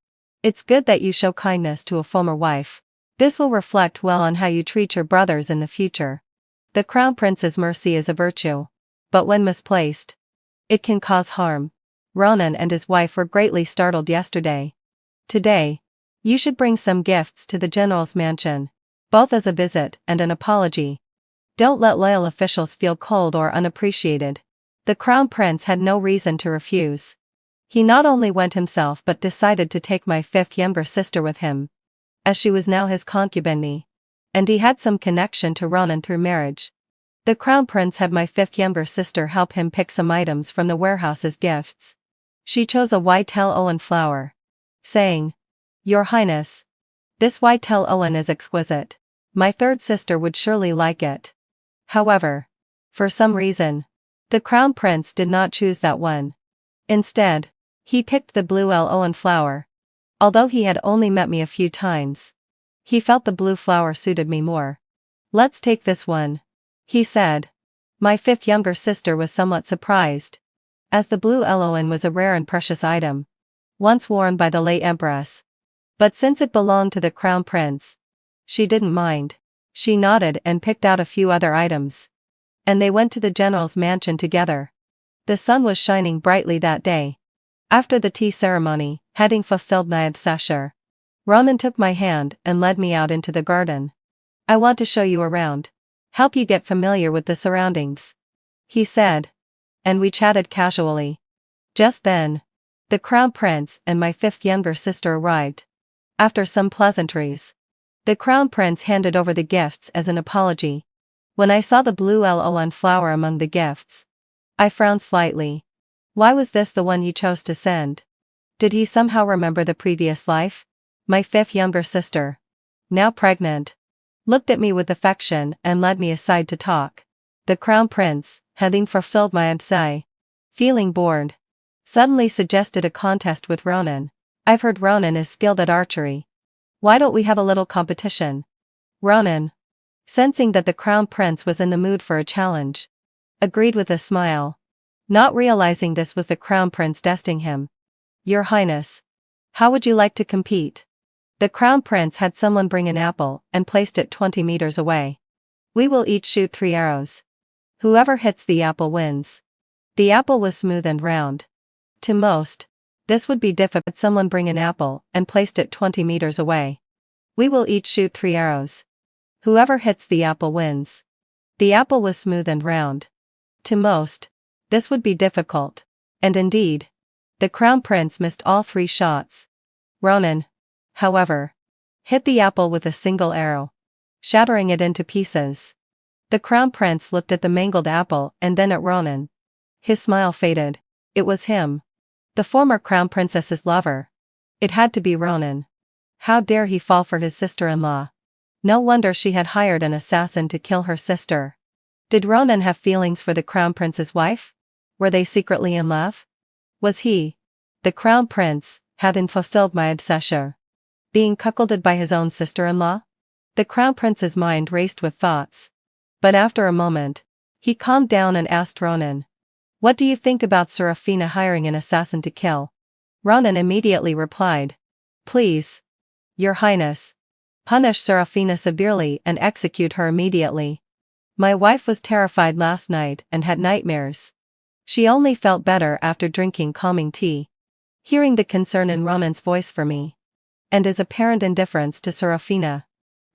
It's good that you show kindness to a former wife. This will reflect well on how you treat your brothers in the future. The Crown Prince's mercy is a virtue, but when misplaced, it can cause harm. Ronan and his wife were greatly startled yesterday. Today, you should bring some gifts to the general's mansion, both as a visit and an apology. Don't let loyal officials feel cold or unappreciated. The Crown Prince had no reason to refuse. He not only went himself but decided to take my fifth younger sister with him, as she was now his concubine, and he had some connection to Ronan through marriage. The Crown Prince had my fifth younger sister help him pick some items from the warehouse as gifts. She chose a whitetail Owen flower, saying, Your Highness, this whitetail Owen is exquisite. My third sister would surely like it. However, for some reason, the Crown Prince did not choose that one. Instead, he picked the blue L. Owen flower. Although he had only met me a few times, he felt the blue flower suited me more. Let's take this one. he said. My fifth younger sister was somewhat surprised, as the blue Eloin was a rare and precious item, once worn by the late empress. But since it belonged to the crown prince, she didn't mind. She nodded and picked out a few other items. And they went to the general's mansion together. The sun was shining brightly that day. After the tea ceremony, having fulfilled my obsession, Ronan took my hand and led me out into the garden. I want to show you around. Help you get familiar with the surroundings, he said. And we chatted casually. Just then, the crown prince and my fifth younger sister arrived. After some pleasantries, the crown prince handed over the gifts as an apology. When I saw the blue LON flower among the gifts, I frowned slightly. Why was this the one you chose to send? Did he somehow remember the previous life? My fifth younger sister, now pregnant, looked at me with affection and led me aside to talk. The crown prince, having fulfilled my obsession, feeling bored, suddenly suggested a contest with Ronan. I've heard Ronan is skilled at archery. Why don't we have a little competition? Ronan, sensing that the crown prince was in the mood for a challenge, agreed with a smile, not realizing this was the crown prince testing him. Your Highness, how would you like to compete? The crown prince had someone bring an apple and placed it 20 meters away. We will each shoot 3 arrows. Whoever hits the apple wins. The apple was smooth and round. To most, this would be difficult. Someone bring an apple and placed it 20 meters away. We will each shoot 3 arrows. Whoever hits the apple wins. The apple was smooth and round. To most, this would be difficult. And indeed, the crown prince missed all 3 shots. Ronan, however, hit the apple with a single arrow, shattering it into pieces. The crown prince looked at the mangled apple and then at Ronan. His smile faded. It was him. The former crown princess's lover. It had to be Ronan. How dare he fall for his sister-in-law? No wonder she had hired an assassin to kill her sister. Did Ronan have feelings for the crown prince's wife? Were they secretly in love? Was he, the crown prince, having fulfilled my obsession, being cuckolded by his own sister-in-law? The crown prince's mind raced with thoughts. But after a moment, he calmed down and asked Ronan, what do you think about Serafina hiring an assassin to kill? Ronan immediately replied, please, Your Highness, punish Serafina severely and execute her immediately. My wife was terrified last night and had nightmares. She only felt better after drinking calming tea. Hearing the concern in Ronan's voice for me, and his apparent indifference to Serafina,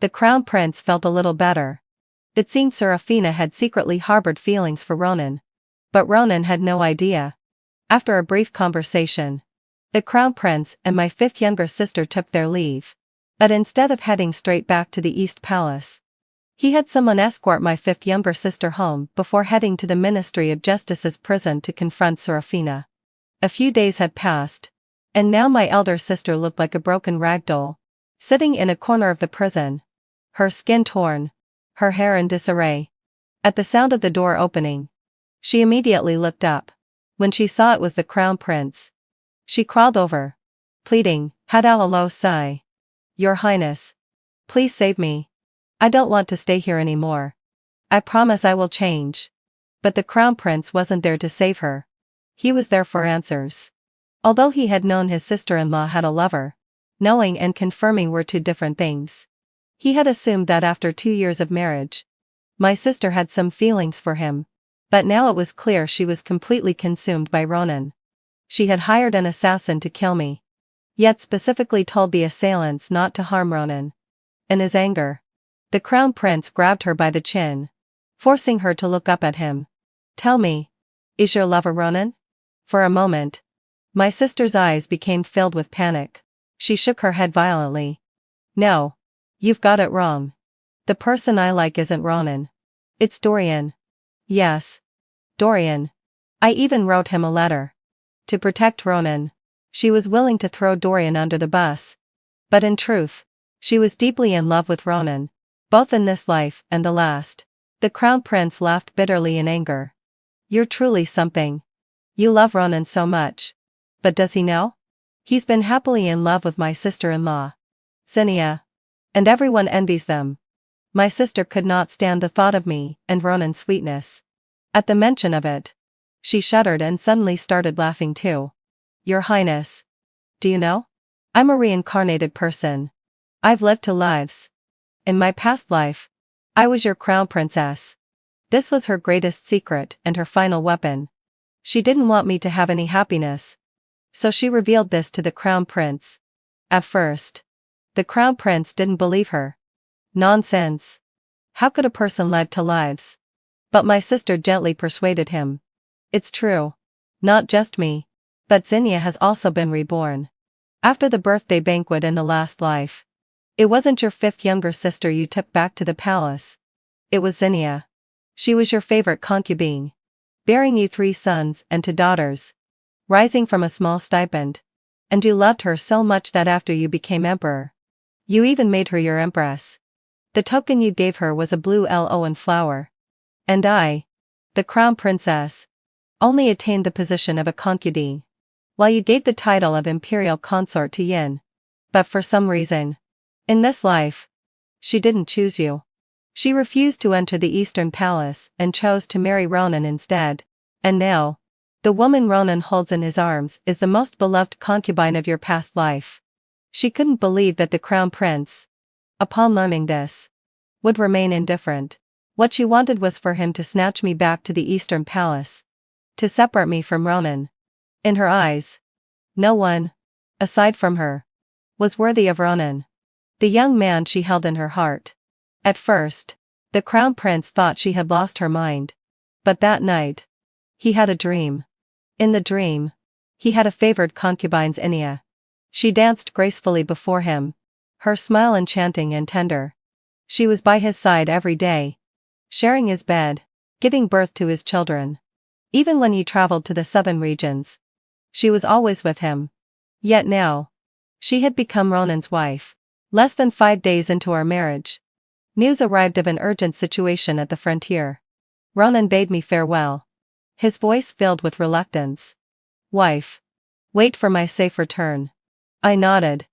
the crown prince felt a little better. It seemed Serafina had secretly harbored feelings for Ronan. But Ronan had no idea. After a brief conversation, the crown prince and my fifth younger sister took their leave. But instead of heading straight back to the East Palace, he had someone escort my fifth younger sister home before heading to the Ministry of Justice's prison to confront Serafina. A few days had passed, and now my elder sister looked like a broken ragdoll, sitting in a corner of the prison, her skin torn, her hair in disarray. At the sound of the door opening, she immediately looked up. When she saw it was the crown prince, she crawled over, pleading, had a low sigh. Your Highness, please save me. I don't want to stay here anymore. I promise I will change. But the crown prince wasn't there to save her. He was there for answers. Although he had known his sister-in-law had a lover, knowing and confirming were 2 different things. He had assumed that after 2 years of marriage, my sister had some feelings for him. But now it was clear she was completely consumed by Ronan. She had hired an assassin to kill me, yet specifically told the assailants not to harm Ronan. In his anger, the crown prince grabbed her by the chin, forcing her to look up at him. Tell me, is your lover Ronan? For a moment, my sister's eyes became filled with panic. She shook her head violently. No, you've got it wrong. The person I like isn't Ronan. It's Dorian. Yes, Dorian. I even wrote him a letter. To protect Ronan, she was willing to throw Dorian under the bus. But in truth, she was deeply in love with Ronan, both in this life and the last. The crown prince laughed bitterly in anger. You're truly something. You love Ronan so much. But does he know? He's been happily in love with my sister-in-law, Zinnia. And everyone envies them. My sister could not stand the thought of me and Ronan's sweetness. At the mention of it, she shuddered and suddenly started laughing too. Your Highness. Do you know? I'm a reincarnated person. I've lived 2 lives. In my past life, I was your crown princess. This was her greatest secret and her final weapon. She didn't want me to have any happiness. So she revealed this to the crown prince. At first, the crown prince didn't believe her. Nonsense. How could a person live 2 lives? But my sister gently persuaded him. It's true. Not just me, but Zinnia has also been reborn. After the birthday banquet in the last life. It wasn't your 5th younger sister you took back to the palace. It was Zinnia. She was your favorite concubine, bearing you 3 sons and 2 daughters, rising from a small stipend. And you loved her so much that after you became emperor, you even made her your empress. The token you gave her was a blue loan flower. And I, the crown princess, only attained the position of a concubine, while you gave the title of imperial consort to Yin. But for some reason, in this life, she didn't choose you. She refused to enter the Eastern Palace and chose to marry Ronan instead. And now, the woman Ronan holds in his arms is the most beloved concubine of your past life. She couldn't believe that the crown prince, upon learning this, would remain indifferent. What she wanted was for him to snatch me back to the Eastern Palace, to separate me from Ronan. In her eyes, no one, aside from her, was worthy of Ronan, the young man she held in her heart. At first, the crown prince thought she had lost her mind. But that night, he had a dream. In the dream, he had a favored concubine, Zinnia. She danced gracefully before him, her smile enchanting and tender. She was by his side every day, sharing his bed, giving birth to his children. Even when he traveled to the southern regions, she was always with him. Yet now, she had become Ronan's wife. Less than 5 days into our marriage, news arrived of an urgent situation at the frontier. Ronan bade me farewell, his voice filled with reluctance. Wife, wait for my safe return. I nodded,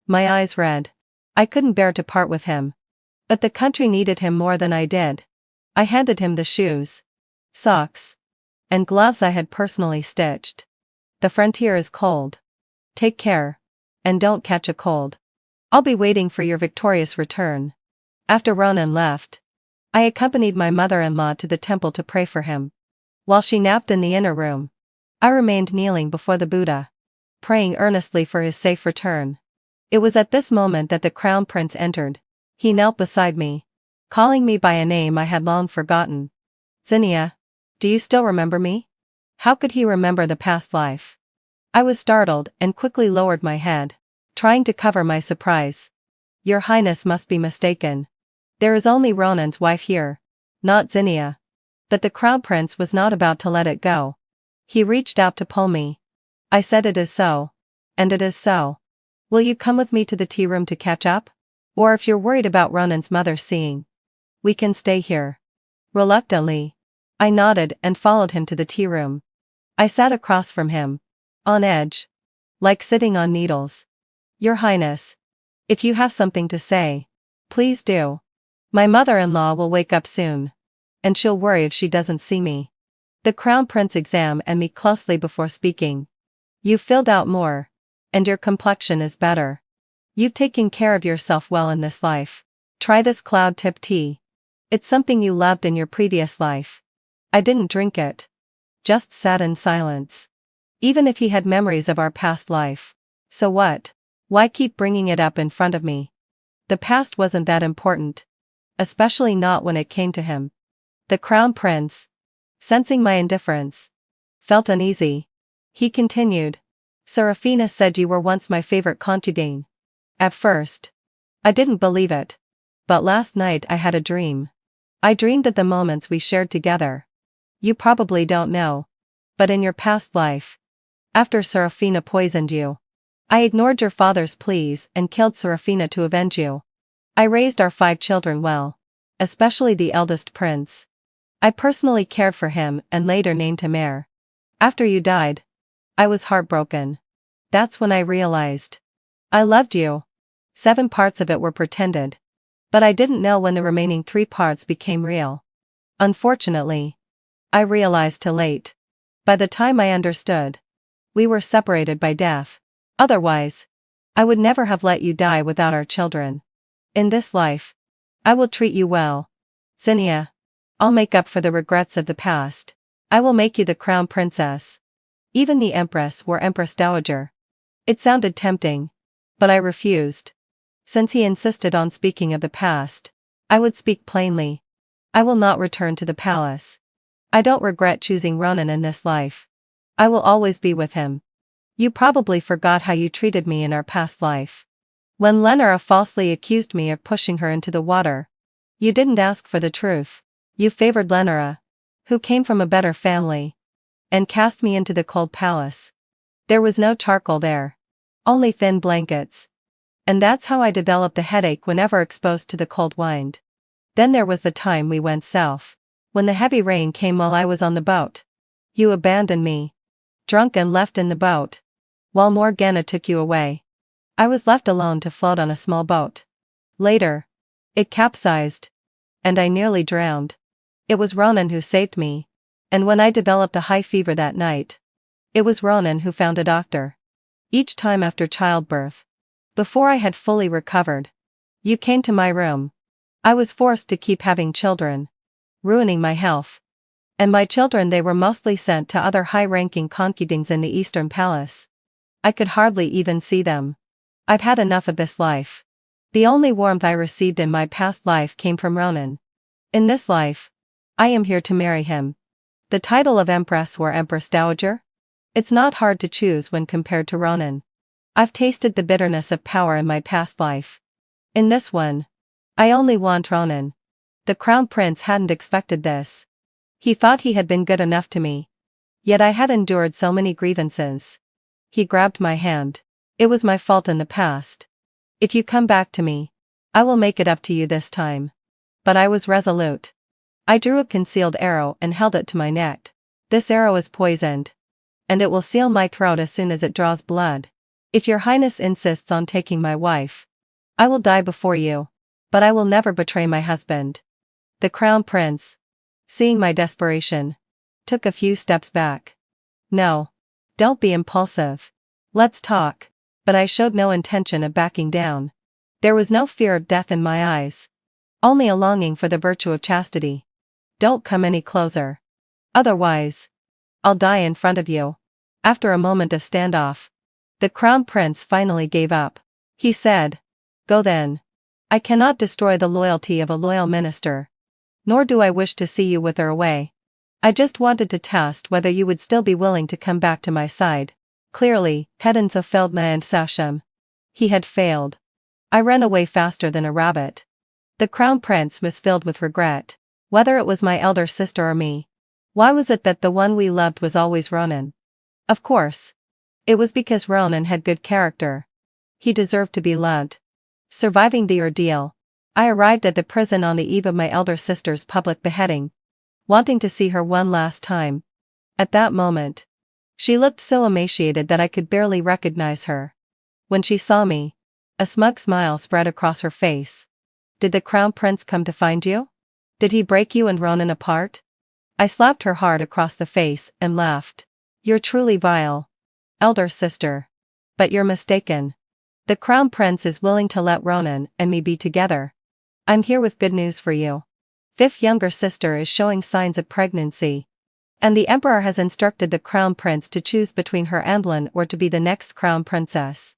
my eyes red. I couldn't bear to part with him. But the country needed him more than I did. I handed him the shoes, socks, and gloves I had personally stitched. The frontier is cold. Take care, and don't catch a cold. I'll be waiting for your victorious return. After Ronan left, I accompanied my mother-in-law to the temple to pray for him. While she napped in the inner room, I remained kneeling before the Buddha, praying earnestly for his safe return. It was at this moment that the crown prince entered. He knelt beside me, calling me by a name I had long forgotten. Zinnia, do you still remember me? How could he remember the past life? I was startled and quickly lowered my head, trying to cover my surprise. Your Highness must be mistaken. There is only Ronan's wife here, not Zinnia. But the crown prince was not about to let it go. He reached out to pull me. I said it is so. And it is so. Will you come with me to the tea room to catch up? Or if you're worried about Ronan's mother seeing, we can stay here. Reluctantly, I nodded and followed him to the tea room. I sat across from him, on edge, like sitting on needles. Your Highness, if you have something to say, please do. My mother-in-law will wake up soon, and she'll worry if she doesn't see me. The crown prince examined me closely before speaking. You've filled out more, and your complexion is better. You've taken care of yourself well in this life. Try this cloud-tip tea. It's something you loved in your previous life. I didn't drink it. Just sat in silence. Even if he had memories of our past life. So what? Why keep bringing it up in front of me? The past wasn't that important. Especially not when it came to him. The crown prince, sensing my indifference, felt uneasy. He continued. Serafina said you were once my favorite concubine. At first, I didn't believe it. But last night I had a dream. I dreamed of the moments we shared together. You probably don't know. But in your past life, after Serafina poisoned you, I ignored your father's pleas and killed Serafina to avenge you. I raised our 5 children well, especially the eldest prince. I personally cared for him and later named him heir. After you died, I was heartbroken. That's when I realized. I loved you. 7 parts of it were pretended. But I didn't know when the remaining 3 parts became real. Unfortunately, I realized too late. By the time I understood, we were separated by death. Otherwise, I would never have let you die without our children. In this life, I will treat you well, Zinnia. I'll make up for the regrets of the past. I will make you the crown princess. Even the empress or empress dowager. It sounded tempting, but I refused. Since he insisted on speaking of the past, I would speak plainly. I will not return to the palace. I don't regret choosing Ronan in this life. I will always be with him. You probably forgot how you treated me in our past life. When Lenora falsely accused me of pushing her into the water, you didn't ask for the truth. You favored Lenora, who came from a better family, and cast me into the cold palace. There was no charcoal there, only thin blankets. And that's how I developed a headache whenever exposed to the cold wind. Then there was the time we went south, when the heavy rain came while I was on the boat. You abandoned me, drunk, and left in the boat, while Morgana took you away. I was left alone to float on a small boat. Later, it capsized, and I nearly drowned. It was Ronan who saved me, and when I developed a high fever that night, it was Ronan who found a doctor. Each time after childbirth, before I had fully recovered, you came to my room. I was forced to keep having children, ruining my health. And my children, they were mostly sent to other high-ranking concubines in the Eastern Palace. I could hardly even see them. I've had enough of this life. The only warmth I received in my past life came from Ronan. In this life, I am here to marry him. The title of Empress or Empress Dowager? It's not hard to choose when compared to Ronan. I've tasted the bitterness of power in my past life. In this one, I only want Ronan. The crown prince hadn't expected this. He thought he had been good enough to me. Yet I had endured so many grievances. He grabbed my hand. It was my fault in the past. If you come back to me, I will make it up to you this time. But I was resolute. I drew a concealed arrow and held it to my neck. This arrow is poisoned, and it will seal my throat as soon as it draws blood. If your highness insists on taking my wife, I will die before you, but I will never betray my husband. The crown prince, seeing my desperation, took a few steps back. No, don't be impulsive. Let's talk. But I showed no intention of backing down. There was no fear of death in my eyes, only a longing for the virtue of chastity. Don't come any closer. Otherwise, I'll die in front of you. After a moment of standoff, the crown prince finally gave up. He said, "Go then. I cannot destroy the loyalty of a loyal minister. Nor do I wish to see you with her away. I just wanted to test whether you would still be willing to come back to my side." Clearly, hadn't fulfilled my intention. He had failed. I ran away faster than a rabbit. The crown prince was filled with regret. Whether it was my elder sister or me. Why was it that the one we loved was always Ronan? Of course. It was because Ronan had good character. He deserved to be loved. Surviving the ordeal, I arrived at the prison on the eve of my elder sister's public beheading, wanting to see her one last time. At that moment, she looked so emaciated that I could barely recognize her. When she saw me, a smug smile spread across her face. "Did the crown prince come to find you? Did he break you and Ronan apart?" I slapped her hard across the face and laughed. "You're truly vile, elder sister. But you're mistaken. The crown prince is willing to let Ronan and me be together. I'm here with good news for you. Fifth younger sister is showing signs of pregnancy. And the emperor has instructed the crown prince to choose between her and Len or to be the next crown princess.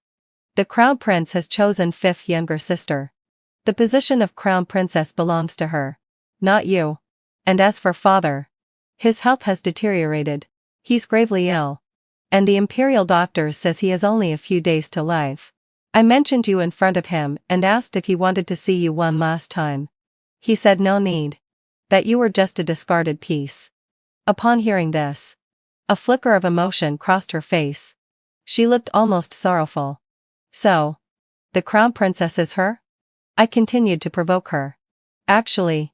The crown prince has chosen fifth younger sister. The position of crown princess belongs to her, not you. And as for father, his health has deteriorated. He's gravely ill. And the imperial doctor says he has only a few days to live. I mentioned you in front of him and asked if he wanted to see you one last time. He said no need. That you were just a discarded piece." Upon hearing this, a flicker of emotion crossed her face. She looked almost sorrowful. "So, the crown princess is her?" I continued to provoke her. "Actually,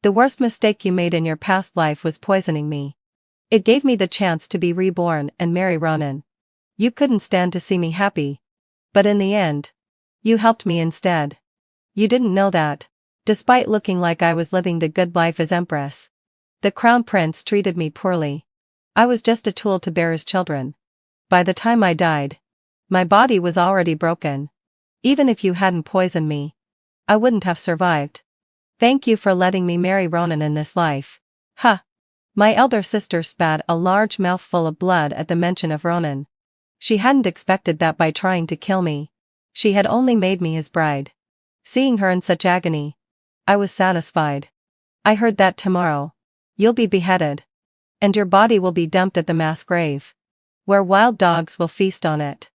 the worst mistake you made in your past life was poisoning me. It gave me the chance to be reborn and marry Ronan. You couldn't stand to see me happy. But in the end, you helped me instead. You didn't know that. Despite looking like I was living the good life as empress, the crown prince treated me poorly. I was just a tool to bear his children. By the time I died, my body was already broken. Even if you hadn't poisoned me, I wouldn't have survived. Thank you for letting me marry Ronan in this life. Ha! My elder sister spat a large mouthful of blood at the mention of Ronan. She hadn't expected that by trying to kill me, she had only made me his bride. Seeing her in such agony, I was satisfied. I heard that tomorrow, you'll be beheaded. And your body will be dumped at the mass grave, where wild dogs will feast on it.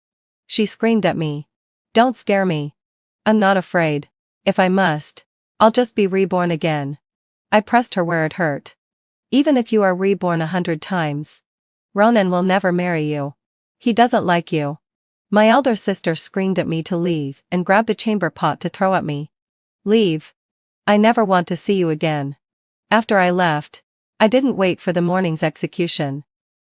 She screamed at me. Don't scare me. I'm not afraid. If I must, I'll just be reborn again. I pressed her where it hurt. Even if you are reborn 100 times, Ronan will never marry you. He doesn't like you. My elder sister screamed at me to leave and grabbed a chamber pot to throw at me. Leave. I never want to see you again. After I left, I didn't wait for the morning's execution.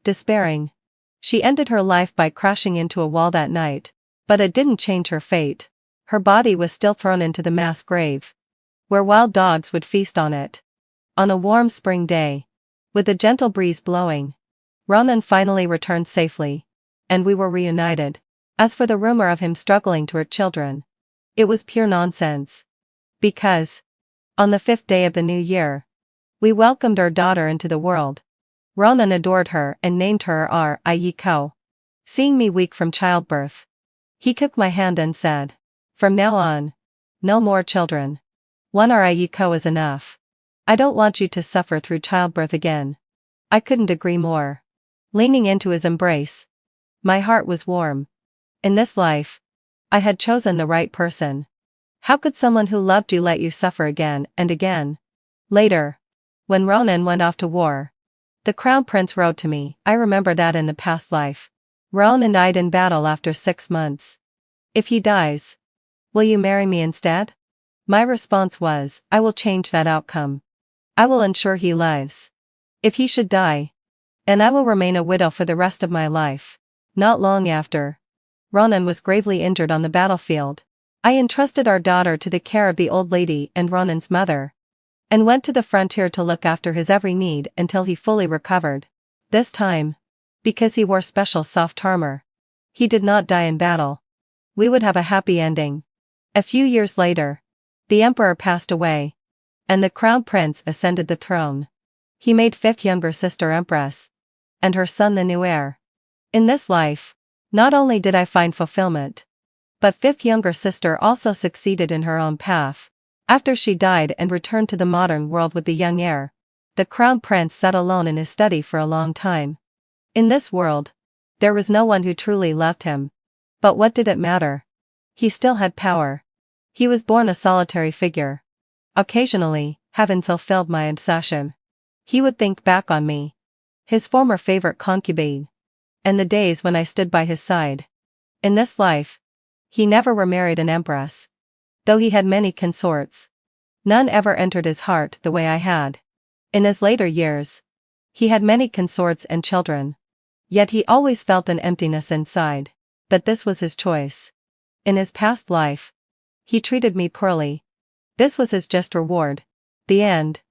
Despairing, she ended her life by crashing into a wall that night, but it didn't change her fate. Her body was still thrown into the mass grave, where wild dogs would feast on it. On a warm spring day, with a gentle breeze blowing, Ronan finally returned safely, and we were reunited. As for the rumor of him struggling to hurt children, it was pure nonsense. Because, on the 5th day of the new year, we welcomed our daughter into the world. Ronan adored her and named her Ryiko. Seeing me weak from childbirth, he took my hand and said, "From now on, no more children. One Ryiko is enough. I don't want you to suffer through childbirth again." I couldn't agree more. Leaning into his embrace, my heart was warm. In this life, I had chosen the right person. How could someone who loved you let you suffer again and again? Later, when Ronan went off to war, the crown prince wrote to me, "I remember that in the past life, Ronan died in battle after 6 months. If he dies, will you marry me instead?" My response was, "I will change that outcome. I will ensure he lives. If he should die, and I will remain a widow for the rest of my life." Not long after, Ronan was gravely injured on the battlefield. I entrusted our daughter to the care of the old lady and Ronan's mother, and went to the frontier to look after his every need until he fully recovered. This time, because he wore special soft armor, he did not die in battle. We would have a happy ending. A few years later, the emperor passed away, and the crown prince ascended the throne. He made fifth younger sister empress, and her son the new heir. In this life, not only did I find fulfillment, but fifth younger sister also succeeded in her own path. After she died and returned to the modern world with the young heir, the crown prince sat alone in his study for a long time. In this world, there was no one who truly loved him. But what did it matter? He still had power. He was born a solitary figure. Occasionally, having fulfilled my obsession, he would think back on me, his former favorite concubine, and the days when I stood by his side. In this life, he never remarried an empress. Though he had many consorts, none ever entered his heart the way I had. In his later years, he had many consorts and children. Yet he always felt an emptiness inside. But this was his choice. In his past life, he treated me poorly. This was his just reward. The end.